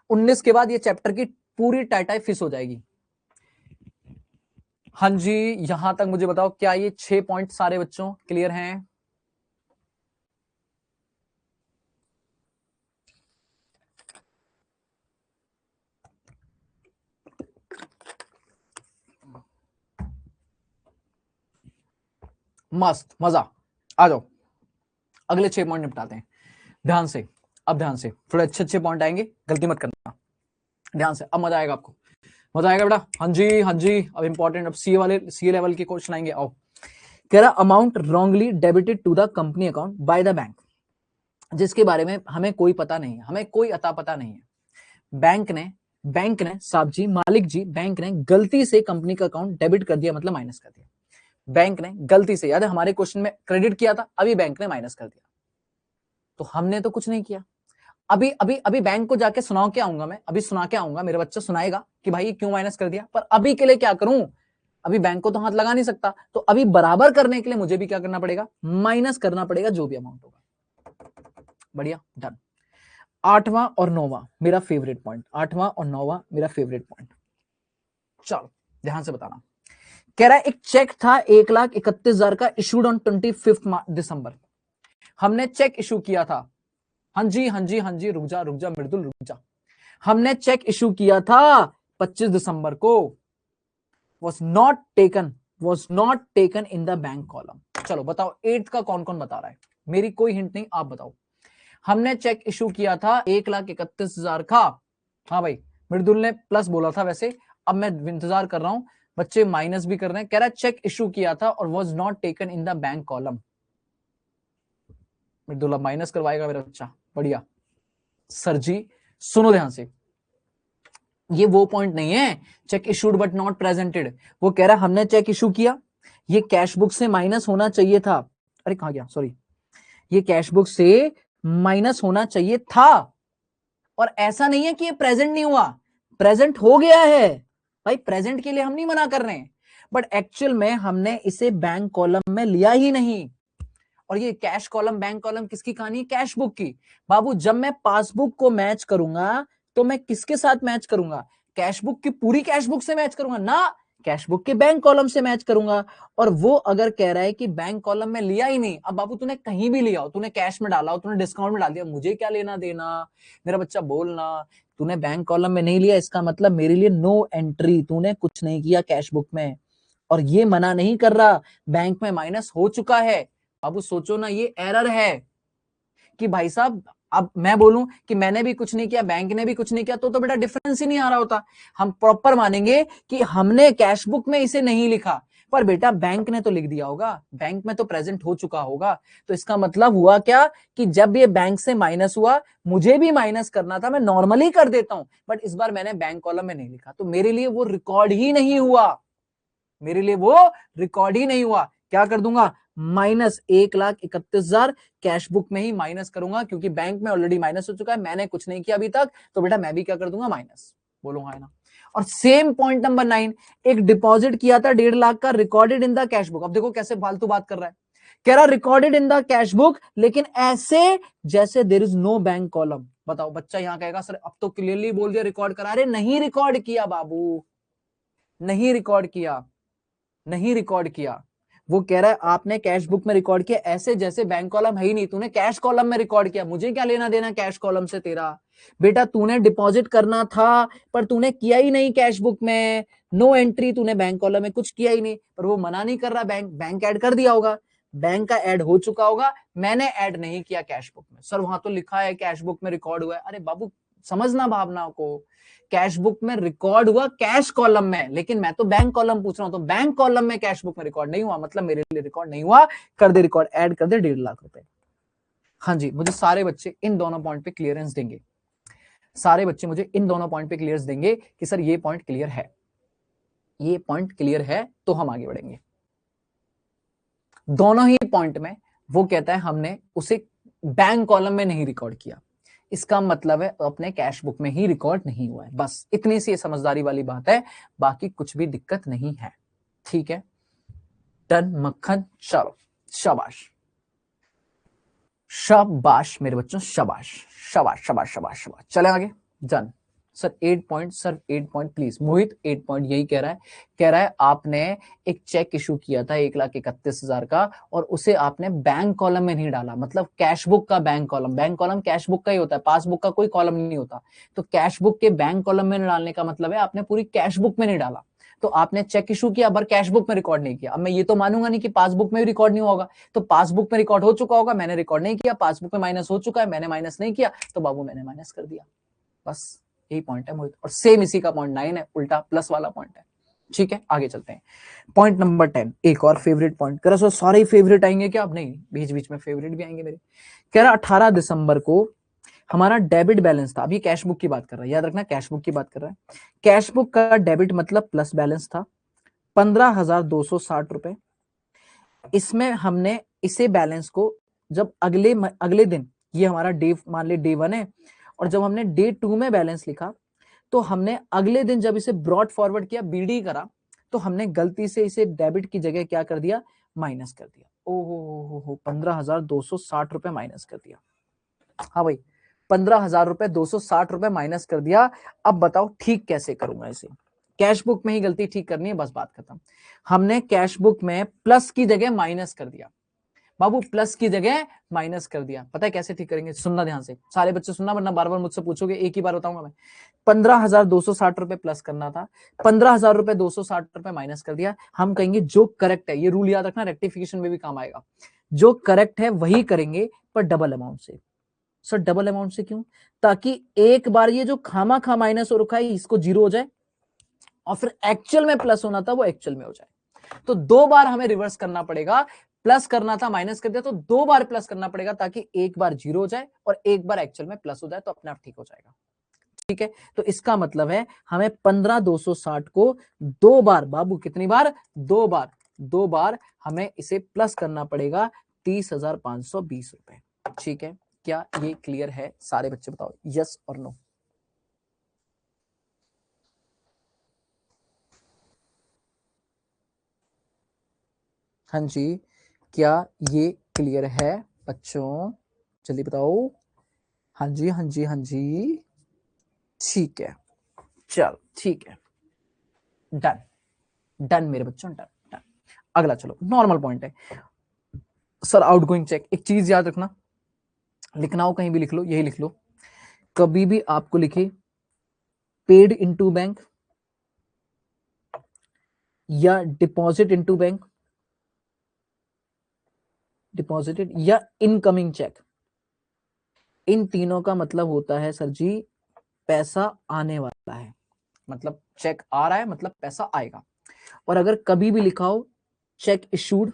19 के बाद ये चैप्टर की पूरी टाइटाई फिस हो जाएगी। हाँ जी यहां तक मुझे बताओ क्या ये 6 पॉइंट सारे बच्चों क्लियर हैं? मस्त मजा, आ जाओ अगले 6 पॉइंट निपटाते हैं, ध्यान से, अब ध्यान से, थोड़े अच्छे अच्छे पॉइंट आएंगे, गलती मत करना, ध्यान से, अब मजा आएगा आपको, मजा आएगा बेटा। हाँ जी हाँ जी, अब इंपॉर्टेंट, अब सी लेवल के क्वेश्चन आएंगे, आओ। कह रहा amount wrongly debited to the company account by the bank, जिसके बारे में हमें कोई पता नहीं है, हमें कोई अता पता नहीं है, बैंक ने साहब जी मालिक जी, बैंक ने गलती से कंपनी का अकाउंट डेबिट कर दिया, मतलब माइनस कर दिया, बैंक ने गलती से, याद है हमारे क्वेश्चन में क्रेडिट किया था, अभी बैंक ने माइनस कर दिया, तो हमने तो कुछ नहीं किया। अभी अभी अभी बैंक को जाके सुना के आऊंगा, मैं अभी सुना के आऊंगा, मेरा बच्चा सुनाएगा कि भाई क्यों माइनस कर दिया, पर अभी के लिए क्या करूं, अभी बैंक को तो हाथ लगा नहीं सकता, तो अभी बराबर करने के लिए मुझे भी क्या करना पड़ेगा, माइनस करना पड़ेगा जो भी अमाउंट होगा, बढ़िया डन। 8वां और 9वां मेरा फेवरेट पॉइंट, 8वां और 9वां मेरा फेवरेट पॉइंट, चलो ध्यान से बताना। कह रहा है एक चेक था 1,31,000 का, इशूड ऑन 25 दिसंबर। हमने चेक इशू किया था। हाँ जी हाँ जी हाँ जी, रुक जा मृदुल रुक जा। हमने चेक इशू किया था 25 दिसंबर को। was not taken in the bank column। चलो बताओ 8th का कौन कौन बता रहा है, मेरी कोई हिंट नहीं, आप बताओ। हमने चेक इशू किया था 1,31,000 का। हाँ भाई, मृदुल ने प्लस बोला था वैसे, अब मैं इंतजार कर रहा हूं, बच्चे माइनस भी कर रहे हैं। कह रहा है चेक इशू किया था और was not taken in the bank column. मृदुल अब माइनस करवाएगा मेरा बच्चा, बढ़िया। सर जी सुनो ध्यान से, ये वो पॉइंट नहीं है check issued but not presented. वो कह रहा है हमने चेक इशू किया, ये कैश बुक से माइनस होना चाहिए था। अरे कहां गया, सॉरी, ये कैश बुक से माइनस होना चाहिए था, और ऐसा नहीं है कि ये प्रेजेंट नहीं हुआ, प्रेजेंट हो गया है भाई। प्रेजेंट के लिए हम नहीं मना कर रहे हैं, बट एक्चुअल में हमने इसे बैंक कॉलम में लिया ही नहीं। और ये कैश कॉलम बैंक कॉलम किसकी कहानी है? कैश बुक की। बाबू जब मैं पासबुक को मैच करूंगा तो मैं किसके साथ मैच करूंगा? कैश बुक की पूरी कैश बुक से मैच करूंगा ना, कैश बुक के बैंक कॉलम से मैच करूंगा। और वो अगर कह रहा है कि बैंक कॉलम में लिया ही नहीं, अब बाबू तूने कहीं भी लिया हो, तूने कैश में डाला हो, तूने डिस्काउंट में डाल दिया, मुझे क्या लेना देना, मेरा बच्चा बोलना। तूने बैंक कॉलम में नहीं लिया, इसका मतलब मेरे लिए नो एंट्री, तूने कुछ नहीं किया कैश बुक में। और ये मना नहीं कर रहा बैंक में माइनस हो चुका है। बाबू सोचो ना, ये एरर है कि भाई साहब अब मैं बोलूं कि मैंने भी कुछ नहीं किया, बैंक ने भी कुछ नहीं किया, तो बेटा डिफरेंस ही नहीं आ रहा होता। हम प्रॉपर मानेंगे कि हमने कैश बुक में इसे नहीं लिखा, पर बेटा बैंक ने तो लिख दिया होगा, बैंक में तो प्रेजेंट हो चुका होगा। तो इसका मतलब हुआ क्या कि जब ये बैंक से माइनस हुआ, मुझे भी माइनस करना था, मैं नॉर्मली कर देता हूं, बट इस बार मैंने बैंक कॉलम में नहीं लिखा, तो मेरे लिए वो रिकॉर्ड ही नहीं हुआ, मेरे लिए वो रिकॉर्ड ही नहीं हुआ। क्या कर दूंगा? -1,31,000 कैश बुक में ही माइनस करूंगा, क्योंकि बैंक में ऑलरेडी माइनस हो चुका है, मैंने कुछ नहीं किया अभी तक, तो बेटा मैं भी क्या कर दूंगा? माइनस। बोलूंगा है ना। और सेम पॉइंट नंबर 9, एक डिपॉजिट किया था 1.5 लाख का, recorded in the cash book. अब देखो कैसे फालतू बात कर रहा है, कह रहा recorded in the cash book, लेकिन ऐसे जैसे there is no bank column. बताओ बच्चा यहां कहेगा सर अब तो क्लियरली बोल दिया रिकॉर्ड करा। अरे नहीं रिकॉर्ड किया बाबू, नहीं रिकॉर्ड किया, नहीं रिकॉर्ड किया। वो कह रहा है आपने कैश बुक में रिकॉर्ड किया ऐसे जैसे बैंक कॉलम है ही नहीं, तूने कैश कॉलम में रिकॉर्ड किया, मुझे क्या लेना देना कैश कॉलम से तेरा। बेटा तूने डिपॉजिट करना था, पर तूने किया ही नहीं कैश बुक में, नो एंट्री, तूने बैंक कॉलम में कुछ किया ही नहीं। पर वो मना नहीं कर रहा, बैंक ऐड कर दिया होगा, बैंक का ऐड हो चुका होगा, मैंने ऐड नहीं किया कैश बुक में। सर वहां तो लिखा है कैश बुक में रिकॉर्ड हुआ है। अरे बाबू समझना भावना को, कैश बुक में रिकॉर्ड हुआ कैश कॉलम में, लेकिन मैं तो बैंक कॉलम पूछ रहा हूं, तो बैंक कॉलम में कैश बुक में रिकॉर्ड नहीं हुआ, मतलब मेरे लिए रिकॉर्ड नहीं हुआ। कर दे रिकॉर्ड, ऐड कर दे 1.5 लाख रुपए। हाँ जी, मुझे सारे बच्चे इन दोनों पॉइंट पे क्लियरेंस देंगे, सारे बच्चे मुझे इन दोनों पॉइंट पे क्लियरेंस देंगे कि सर ये पॉइंट क्लियर है, ये पॉइंट क्लियर है, तो हम आगे बढ़ेंगे। दोनों ही पॉइंट में वो कहता है हमने उसे बैंक कॉलम में नहीं रिकॉर्ड किया, इसका मतलब है अपने कैश बुक में ही रिकॉर्ड नहीं हुआ है। बस इतनी सी समझदारी वाली बात है, बाकी कुछ भी दिक्कत नहीं है। ठीक है, डन मक्खन। चलो शाबाश, शाबाश मेरे बच्चों, शाबाश शाबाश शाबाश शाबाश शाबाश। चले आगे, done. Sir 8 point, sir 8 point please. Mohit 8 point यही कह रहा है, कह रहा है आपने एक चेक इशू किया था 1,31,000 का, और उसे आपने बैंक कॉलम में नहीं डाला, मतलब कैश बुक का bank column, bank column cash book का ही होता है, पासबुक का कोई कॉलम नहीं होता। तो कैश बुक के बैंक कॉलम में डालने का मतलब है आपने पूरी कैश बुक में नहीं डाला। तो आपने चेक इशू किया पर कैश बुक में रिकॉर्ड नहीं किया। अब मैं ये तो मानूंगा नहीं कि पासबुक में भी रिकॉर्ड नहीं होगा, तो पासबुक में रिकॉर्ड हो चुका होगा, मैंने रिकॉर्ड नहीं किया, पासबुक में माइनस हो चुका है, मैंने माइनस नहीं किया, तो बाबू मैंने माइनस कर दिया। बस यही पॉइंट है मोहित, और सेम इसी का पॉइंट 9 है, उल्टा प्लस वाला पॉइंट है। ठीक है, आगे चलते हैं। पॉइंट नंबर 10, एक और फेवरेट पॉइंट। कह रहा सारे फेवरेट आएंगे क्या? अब नहीं, बीच बीच में फेवरेट भी आएंगे मेरे। कह रहा 18 दिसंबर को हमारा डेबिट बैलेंस था, अभी कैश बुक की बात कर रहा है, याद रखना कैश बुक की बात कर रहा है। कैश बुक का डेबिट मतलब प्लस बैलेंस था 15,260 रुपए। इसमें हमने इसे बैलेंस को जब अगले दिन, ये हमारा डे मान ले डे 1 है, और जब हमने डे 2 में बैलेंस लिखा, तो हमने अगले दिन जब इसे ब्रॉड फॉरवर्ड किया, बीडी करा, तो हमने गलती से इसे डेबिट की जगह क्या कर दिया? माइनस कर दिया। ओहो 15,260 रुपए माइनस कर दिया। हाँ भाई 15,260 रुपए माइनस कर दिया। अब बताओ ठीक कैसे करूंगा इसे, कैश बुक में ही गलती ठीक करनी है, बस बात खत्म। हमने कैश बुक में प्लस की जगह माइनस कर दिया बाबू, प्लस की जगह माइनस कर दिया। पता है कैसे ठीक करेंगे? सुनना ध्यान से, सारे बच्चे सुनना, वरना बार बार मुझसे पूछोगे, एक ही बार बताऊंगा मैं। 15,260 रुपए प्लस करना था, 15,000 रुपए 260 रुपए माइनस कर दिया। हम कहेंगे जो करेक्ट है, ये रूल याद रखना, रेक्टिफिकेशन में भी काम आएगा, जो करेक्ट है वही करेंगे, पर डबल अमाउंट से। सर डबल अमाउंट से क्यों? ताकि एक बार ये जो खामा खा माइनस हो रखा है इसको जीरो हो जाए, और फिर एक्चुअल में प्लस होना था वो एक्चुअल में हो जाए। तो दो बार हमें रिवर्स करना पड़ेगा, प्लस करना था माइनस कर दिया, तो दो बार प्लस करना पड़ेगा, ताकि एक बार जीरो हो जाए और एक बार एक्चुअल में प्लस हो जाए, तो अपने आप ठीक हो जाएगा। ठीक है, तो इसका मतलब है हमें 15,260 को दो बार, बाबू कितनी बार? दो बार, दो बार हमें इसे प्लस करना पड़ेगा 30,520 रुपए। ठीक है, क्या ये क्लियर है? सारे बच्चे बताओ यस और नो। हाँ जी, क्या ये क्लियर है बच्चों? जल्दी बताओ। हाँ जी, हाँ जी, हाँ जी, ठीक है, चल ठीक है, डन डन मेरे बच्चों, डन डन। अगला चलो, नॉर्मल पॉइंट है सर, आउटगोइंग चेक। एक चीज याद रखना, लिखना हो कहीं भी लिख लो, यही लिख लो, कभी भी आपको लिखे पेड इनटू बैंक या डिपॉजिट इनटू बैंक, डिपॉजिटेड या इनकमिंग चेक, इन तीनों का मतलब होता है सर जी पैसा आने वाला है, मतलब चेक आ रहा है मतलब पैसा आएगा। और अगर कभी भी लिखा हो चेक इशूड,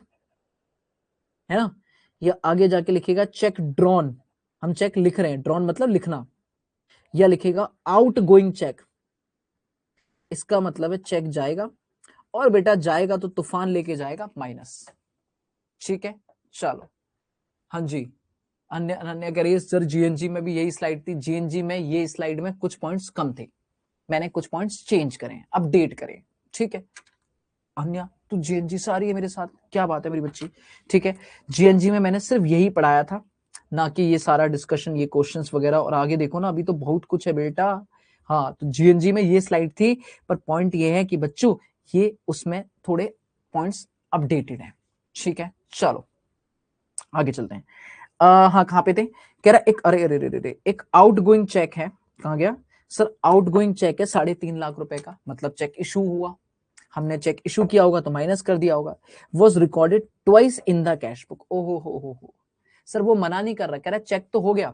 है ना, या आगे जाके लिखेगा चेक ड्रॉन, हम चेक लिख रहे हैं, ड्रॉन मतलब लिखना, या लिखेगा आउट गोइंग चेक, इसका मतलब है चेक जाएगा, और बेटा जाएगा तो तूफान लेके जाएगा माइनस। ठीक है, चलो। हाँ जी, अन्य अन्य करिए सर, जीएनजी में भी यही स्लाइड थी, जीएनजी में ये स्लाइड में कुछ पॉइंट्स कम थे, मैंने कुछ पॉइंट्स चेंज करें, अपडेट करें। ठीक है, अन्य तो जीएनजी से आ रही है मेरे साथ, क्या बात है मेरी बच्ची। ठीक है, जीएनजी में मैंने सिर्फ यही पढ़ाया था, ना कि ये सारा डिस्कशन, ये क्वेश्चंस वगैरह, और आगे देखो ना अभी तो बहुत कुछ है बेटा। हाँ, तो जीएनजी में ये स्लाइड थी, पर पॉइंट ये है कि बच्चों ये उसमें थोड़े पॉइंट्स अपडेटेड हैं। ठीक है, चलो आगे चलते हैं। हाँ, कहाँ पे थे? कह रहा एक, अरे अरे अरे अरे, एक आउट गोइंग चेक है, कहाँ गया सर? आउट गोइंग चेक है 3.5 लाख रुपए का, मतलब चेक इशू हुआ, हमने चेक इशू किया होगा तो माइनस कर दिया होगा। Was recorded twice in the cash book. ओहो हो, सर वो मना नहीं कर रहा, कह रहा चेक तो हो गया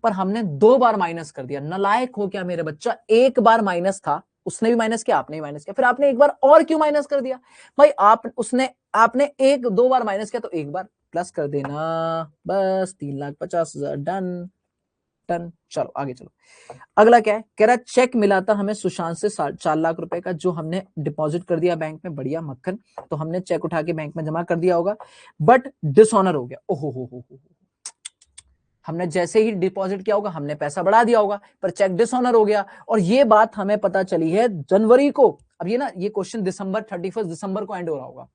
पर हमने दो बार माइनस कर दिया। नालायक हो क्या मेरे बच्चा, एक बार माइनस था, उसने भी माइनस किया, आपने भी माइनस किया, फिर आपने एक बार और क्यों माइनस कर दिया? भाई आपने एक दो बार माइनस किया तो एक बार प्लस कर देना, बस 3,50,000, डन डन। चलो आगे चलो, अगला क्या है? कह रहा चेक मिला था हमें सुशांत से 4 लाख रुपए का, जो हमने डिपॉजिट कर दिया बैंक में, बढ़िया मक्खन, तो हमने चेक उठा के बैंक में जमा कर दिया होगा, बट डिसऑनर हो गया। ओहो हो, हमने जैसे ही डिपॉजिट किया होगा हमने पैसा बढ़ा दिया होगा, पर चेक डिसऑनर हो गया, और ये बात हमें पता चली है जनवरी को। अब ये ना, ये क्वेश्चन दिसंबर 31 दिसंबर को एंड हो रहा होगा,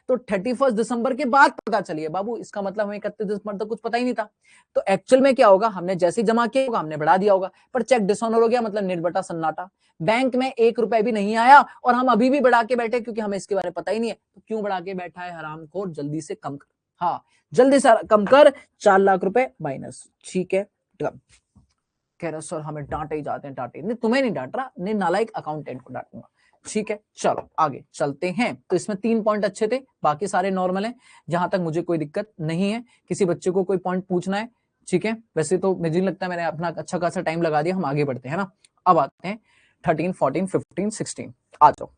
तो 31 दिसंबर के बाद पता चली है बाबू, इसका मतलब हमें 31 दिसंबर तक कुछ पता ही नहीं था। तो एक्चुअल में क्या होगा, हमने जैसे ही जमा किया होगा हमने बढ़ा दिया होगा, पर चेक डिसऑनर हो गया, मतलब नेट बटा सन्नाटा, बैंक में 1 रुपए भी नहीं आया, और हम अभी भी बढ़ा के बैठे क्योंकि हमें इसके बारे में पता ही नहीं है। तो क्यों बढ़ा के बैठा है हरामखोर, जल्दी से कम कर, हाँ जल्दी से कम कर, 4 लाख रुपए माइनस। ठीक है, कह रहा सर हमें डांटे ही जाते हैं, डांटे नहीं, तुम्हें नहीं डांट रहा, नहीं नालायक अकाउंटेंट को डांटूंगा। ठीक है, चलो आगे चलते हैं। तो इसमें 3 पॉइंट अच्छे थे, बाकी सारे नॉर्मल हैं, जहां तक मुझे कोई दिक्कत नहीं है। किसी बच्चे को कोई पॉइंट पूछना है? ठीक है, वैसे तो मुझे लगता है मैंने अपना अच्छा खासा टाइम लगा दिया, हम आगे बढ़ते हैं ना। अब आते हैं 13, 14, 15, 16, आ जाओ।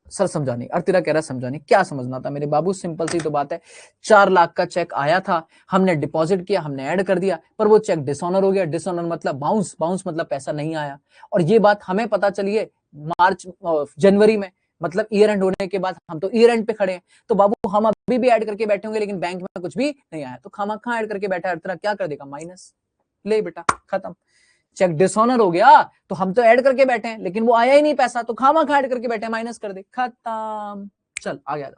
सर समझानी, और तेरा कह रहा समझानी, क्या समझना था मेरे बाबू? सिंपल सी तो बात है, 4 लाख का चेक आया था, हमने डिपॉजिट किया, हमने ऐड कर दिया, पर वो चेक डिसऑनर हो गया। डिसऑनर मतलब बाउंस, बाउंस मतलब पैसा नहीं आया, और ये बात हमें पता चली है मार्च जनवरी में, मतलब ईयर एंड होने के बाद। हम तो ईयर एंड पे खड़े हैं, तो बाबू हम अभी भी ऐड करके बैठे होंगे, लेकिन बैंक में कुछ भी नहीं आया, तो खामा ऐड करके बैठा है, तेरा क्या कर देगा? माइनस। ले बेटा, खत्म। चेक डिसऑनर हो गया तो हम तो ऐड करके बैठे हैं, लेकिन वो आया ही नहीं पैसा, तो खामा ऐड करके बैठे, माइनस कर दे, खत्म। चल आ गया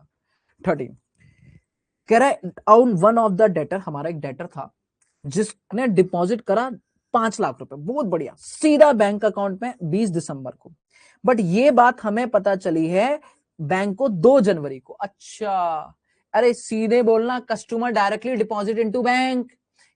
13। कह रहा है on one of the debtor, हमारा एक डेटर था जिसने डिपॉजिट करा 5 लाख रुपए, बहुत बढ़िया, सीधा बैंक अकाउंट में 20 दिसंबर को, बट ये बात हमें पता चली है बैंक को 2 जनवरी को। अच्छा, अरे सीधे बोलना, customer directly deposit into bank,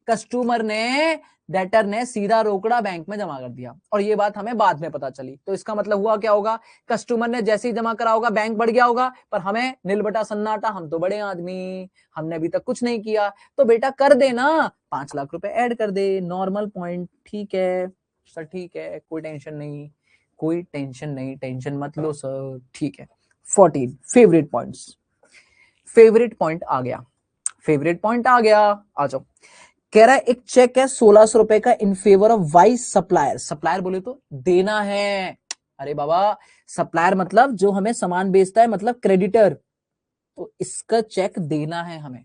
customer ने, डेटर ने सीधा रोकड़ा बैंक में जमा कर दिया, और ये बात हमें बाद में पता चली। तो इसका मतलब हुआ क्या होगा, कस्टमर ने जैसे ही जमा करा होगा बैंक बढ़ गया होगा, पर हमें नील बटा सन्नाटा, हम तो बड़े आदमी, हमने अभी तक कुछ नहीं किया। तो बेटा कर दे ना, 5 लाख रुपए ऐड कर दे, नॉर्मल पॉइंट। ठीक है सर, ठीक है, कोई टेंशन नहीं, कोई टेंशन नहीं, टेंशन मत लो सर, ठीक है। 14 फेवरेट पॉइंट्स, फेवरेट पॉइंट आ गया, फेवरेट पॉइंट आ गया, आ जाओ। कह रहा है एक चेक है 1600 रुपए का in favour of vice supplier. Supplier बोले तो देना है, अरे बाबा सप्लायर मतलब जो हमें सामान बेचता है, मतलब क्रेडिटर, तो इसका चेक देना है हमें।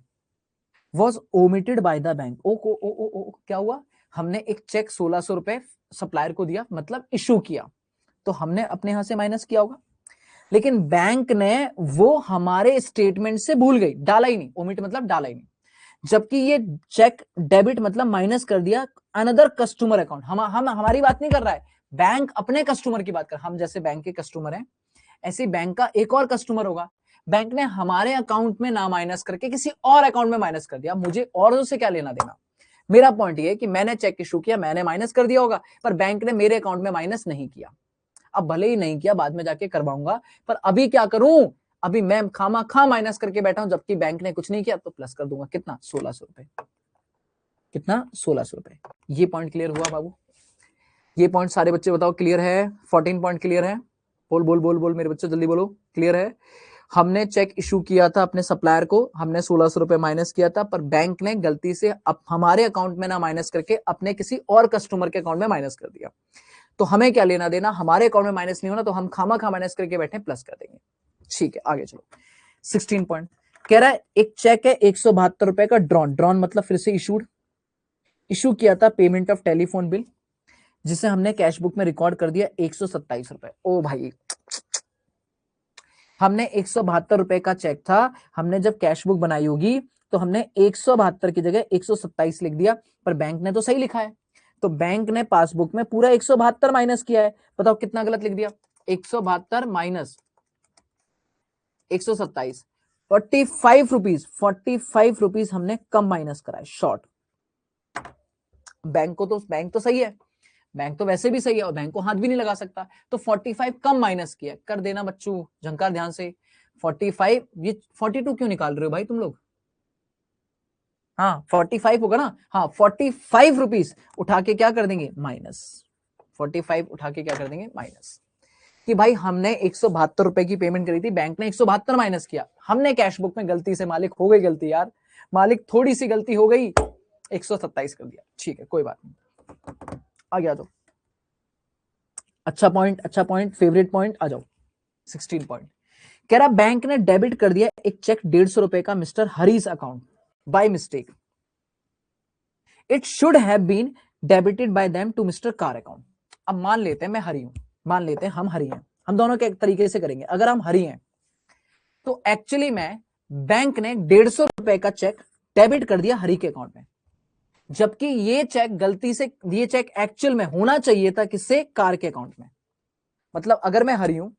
Was omitted by the bank. ओ क्या हुआ, हमने एक चेक 1600 रुपए सप्लायर को दिया, मतलब इशू किया, तो हमने अपने यहां से माइनस किया होगा, लेकिन बैंक ने वो हमारे स्टेटमेंट से भूल गई, डाला ही नहीं, ओमिट मतलब डाला ही नहीं, जबकि ये चेक डेबिट मतलब माइनस कर दिया अनदर कस्टमर अकाउंट। हम हमारी बात नहीं कर रहा है, बैंक अपने कस्टमर की बात कर, हम जैसे बैंक के कस्टमर हैं, ऐसे बैंक का एक और कस्टमर होगा, बैंक ने हमारे अकाउंट में ना माइनस करके किसी और अकाउंट में माइनस कर दिया, मुझे और से क्या लेना देना। मेरा पॉइंट ये है कि मैंने चेक इशू किया, मैंने माइनस कर दिया होगा, पर बैंक ने मेरे अकाउंट में माइनस नहीं किया। अब भले ही नहीं किया, बाद में जाके करवाऊंगा, पर अभी क्या करूं, अभी मैं खामा खा माइनस करके बैठा हूं, जबकि बैंक ने कुछ नहीं किया, तो प्लस कर दूंगा, कितना, 1600 रुपए, कितना, 1600 रुपए। ये पॉइंट क्लियर हुआ बाबू, ये पॉइंट सारे बच्चे बताओ क्लियर है, 14 पॉइंट क्लियर है, बोल बोल बोल बोल मेरे बच्चे जल्दी बोलो, क्लियर है। हमने चेक इशू किया था अपने सप्लायर को, हमने 1600 रुपए माइनस किया था, पर बैंक ने गलती से अब हमारे अकाउंट में ना माइनस करके अपने किसी और कस्टमर के अकाउंट में माइनस कर दिया, तो हमें क्या लेना देना, हमारे अकाउंट में माइनस नहीं होना, तो हम खामा खा माइनस करके बैठे, प्लस कर देंगे। ठीक है आगे चलो। 16 पॉइंट कह रहा है एक चेक है 172 रुपए का, ड्रॉन, ड्रॉन मतलब फिर से इशूड, इशू किया था पेमेंट ऑफ टेलीफोन बिल, जिसे हमने कैश बुक में रिकॉर्ड कर दिया 127 रुपए। ओ भाई, हमने 172 रुपए का चेक था, हमने जब कैश बुक बनाई होगी तो हमने 172 की जगह 127 लिख दिया, पर बैंक ने तो सही लिखा है, तो बैंक ने पासबुक में पूरा 172 माइनस किया है। बताओ कितना गलत लिख दिया, 172 माइनस 127, 45 रुपीज, 45 रुपीज हमने कम माइनस करा है, शॉर्ट। बैंक तो सही है, बैंक तो वैसे भी सही है, और बैंक को हाथ भी नहीं लगा सकता, तो 45 कम माइनस किया, कर देना बच्चों, झंकार ध्यान से। 45, ये 42 क्यों निकाल रहे हो भाई तुम लोग, हाँ 45 होगा ना, हाँ 45 रुपीज उठा के क्या कर देंगे, माइनस, 45 उठा के क्या कर देंगे, माइनस, कि भाई हमने 172 रुपए की पेमेंट करी थी, बैंक ने 172 माइनस किया, हमने कैश बुक में गलती से, मालिक हो गई गलती यार, मालिक थोड़ी सी गलती हो गई, 127 कर दिया, ठीक है कोई बात नहीं, आ गया तो अच्छा पॉइंट, अच्छा पॉइंट, फेवरेट पॉइंट, आ जाओ। 16 पॉइंट कह रहा बैंक ने डेबिट कर दिया एक चेक 150 रुपए का mister Harish account by mistake, it should have been debited by them to mister Kar account. अब मान लेते हैं मैं हरी हूं, मान लेते हैं हम हरी हैं, हम दोनों के एक तरीके से करेंगे, अगर हम हरी हैं तो एक्चुअली में बैंक ने 150 रुपए का चेक डेबिट कर दिया हरी के अकाउंट में, जबकि ये चेक गलती से, ये चेक एक्चुअल में होना चाहिए था किससे, कार के अकाउंट में। मतलब अगर मैं हरी हूं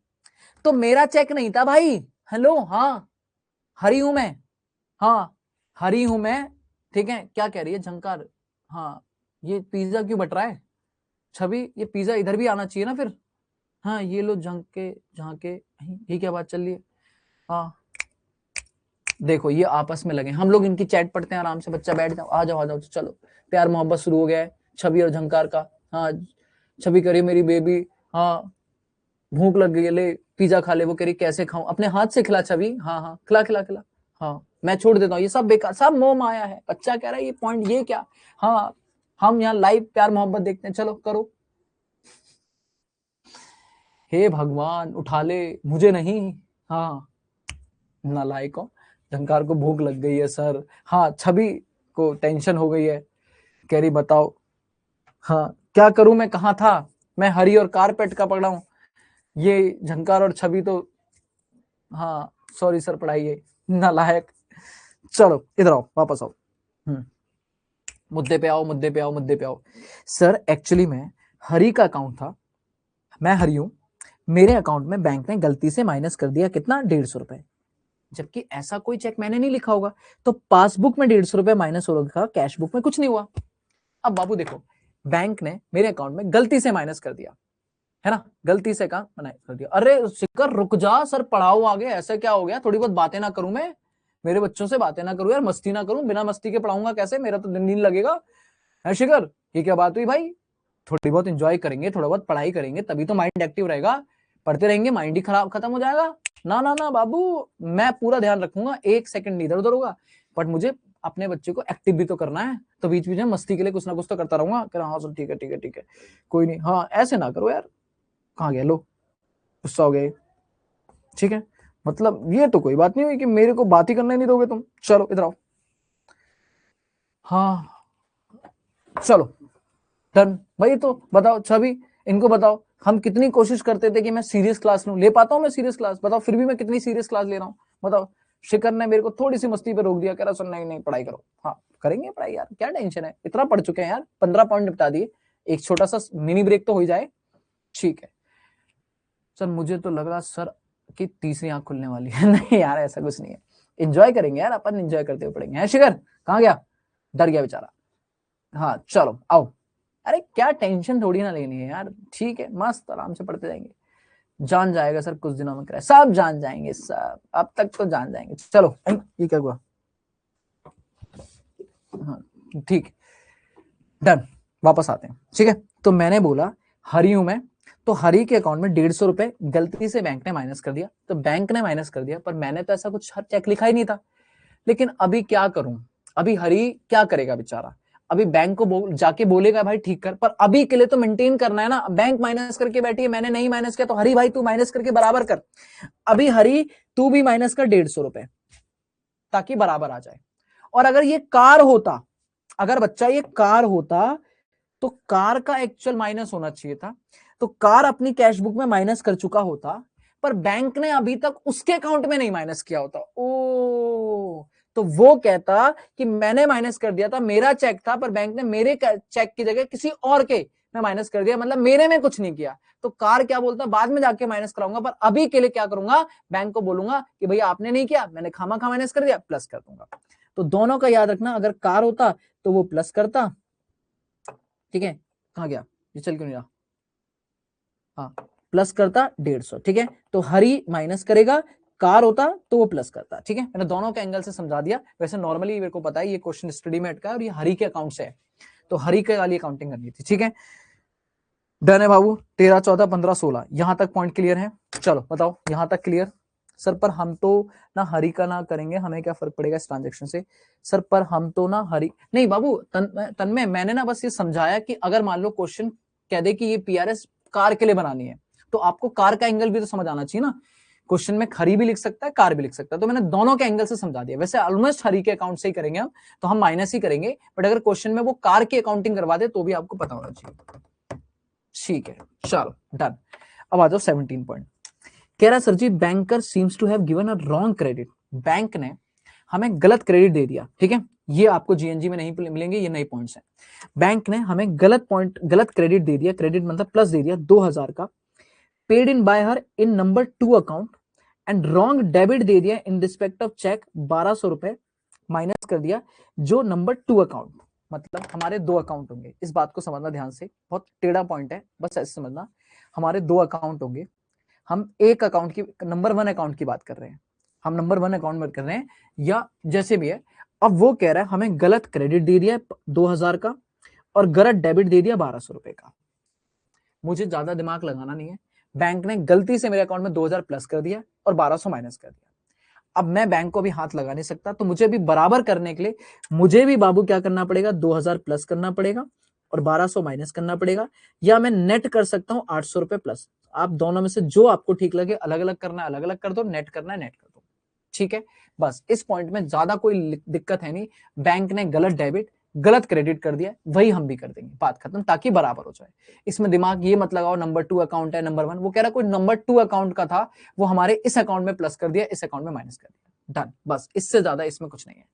तो मेरा चेक नहीं था भाई, हेलो, हाँ हरी हूं मैं, हाँ हरी हूं मैं, ठीक है, क्या कह रही है झंकार, हाँ ये पिज्जा क्यों बट रहा है, छवि ये पिज्जा इधर भी आना चाहिए ना फिर, हाँ ये लो झंके झांके, ये क्या बात चल रही है, हाँ देखो ये आपस में लगे, हम लोग इनकी चैट पढ़ते हैं आराम से, बच्चा बैठ जाओ, आ जाओ आ जाओ, चलो प्यार मोहब्बत शुरू हो गया है छवि और झंकार का, हाँ छवि करी मेरी बेबी, हाँ भूख लग गई है, ले पिज्जा खा ले, वो कह रही कैसे खाऊं, अपने हाथ से खिला छवि, हाँ हाँ खिला खिला खिला, हाँ मैं छोड़ देता हूँ, ये सब बेकार, सब मोह माया है, बच्चा कह रहा है ये पॉइंट ये क्या, हाँ हम यहाँ लाइव प्यार मोहब्बत देखते हैं, चलो करो, हे भगवान उठा ले मुझे नहीं, हाँ नालायक हो, झंकार को भूख लग गई है सर, हाँ छवि को टेंशन हो गई है, कह रही बताओ, हाँ क्या करूं, मैं कहाँ था, मैं हरी और कारपेट का पकड़ा हूं, ये झंकार और छवि तो, हाँ सॉरी सर पढ़ाइए, नालायक, चलो इधर आओ वापस आओ, मुद्दे पे आओ, मुद्दे पे आओ, मुद्दे पे आओ। सर एक्चुअली में हरी का अकाउंट था, मैं हरी हूं, मेरे अकाउंट में बैंक ने गलती से माइनस कर दिया कितना, 150 रुपए, जबकि ऐसा कोई चेक मैंने नहीं लिखा होगा, तो पासबुक में 150 रुपए माइनस हो रखा, कैश बुक में कुछ नहीं हुआ। अब बाबू देखो, बैंक ने मेरे अकाउंट में गलती से माइनस कर दिया, है ना, गलती से कहा माइनस कर दिया। अरे शिखर रुक जा, सर पढ़ाओ आगे, ऐसे क्या हो गया, थोड़ी बहुत बातें ना करूं मैं, मेरे बच्चों से बातें ना करूं यार, मस्ती ना करूं, बिना मस्ती के पढ़ाऊंगा कैसे, मेरा तो दिन नींद लगेगा है शिखर, ये क्या बात हुई भाई, थोड़ी बहुत एंजॉय करेंगे, थोड़ा बहुत पढ़ाई करेंगे, तभी तो माइंड एक्टिव रहेगा, पढ़ते रहेंगे माइंड ही खराब खत्म हो जाएगा। ना ना ना बाबू, मैं पूरा ध्यान रखूंगा, एक सेकंड इधर उधर होगा, बट मुझे अपने बच्चे को एक्टिव भी तो करना है, तो बीच बीच में मस्ती के लिए कुछ ना कुछ तो करता रहूंगा, हाँ सर ठीक है ठीक है ठीक है, कोई नहीं, हाँ ऐसे ना करो यार, कहाँ गया, लो गुस्सा हो गए, ठीक है, मतलब ये तो कोई बात नहीं हुई कि मेरे को बात ही करने नहीं दोगे तुम, चलो इधर आओ, हाँ चलो डन भाई, तो बताओ छवि, इनको बताओ हम कितनी कोशिश करते थे कि मैं सीरियस क्लास लूं, ले पाता हूं मैं सीरियस क्लास, बताओ फिर भी मैं कितनी सीरियस क्लास ले रहा हूं, बताओ। शिखर ने मेरे को थोड़ी सी मस्ती पे रोक दिया, कह रहा सर नहीं नहीं पढ़ाई करो, हाँ करेंगे पढ़ाई यार, क्या टेंशन है, इतना पढ़ चुके हैं यार, 15 पॉइंट निपटा दिए, एक छोटा सा मिनी ब्रेक तो हो जाए, ठीक है। सर मुझे तो लग रहा सर कि तीसरी आंख खुलने वाली है नहीं यार ऐसा कुछ नहीं है, एंजॉय करेंगे यार, अपन एंजॉय करते हुए पढ़ेंगे, है शिखर, कहाँ गया, डर गया बेचारा, हाँ चलो आओ, अरे क्या टेंशन थोड़ी ना लेनी है यार, ठीक है मस्त आराम से पढ़ते जाएंगे, जान जाएगा सर कुछ दिनों में, कराए सब जान जाएंगे, सब अब तक तो जान जाएंगे, चलो ये क्या हुआ, हाँ ठीक, डन, वापस आते हैं, ठीक है। तो मैंने बोला हरी हूं मैं, तो हरी के अकाउंट में 150 रुपए गलती से बैंक ने माइनस कर दिया, तो बैंक ने माइनस कर दिया, पर मैंने तो ऐसा कुछ चेक लिखा ही नहीं था, लेकिन अभी क्या करूं, अभी हरी क्या करेगा बेचारा, अभी बैंक को जाके बोलेगा भाई ठीक कर, पर अभी के लिए तो मेंटेन करना है ना, बैंक माइनस करके बैठी है, मैंने नहीं माइनस किया, तो हरी भाई तू माइनस करके बराबर कर, अभी हरी तू भी माइनस कर 150 रुपए, ताकि बराबर आ जाए। और अगर ये कार होता, अगर बच्चा ये कार होता, तो कार का एक्चुअल माइनस होना चाहिए था, तो कार अपनी कैश बुक में माइनस कर चुका होता, पर बैंक ने अभी तक उसके अकाउंट में नहीं माइनस किया होता, ओ तो वो कहता कि मैंने माइनस कर दिया था, मेरा चेक था, पर बैंक ने मेरे चेक की जगह किसी और के में माइनस कर दिया, मतलब मेरे में कुछ नहीं किया, तो कार क्या बोलता, बाद में जाके माइनस कराऊंगा, पर अभी के लिए क्या करूंगा, बैंक को बोलूंगा कि भैया आपने नहीं किया, मैंने खामा खा माइनस कर दिया, प्लस कर दूंगा। तो दोनों का याद रखना, अगर कार होता तो वो प्लस करता, ठीक है, कहाँ गया ये, चल क्यों नहीं रहा, हाँ प्लस करता 150, ठीक है, तो हरी माइनस करेगा, कार होता तो वो प्लस करता, ठीक है, मैंने दोनों के एंगल से समझा दिया, वैसे नॉर्मली मेरे को पता है ये क्वेश्चन स्टडी में अटका है और ये हरी के अकाउंट से है, तो हरी के वाली अकाउंटिंग करनी थी, ठीक है, डन है बाबू, 13 14 15 16 यहां तक पॉइंट क्लियर है, चलो बताओ यहां तक क्लियर, सर पर हम तो ना हरी का ना करेंगे, हमें क्या फर्क पड़ेगा इस ट्रांजेक्शन से, सर पर हम तो ना हरी नहीं बाबू, तन्मय मैंने ना बस ये समझाया कि अगर मान लो क्वेश्चन कह दे कि ये पीआरएस कार के लिए बनानी है, तो आपको कार का एंगल भी तो समझ आना चाहिए ना, क्वेश्चन में हरी भी लिख सकता है कार भी लिख सकता है, तो मैंने दोनों के एंगल से समझा दिया, वैसे ऑलमोस्ट हरी के अकाउंट से ही करेंगे हम, तो हम माइनस ही करेंगे, बट अगर क्वेश्चन में वो कार की अकाउंटिंग करवा दे तो भी आपको पता होना चाहिए, ठीक है चलो डन। अब आ जाओ 17 पॉइंट, कह रहा sir ji banker seems to have given a wrong credit, bank ने हमें गलत क्रेडिट दे दिया, ठीक है, ये आपको जीएनजी में नहीं मिलेंगे, ये नए पॉइंट्स हैं, बैंक ने हमें गलत क्रेडिट दे दिया, क्रेडिट मतलब प्लस दे दिया 2000 का, paid in by her in number 2 account, and wrong debit दे दिया इन रिस्पेक्ट ऑफ चेक 1200 रुपए माइनस कर दिया जो नंबर 2 अकाउंट, मतलब हमारे 2 अकाउंट होंगे, इस बात को समझना ध्यान से, बहुत टेढ़ा पॉइंट है, बस ऐसे समझना, हमारे 2 अकाउंट होंगे, हम एक अकाउंट की नंबर 1 अकाउंट की बात कर रहे हैं, हम नंबर 1 अकाउंट में कर रहे हैं या जैसे भी है, अब वो कह रहा है हमें गलत क्रेडिट दे दिया 2000 का और गलत डेबिट दे दिया 1200 रुपए का, मुझे ज्यादा दिमाग लगाना नहीं है, बैंक ने गलती से मेरे अकाउंट में 2000 प्लस कर दिया और 1200 माइनस कर दिया, अब मैं बैंक को भी हाथ लगा नहीं सकता, तो मुझे भी बराबर करने के लिए मुझे भी बाबू क्या करना पड़ेगा, 2000 प्लस करना पड़ेगा और 1200 माइनस करना पड़ेगा, या मैं नेट कर सकता हूं 800 रुपए प्लस, आप दोनों में से जो आपको ठीक लगे, अलग अलग करना है अलग अलग कर दो, नेट करना है नेट कर दो, ठीक है, बस इस पॉइंट में ज्यादा कोई दिक्कत है नहीं, बैंक ने गलत डेबिट गलत क्रेडिट कर दिया, वही हम भी कर देंगे, बात खत्म, ताकि बराबर हो जाए, इसमें दिमाग ये मत लगाओ नंबर 2 अकाउंट है नंबर 1, वो कह रहा कोई नंबर 2 अकाउंट का था, वो हमारे इस अकाउंट में प्लस कर दिया, इस अकाउंट में माइनस कर दिया, डन, बस इससे ज्यादा इसमें कुछ नहीं है।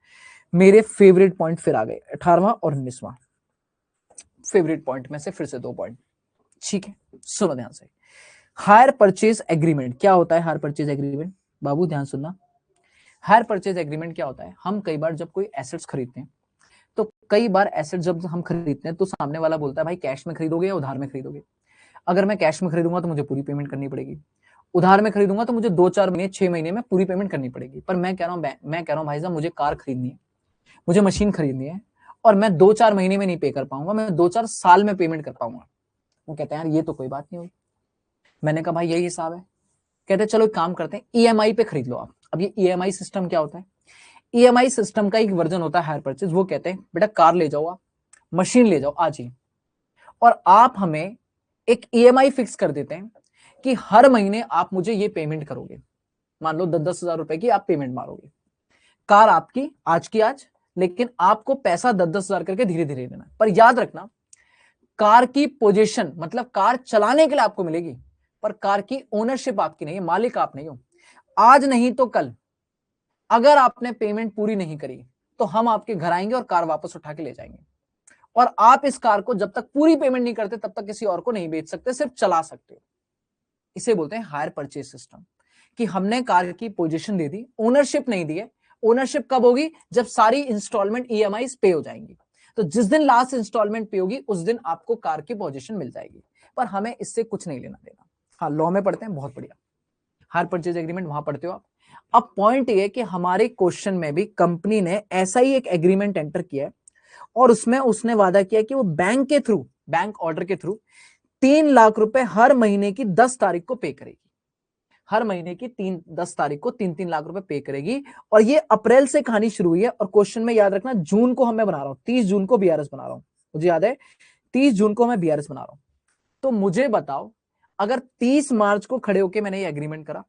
मेरे फेवरेट पॉइंट फिर आ गए, 18वां और 19वां फेवरेट पॉइंट में से फिर से 2 पॉइंट, ठीक है, सुनो ध्यान से, हायर परचेज एग्रीमेंट क्या होता है? हायर परचेज एग्रीमेंट, बाबू ध्यान सुनना। हायर परचेज एग्रीमेंट क्या होता है? हम कई बार जब कोई एसेट्स खरीदते हैं, तो कई बार एसेट जब हम खरीदते हैं तो सामने वाला बोलता है भाई कैश में खरीदोगे या उधार में खरीदोगे? अगर मैं कैश में खरीदूंगा तो मुझे पूरी पेमेंट करनी पड़ेगी, उधार में खरीदूंगा तो मुझे 2-4 महीने 6 महीने में पूरी पेमेंट करनी पड़ेगी। पर मैं कह रहा हूँ भाई साहब मुझे कार खरीदनी है, मुझे मशीन खरीदनी है, और मैं 2-4 महीने में नहीं पे कर पाऊंगा, मैं 2-4 साल में पेमेंट कर पाऊंगा। वो कहते हैं यार ये तो कोई बात नहीं हुई। मैंने कहा भाई यही हिसाब है। कहते चलो एक काम करते हैं, ईएमआई पे खरीद लो आप। अब ये ईएमआई सिस्टम क्या होता है? ईएमआई सिस्टम का एक वर्जन होता है हायर परचेज। वो कहते हैं बेटा कार ले जाओ, आप मशीन ले जाओ आज ही, और आप हमें एक ईएमआई फिक्स कर देते हैं कि हर महीने आप मुझे ये पेमेंट करोगे। मान लो 10-10 हजार रुपए की आप पेमेंट मारोगे, कार आपकी आज की आज, लेकिन आपको पैसा 10-10 हजार करके धीरे धीरे देना। पर याद रखना, कार की पोजीशन मतलब कार चलाने के लिए आपको मिलेगी, पर कार की ओनरशिप आपकी नहीं है, मालिक आप नहीं हो। आज नहीं तो कल अगर आपने पेमेंट पूरी नहीं करी तो हम आपके घर आएंगे और कार वापस उठा के ले जाएंगे, और आप इस कार को जब तक पूरी पेमेंट नहीं करते तब तक किसी और को नहीं बेच सकते, सिर्फ चला सकते हो। इसे बोलते हैं हायर परचेज सिस्टम, कि हमने कार की पोजीशन दे दी, ओनरशिप नहीं दी है। ओनरशिप कब होगी? जब सारी इंस्टॉलमेंट ईएमआई पे हो जाएंगी। तो जिस दिन लास्ट इंस्टॉलमेंट पे होगी उस दिन आपको कार की पोजीशन मिल जाएगी, पर हमें इससे कुछ नहीं लेना देना। हाँ, लॉ में पढ़ते हैं, बहुत बढ़िया। हायर परचेज एग्रीमेंट वहां पढ़ते हो आप। अब पॉइंट ये कि हमारे क्वेश्चन में भी कंपनी ने ऐसा ही एक एग्रीमेंट एंटर किया है, और उसमें उसने वादा किया कि वो बैंक के थ्रू, बैंक ऑर्डर के थ्रू 3 लाख रुपए हर महीने की 10 तारीख को पे करेगी। हर महीने की 10 तारीख को 3-3 लाख रुपए पे करेगी। और ये अप्रैल से कहानी शुरू हुई है, और क्वेश्चन में याद रखना जून को मैं बना रहा हूं, 30 जून को बीआरएस बना रहा हूं, मुझे याद है 30 जून को मैं बीआरएस बना रहा हूं। तो मुझे बताओ, अगर 30 मार्च को खड़े होकर मैंने ये एग्रीमेंट करा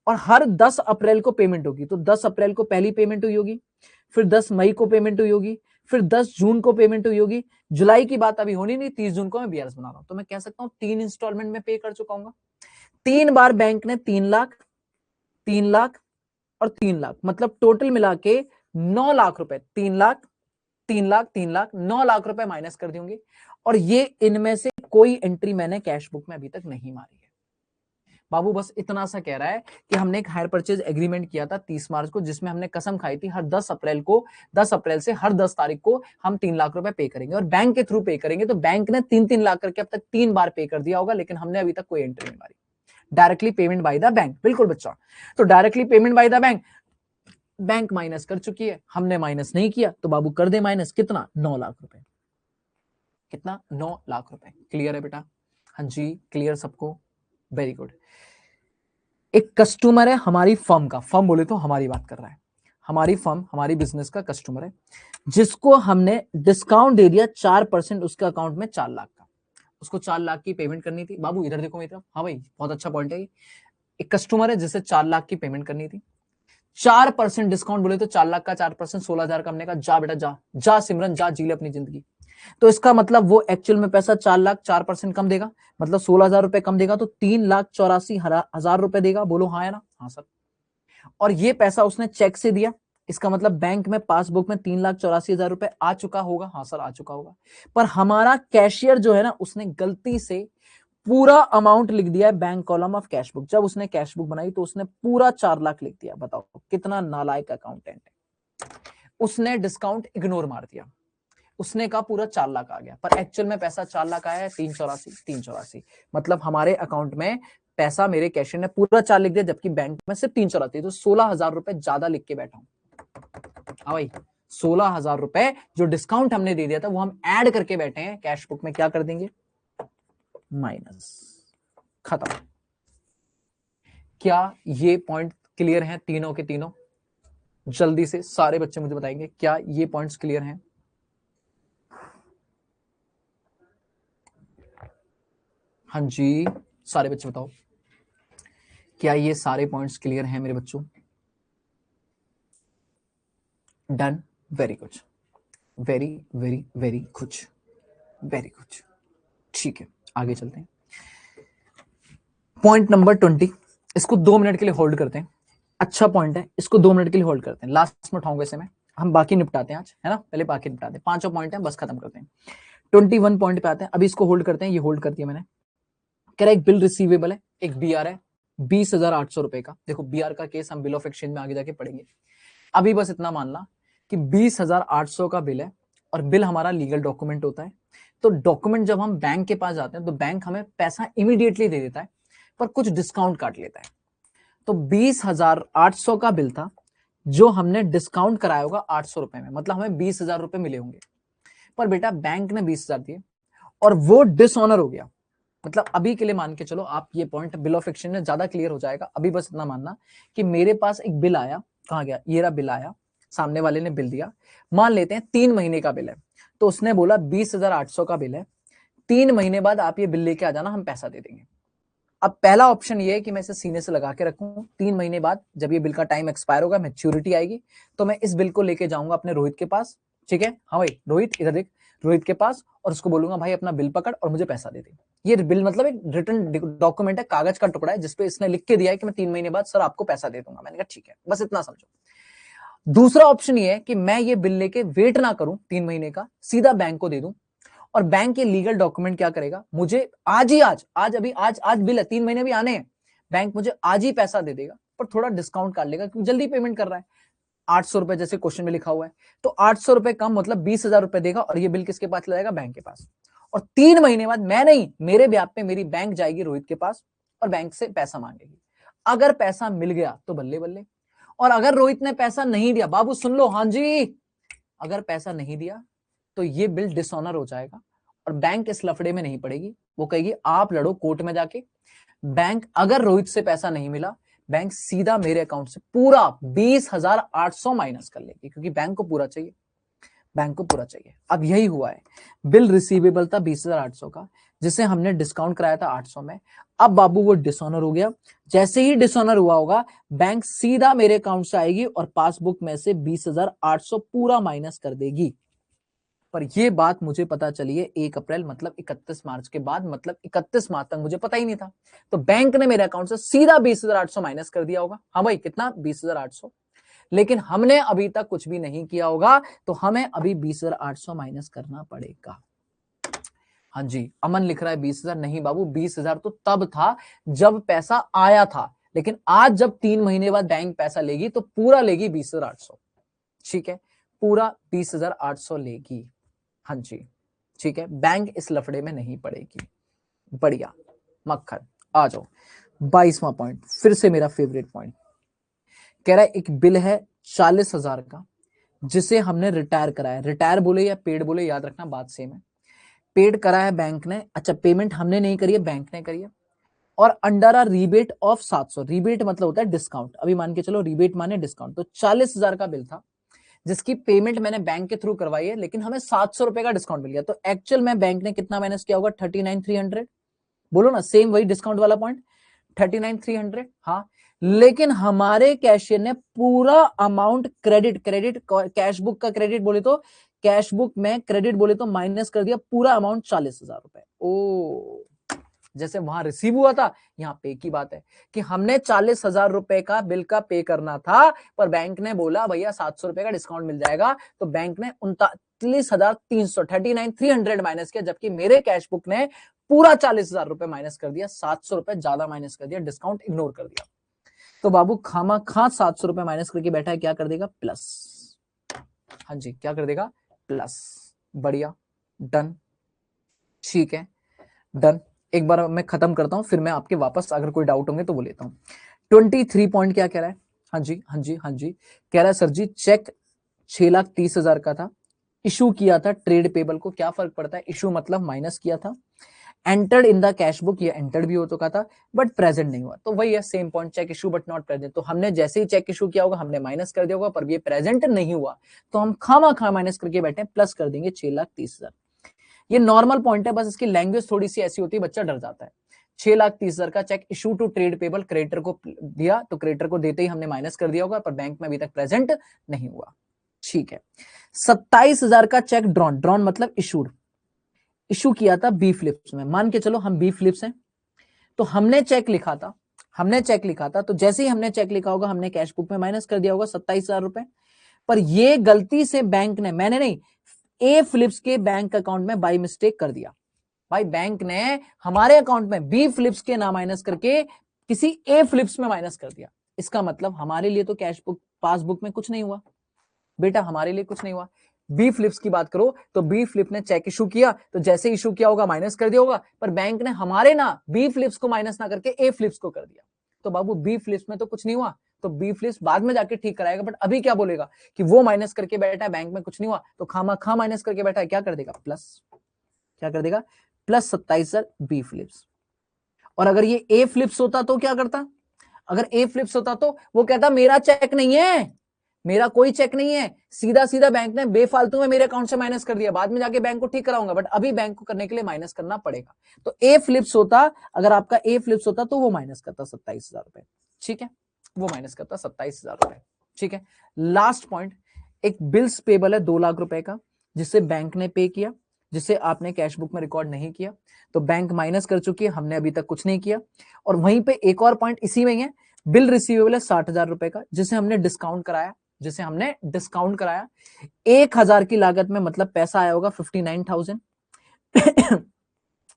और हर 10 अप्रैल को पेमेंट होगी, तो 10 अप्रैल को पहली पेमेंट हुई होगी, फिर 10 मई को पेमेंट हुई होगी, फिर 10 जून को पेमेंट हुई होगी। जुलाई की बात अभी होनी नहीं, 30 जून को मैं बीआरएस बना रहा हूं, तो मैं कह सकता हूं 3 इंस्टॉलमेंट में पे कर चुका हूं। 3 बार बैंक ने 3 लाख, 3 लाख और 3 लाख, मतलब टोटल मिला के 9 लाख रुपए। 3 लाख, 3 लाख, 3 लाख, 9 लाख रुपए माइनस कर देंगे। और ये इनमें से कोई एंट्री मैंने कैश बुक में अभी तक नहीं मारी है। बाबू बस इतना सा कह रहा है कि हमने एक हायर परचेज एग्रीमेंट किया था 30 मार्च को, जिसमें हमने कसम खाई थी हर 10 अप्रैल को, 10 अप्रैल से हर 10 तारीख को हम 3 लाख रुपए पे करेंगे, और बैंक के थ्रू पे करेंगे। तो बैंक ने 3-3 लाख करके अब तक 3 बार पे कर दिया होगा, लेकिन हमने अभी तक कोई एंट्री नहीं मारी। Directly payment by the bank, बिल्कुल बच्चा। तो directly payment by the bank, bank minus कर चुकी है, हमने माइनस नहीं किया, तो बाबू कर दे माइनस। कितना? 9 लाख रुपए। कितना? 9 लाख रुपए। क्लियर है बेटा? हाँ जी, क्लियर सबको? Very good. एक कस्टमर है हमारी फर्म का, फर्म बोले तो हमारी बात कर रहा है, हमारी फर्म, हमारी बिजनेस का कस्टमर है, जिसको हमने डिस्काउंट दे दिया 4%, उसके अकाउंट में 4 लाख का। उसको 4 लाख की पेमेंट करनी थी। बाबू इधर देखो मेरी तरफ। हाँ भाई, बहुत अच्छा पॉइंट है ये। एक कस्टमर है जिसे 4 लाख की पेमेंट करनी थी, 4% डिस्काउंट बोले तो 4 लाख का 4% 16,000 का। हमने कहा जा बेटा जा, जा सिमरन जा, जी ले अपनी जिंदगी। तो इसका मतलब वो एक्चुअल में पैसा 4 लाख 4% कम देगा, मतलब 16,000 रुपए कम देगा, तो 3,84,000 रुपए देगा। बोलो हाँ है ना? हाँ सर। और ये पैसा उसने चेक से दिया, इसका मतलब बैंक में पासबुक में 3,84,000 रुपए आ चुका होगा। हाँ सर, आ चुका होगा। पर हमारा कैशियर जो है ना, उसने गलती से पूरा अमाउंट लिख दिया है bank column of cash book. जब उसने कैश बुक बनाई तो उसने पूरा 4 लाख लिख दिया। बताओ कितना नालायक अकाउंटेंट है। उसने डिस्काउंट इग्नोर मार दिया, उसने कहा पूरा 4 लाख आ गया, पर एक्चुअल में पैसा 4 लाख आया है 384। मतलब हमारे अकाउंट में पैसा, मेरे कैशियर ने पूरा 4 लिख दिया, जबकि बैंक में सिर्फ 384। तो 16,000 रुपए ज्यादा लिख के बैठा हूं। हाँ भाई, 16,000 रुपए जो डिस्काउंट हमने दे दिया था वो हम ऐड करके बैठे हैं कैश बुक में। क्या कर देंगे? माइनस। खत्म। क्या ये पॉइंट क्लियर हैं तीनों के तीनों? जल्दी से सारे बच्चे मुझे बताएंगे, क्या ये पॉइंट्स क्लियर हैं? हाँ जी, सारे बच्चे बताओ, क्या ये सारे पॉइंट्स क्लियर हैं मेरे बच्चों? Done, very good, very very very good, very good. ठीक है, आगे चलते हैं। पॉइंट नंबर 20, इसको 2 मिनट के लिए होल्ड करते हैं। अच्छा पॉइंट है, इसको 2 मिनट के लिए होल्ड करते हैं। लास्ट में उठाऊंगा इसे मैं, हम बाकी निपटाते हैं आज, है ना? पहले बाकी निपटाते हैं, 5 पॉइंट है, बस खत्म करते हैं। 21 पॉइंट पे आते हैं। अभी इसको होल्ड करते हैं, ये होल्ड कर दिया मैंने। कह रहा एक बिल रिसीवेबल है, एक बीआर है 20,800 रुपए का। देखो बीआर का केस हम बिल ऑफ एक्सचेंज में आगे जाके पढ़ेंगे, अभी बस इतना मानना कि 20,800 का बिल है और बिल हमारा लीगल डॉक्यूमेंट होता है। तो डॉक्यूमेंट जब हम बैंक के पास जाते हैं तो बैंक हमें पैसा इमीडिएटली दे देता है पर कुछ डिस्काउंट काट लेता है। तो 20,800 का बिल था जो हमने डिस्काउंट कराया होगा 800 रुपए में, मतलब हमें 20,000 रुपए मिले होंगे। पर बेटा बैंक ने 20,000 दिए और वो डिसऑनर हो गया। मतलब अभी के लिए मान के चलो आप ये पॉइंट बिल ऑफ एक्सचेंज में ज्यादा क्लियर हो जाएगा। अभी बस इतना मानना कि मेरे पास एक बिल आया, कहां गया ये रहा, बिल आया, सामने वाले ने बिल दिया, मान लेते हैं 3 महीने का बिल है। तो उसने बोला 20,800 का बिल है, 3 महीने बाद आप ये बिल लेके आ जाना, हम पैसा दे देंगे। अब पहला ऑप्शन ये है कि मैं इसे सीने से लगा के रखूं, 3 महीने बाद जब ये बिल का टाइम एक्सपायर होगा, मैच्योरिटी आएगी, तो मैं इस बिल को लेके जाऊंगा अपने रोहित के पास। ठीक है, हाँ भाई रोहित इधर देख, रोहित के पास, और उसको बोलूंगा भाई अपना बिल पकड़ और मुझे पैसा दे दे। ये बिल मतलब एक रिटर्न डॉक्यूमेंट है, कागज का टुकड़ा है जिसपे इसने लिख के दिया है कि मैं 3 महीने बाद सर आपको पैसा दे दूंगा। मैंने कहा ठीक है, बस इतना समझो। दूसरा ऑप्शन ये है कि मैं ये बिल लेके वेट ना करूं 3 महीने का, सीधा बैंक को दे दूं और बैंक के लीगल डॉक्यूमेंट क्या करेगा, मुझे आज ही आज बिल है, 3 महीने भी आने हैं, बैंक मुझे आज ही पैसा दे देगा पर थोड़ा डिस्काउंट काट लेगा क्योंकि जल्दी पेमेंट कर रहा है। 800 रुपए जैसे क्वेश्चन में लिखा हुआ है, तो 800 रुपए कम मतलब 20,000 रुपए देगा और ये बिल किसके पास चला जाएगा, बैंक के पास। और 3 महीने बाद मैं नहीं, मेरे ब्याह पे मेरी बैंक जाएगी रोहित के पास और बैंक से पैसा मांगेगी। अगर पैसा मिल गया तो बल्ले बल्ले, और अगर रोहित ने पैसा नहीं दिया, बाबू सुन लो, हाँ जी, अगर पैसा नहीं दिया तो ये बिल डिसऑनर हो जाएगा और बैंक इस लफड़े में नहीं पड़ेगी। वो कहेगी आप लड़ो कोर्ट में जाके। बैंक, अगर रोहित से पैसा नहीं मिला, बैंक सीधा मेरे अकाउंट से पूरा 20,800 माइनस कर लेगी क्योंकि बैंक को पूरा चाहिए, बैंक को पूरा चाहिए। अब यही हुआ है, बिल रिसीवेबल था 20,800 का जिसे हमने डिस्काउंट कराया था 800 में। अब बाबू वो डिसऑनर हो गया, जैसे ही डिसऑनर हुआ होगा बैंक सीधा मेरे अकाउंट से आएगी और पासबुक में से 20,800 पूरा माइनस कर देगी। पर ये बात मुझे पता चली है 1 अप्रैल मतलब 31 मार्च के बाद, मतलब 31 मार्च तक मुझे पता ही नहीं था। तो बैंक ने मेरे अकाउंट से सीधा 20,800 माइनस कर दिया होगा। हाँ भाई कितना, 20,800। लेकिन हमने अभी तक कुछ भी नहीं किया होगा तो हमें अभी 20,800 माइनस करना पड़ेगा। हाँ जी, अमन लिख रहा है 20,000, नहीं बाबू 20,000 तो तब था जब पैसा आया था, लेकिन आज जब 3 महीने बाद बैंक पैसा लेगी तो पूरा लेगी 20,800। ठीक है, पूरा 20,800 लेगी। हाँ जी ठीक है, बैंक इस लफड़े में नहीं पड़ेगी। बढ़िया मक्खन, आ जाओ 22वां पॉइंट, फिर से मेरा फेवरेट पॉइंट। कह रहा है एक बिल है 40,000 का जिसे हमने रिटायर कराया, रिटायर बोले या पेड बोले याद रखना बात सेम है। पेड करा है बैंक ने, अच्छा पेमेंट हमने नहीं करी है बैंक ने करी है, और under a rebate of 700, rebate मतलब होता है डिस्काउंट, अभी मान के चलो रिबेट माने डिस्काउंट। तो 40,000 का बिल था जिसकी पेमेंट मैंने बैंक के थ्रू करवाई है, लेकिन हमें 700 रुपए का डिस्काउंट मिल गया। तो एक्चुअल में बैंक ने कितना माइनस किया होगा, 39,300। बोलो ना, सेम वही डिस्काउंट वाला पॉइंट, 39,300। हाँ, लेकिन हमारे कैशियर ने पूरा अमाउंट क्रेडिट कैश बुक का क्रेडिट बोले तो, कैश बुक में क्रेडिट बोले तो माइनस कर दिया पूरा अमाउंट 40,000 रुपए। ओ, जैसे वहां रिसीव हुआ था यहाँ पे की बात है कि हमने 40,000 रुपए का बिल का पे करना था पर बैंक ने बोला भैया 700 रुपए का डिस्काउंट मिल जाएगा, तो बैंक ने 39,300 39,300 माइनस किया, जबकि मेरे कैश बुक ने पूरा 40,000 रुपए माइनस कर दिया, 700 रुपए ज्यादा माइनस कर दिया, डिस्काउंट इग्नोर कर दिया। तो बाबू खामा खा 700 रुपए माइनस करके बैठा है, क्या कर देगा, प्लस। हाँ जी, क्या कर देगा, प्लस। बढ़िया, डन, ठीक है, डन। एक बार मैं खत्म करता हूं फिर मैं आपके वापस अगर कोई डाउट होंगे तो वो लेता हूं। 23 पॉइंट क्या कह रहा है, हाँ जी हाँ जी हाँ जी, कह रहा है सर जी चेक 6,30,000 का था, इशू किया था ट्रेड पेबल को, क्या फर्क पड़ता है, इशू मतलब माइनस किया था, entered in the cash book, ये एंटर्ड भी हो चुका था बट प्रेजेंट नहीं हुआ, तो वही है same point, cheque issue but not present. तो हमने जैसे ही चेक इशू किया होगा हमने माइनस कर दिया होगा, पर ये प्रेजेंट नहीं हुआ तो हम खामा खा माइनस करके बैठे, प्लस कर देंगे 6,30,000। ये नॉर्मल पॉइंट है, बस इसकी लैंग्वेज थोड़ी सी ऐसी होती है, बच्चा डर जाता है। 6,30,000 का cheque issue to trade payable, creditor को दिया तो क्रेडिटर को देते ही हमने माइनस कर दिया होगा, पर बैंक में अभी तक प्रेजेंट नहीं हुआ। ठीक है, 27,000 का चेक ड्रॉन, ड्रॉन मतलब इशूड, इशू किया था बी फ्लिप्स में, मान के चलो हम बी फ्लिप्स हैं, तो हमने चेक लिखा था, तो जैसे ही हमने चेक लिखा होगा हमने कैश बुक में माइनस कर दिया होगा 27,000 रुपए, पर ये गलती से बैंक ने, मैंने नहीं, ए फिलिप्स के बैंक अकाउंट में बाय मिस्टेक कर दिया, भाई बैंक ने हमारे अकाउंट में बी फ्लिप्स के ना माइनस करके किसी ए फ्लिप्स में माइनस कर दिया। इसका मतलब हमारे लिए तो कैश बुक पासबुक में कुछ नहीं हुआ बेटा, हमारे लिए कुछ नहीं हुआ। बी फ्लिप्स की बात करो तो बी फ्लिप ने चेक इशू किया तो जैसे इशू किया होगा माइनस कर दिया होगा, पर बैंक ने हमारे ना बी फ्लिप्स को माइनस ना करके ए फ्लिप्स को कर दिया। तो बाबू बी फ्लिप्स में तो कुछ नहीं हुआ, तो बी फ्लिप्स बाद में जाके ठीक कराएगा, बट अभी क्या बोलेगा कि वो माइनस करके बैठा है, बैंक में कुछ नहीं हुआ, तो खामा खा माइनस करके बैठा है, क्या कर देगा प्लस, क्या कर देगा प्लस 27,000 बी फ्लिप्स। और अगर ये ए फ्लिप्स होता तो क्या करता, अगर ए फ्लिप्स होता तो वो कहता मेरा चेक नहीं है, मेरा कोई चेक नहीं है, सीधा सीधा बैंक ने बेफालतू में मेरे अकाउंट से माइनस कर दिया, बाद में जाके बैंक को ठीक कराऊंगा, बट अभी बैंक को करने के लिए माइनस करना पड़ेगा। तो ए फ्लिप्स होता, अगर आपका ए फ्लिप्स होता तो वो माइनस करता 27,000 रुपए, ठीक है, वो माइनस करता 27,000 रुपए, ठीक है। लास्ट पॉइंट, एक बिल्स पेबल है 2 लाख रुपए का, जिसे बैंक ने पे किया, जिसे आपने कैश बुक में रिकॉर्ड नहीं किया, तो बैंक माइनस कर चुकी है, हमने अभी तक कुछ नहीं किया। और वहीं पे एक और पॉइंट इसी में ही है, बिल रिसीवेबल है 60,000 रुपए का, जिसे हमने डिस्काउंट कराया, 1,000 की लागत में, मतलब पैसा आया होगा 59,000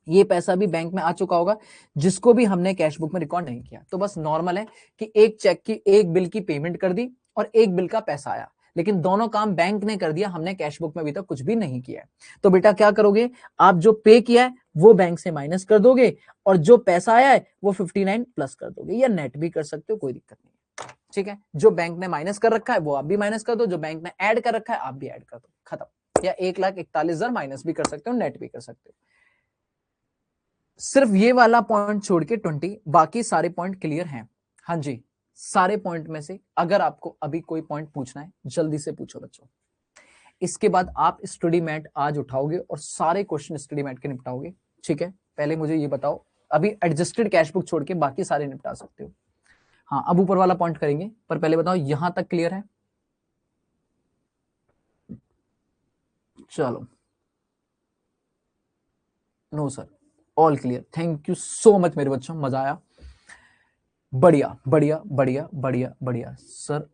ये पैसा भी बैंक में आ चुका होगा, जिसको भी हमने कैश बुक में रिकॉर्ड नहीं किया। तो बस नॉर्मल है कि एक चेक की, एक बिल की पेमेंट कर दी और एक बिल का पैसा आया, लेकिन दोनों काम बैंक ने कर दिया, हमने कैश बुक में अभी तक कुछ भी नहीं किया है। तो बेटा क्या करोगे, आप जो पे किया है वो बैंक से माइनस कर दोगे, और जो पैसा आया है वो 59 प्लस कर दोगे, या नेट भी कर सकते हो, कोई दिक्कत नहीं, ठीक है। जो बैंक ने माइनस कर रखा है वो आप भी माइनस कर दो, जो बैंक ने ऐड कर रखा है आप भी ऐड कर दो, खत्म। या 1,41,000 माइनस भी कर सकते हो, नेट भी कर सकते हो। सिर्फ ये वाला पॉइंट छोड़ के 20, बाकी सारे पॉइंट क्लियर हैं। हाँ जी, सारे पॉइंट में से अगर आपको अभी कोई पॉइंट पूछना है जल्दी से पूछो बच्चों। इसके बाद आप स्टडी मैट आज उठाओगे और सारे क्वेश्चन स्टडी मैट के निपटाओगे, ठीक है। पहले मुझे ये बताओ, अभी एडजस्टेड कैश बुक छोड़ के बाकी सारे निपटा सकते हो। हाँ, अब ऊपर वाला पॉइंट करेंगे, पर पहले बताओ यहां तक क्लियर है? चलो, no sir, all clear, thank you so much मेरे बच्चों, मजा आया, बढ़िया बढ़िया बढ़िया बढ़िया बढ़िया। सर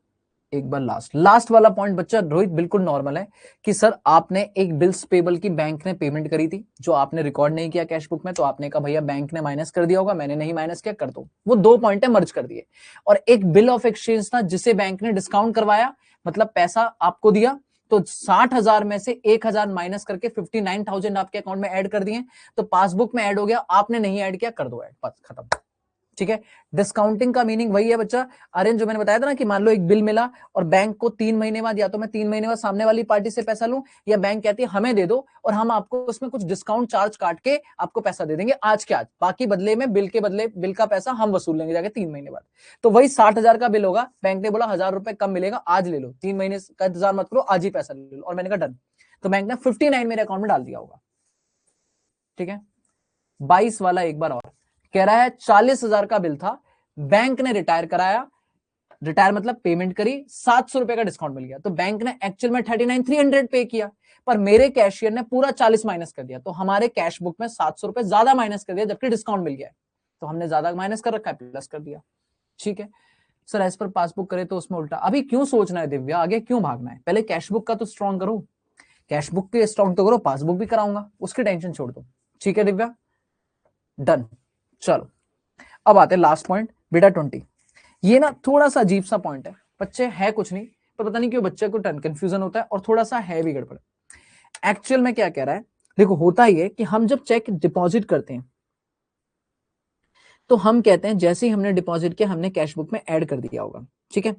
एक बार लास्ट वाला पॉइंट बच्चा रोहित बिल्कुल नॉर्मल है कि सर आपने एक बिल्स पेबल की बैंक ने पेमेंट करी थी, जो आपने रिकॉर्ड नहीं किया कैश बुक में, तो आपने कहा भैया बैंक ने माइनस कर दिया होगा, मैंने नहीं माइनस किया, कर दो, वो 2 पॉइंट है मर्ज कर दिए। और एक बिल ऑफ एक्सचेंज था जिसे बैंक ने डिस्काउंट करवाया, मतलब पैसा आपको दिया, तो 60,000 में से 1,000 माइनस करके 59,000 आपके अकाउंट में ऐड कर दिए, तो पासबुक में ऐड हो गया, आपने नहीं ऐड किया, कर दो ऐड, बस खत्म, ठीक है। डिस्काउंटिंग का मीनिंग वही है बच्चा, अरे जो मैंने बताया था ना कि मान लो एक बिल मिला और बैंक को 3 महीने बाद, या तो मैं 3 महीने बाद सामने वाली पार्टी से पैसा लूं, या बैंक कहती है हमें दे दो और हम आपको उसमें कुछ डिस्काउंट चार्ज काट के आपको पैसा दे देंगे आज के आज, बाकी बदले में बिल के बदले बिल का पैसा हम वसूल लेंगे जाके 3 महीने बाद। तो वही 60,000 का बिल होगा, बैंक ने बोला 1,000 रुपए कम मिलेगा, आज ले लो, 3 महीने का इंतजार मत करो, आज ही पैसा ले लो, और मैंने कहा डन, तो बैंक ने 59 मेरे अकाउंट में डाल दिया होगा, ठीक है। 22 वाला एक बार और कह रहा है 40,000 का बिल था, बैंक ने रिटायर कराया, रिटायर मतलब पेमेंट करी, 700 रुपए का डिस्काउंट मिल गया, तो बैंक ने एक्चुअल में 39,300 पे किया, पर मेरे कैशियर ने पूरा 40 माइनस कर दिया, तो हमारे कैश बुक में 700 रुपए ज्यादा माइनस कर दिया, जबकि डिस्काउंट मिल गया, तो हमने ज्यादा माइनस कर रखा है, प्लस कर दिया, ठीक है। सर एज पर पासबुक करे तो उसमें उल्टा, अभी क्यों सोचना है दिव्या, आगे क्यों भागना है, पहले कैश बुक का तो स्ट्रॉन्ग करो, कैश बुक के स्ट्रॉन्ग तो करो, पासबुक भी कराऊंगा, उसकी टेंशन छोड़ दो, ठीक है दिव्या, डन। चलो अब आते हैं लास्ट पॉइंट बेटा 20। ये ना थोड़ा सा अजीब सा पॉइंट है बच्चे, है कुछ नहीं, पर पता नहीं क्यों बच्चे को कंफ्यूजन होता है और थोड़ा सा है भी गड़बड़। एक्चुअल में क्या कह रहा है, देखो होता ही है कि हम जब चेक डिपॉजिट करते हैं तो हम कहते हैं जैसे ही हमने डिपॉजिट किया हमने कैश बुक में ऐड कर दिया होगा, ठीक है।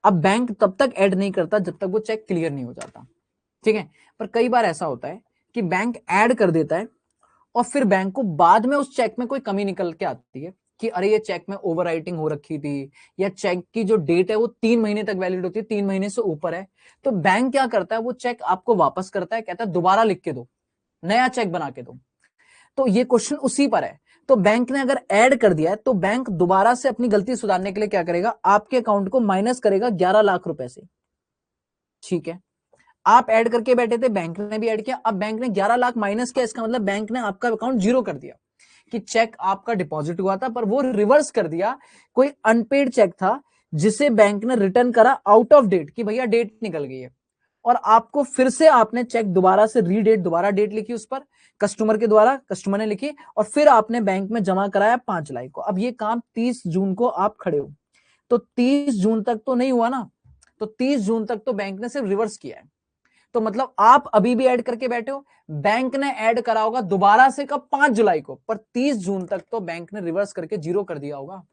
अब बैंक तब तक ऐड नहीं करता जब तक वो चेक क्लियर नहीं हो जाता, ठीक है। पर कई बार ऐसा होता है कि बैंक ऐड कर देता है और फिर बैंक को बाद में उस चेक में कोई कमी निकल के आती है कि अरे ये चेक में ओवर राइटिंग हो रखी थी, या चेक की जो डेट है वो 3 महीने तक वैलिड होती है, 3 महीने से ऊपर है, तो बैंक क्या करता है, वो चेक आपको वापस करता है, कहता है दोबारा लिख के दो, नया चेक बना के दो। तो ये क्वेश्चन उसी पर है, तो बैंक ने अगर ऐड कर दिया है तो बैंक दोबारा से अपनी गलती सुधारने के लिए क्या करेगा, आपके अकाउंट को माइनस करेगा 11 लाख रुपए से, ठीक है। आप ऐड करके बैठे थे, बैंक ने भी ऐड किया, अब बैंक ने 11 लाख माइनस किया, इसका मतलब बैंक ने आपका अकाउंट जीरो कर दिया, कि चेक आपका डिपॉजिट हुआ था पर वो रिवर्स कर दिया, कोई अनपेड चेक था जिसे बैंक ने रिटर्न करा आउट ऑफ डेट, कि भैया डेट निकल गई है, और आपको फिर से आपने चेक दोबारा से रीडेट, दोबारा डेट लिखी उस पर कस्टमर के द्वारा, कस्टमर ने लिखी और फिर आपने बैंक में जमा कराया 5 जुलाई को। अब ये काम 30 जून को आप खड़े हो, तो 30 जून तक तो नहीं हुआ ना, तो 30 जून तक तो बैंक ने सिर्फ रिवर्स किया है। तो मतलब आप अभी भी ऐड करके बैठे हो, बैंक ने ऐड करा होगा दोबारा से कब, 5 जुलाई को, पर 30 जून तक तो बैंक ने रिवर्स करके जीरो कर दिया होगा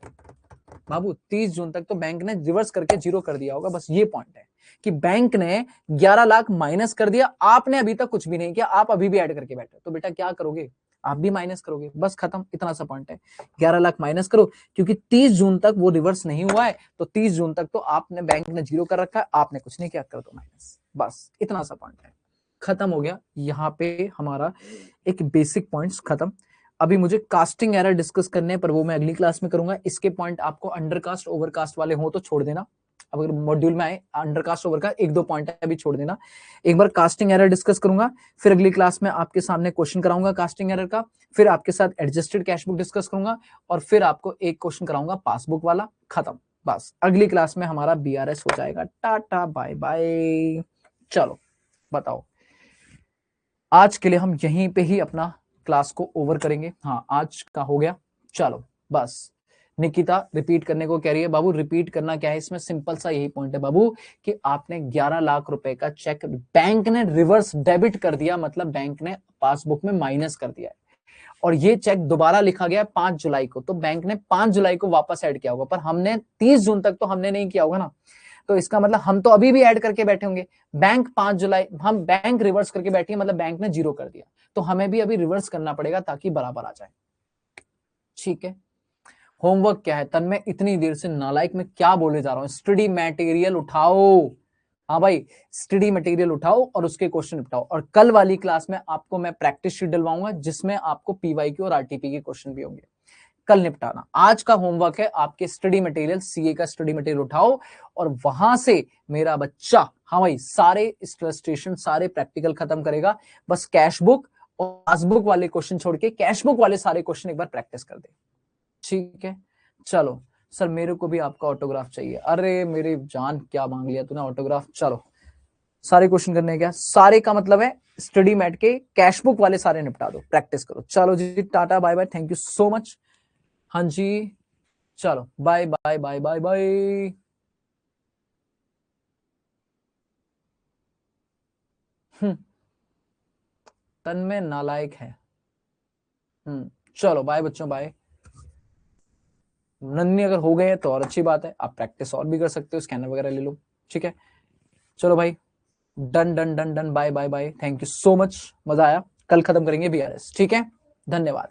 बाबू। 30 जून तक तो बैंक ने रिवर्स करके जीरो कर दिया होगा। बस ये पॉइंट है कि बैंक ने 11 लाख माइनस कर दिया, आपने अभी तक कुछ भी नहीं किया, आप अभी भी ऐड करके बैठे, तो बेटा क्या करोगे, आप भी माइनस करोगे, बस खत्म, इतना सा पॉइंट है। 11 लाख माइनस करो, क्योंकि 30 जून तक वो रिवर्स नहीं हुआ है, तो 30 जून तक तो आपने, बैंक ने जीरो कर रखा है, आपने कुछ नहीं किया, कर दो माइनस, बस इतना सा पॉइंट है, खत्म हो गया। यहाँ पे हमारा एक बेसिक पॉइंट्स खत्म। अभी मुझे कास्टिंग एरर डिस्कस करने हैं, पर वो मैं अगली क्लास में करूंगा। इसके पॉइंट आपको अंडरकास्ट ओवरकास्ट वाले हो तो छोड़ देना, अब अगर मॉड्यूल में आए अंडरकास्ट ओवरकास्ट, एक दो पॉइंट है अभी छोड़ देना। एक बार कास्टिंग एरर डिस्कस करूंगा, फिर अगली क्लास में आपके सामने क्वेश्चन कराऊंगा कास्टिंग एरर का, फिर आपके साथ एडजस्टेड कैश बुक डिस्कस करूंगा, और फिर आपको एक क्वेश्चन कराऊंगा पासबुक वाला, खत्म। बस अगली क्लास में हमारा बीआरएस हो जाएगा। Tata bye bye. चलो बताओ, आज के लिए हम यहीं पे ही अपना क्लास को ओवर करेंगे। हाँ, आज का हो गया। चलो बस, निकिता रिपीट करने को कह रही है। बाबू रिपीट करना क्या है इसमें, सिंपल सा यही पॉइंट है बाबू कि आपने 11 लाख रुपए का चेक बैंक ने रिवर्स डेबिट कर दिया, मतलब बैंक ने पासबुक में माइनस कर दिया है, और ये चेक दोबारा लिखा गया 5 जुलाई को, तो बैंक ने 5 जुलाई को वापस ऐड किया होगा, पर हमने 30 जून तक तो हमने नहीं किया होगा ना, तो इसका मतलब हम तो अभी भी ऐड करके बैठे होंगे। बैंक 5 जुलाई, हम बैंक रिवर्स करके बैठे, मतलब बैंक ने जीरो कर दिया, तो हमें भी अभी रिवर्स करना पड़ेगा ताकि बराबर आ जाए। ठीक है, होमवर्क क्या है तन्मय, इतनी देर से नालायक में क्या बोले जा रहा हूं, स्टडी मटेरियल उठाओ। हाँ भाई, स्टडी मटेरियल उठाओ और उसके क्वेश्चन निपटाओ, और कल वाली क्लास में आपको मैं प्रैक्टिस शीट डलवाऊंगा जिसमें आपको पीवाईक्यू और आरटीपी के क्वेश्चन भी होंगे, कल निपटाना। आज का होमवर्क है आपके स्टडी मटेरियल, सीए का स्टडी मटेरियल उठाओ, और वहां से मेरा बच्चा, हाँ भाई, सारे इलस्ट्रेशन, सारे प्रैक्टिकल खत्म करेगा, बस कैश बुक और पासबुक वाले क्वेश्चन छोड़ के कैश बुक वाले सारे क्वेश्चन एक बार प्रैक्टिस कर दे। ठीक है, चलो सर मेरे को भी आपका ऑटोग्राफ चाहिए। अरे मेरी जान, क्या मांग लिया तूने ऑटोग्राफ। चलो सारे क्वेश्चन करने, क्या सारे का मतलब है, स्टडी मैट के कैश बुक वाले सारे निपटा दो, प्रैक्टिस करो। चलो जी, tata bye bye, thank you so much. हाँ जी, चलो bye bye bye bye bye. Tanmay नालायक है। चलो बाय बच्चों, बाय। नन्ही अगर हो गए हैं तो और अच्छी बात है, आप प्रैक्टिस और भी कर सकते हो, स्कैनर वगैरह ले लो। ठीक है, चलो भाई, done done done done, bye bye bye, thank you so much, मजा आया। कल खत्म करेंगे बीआरएस, ठीक है, धन्यवाद।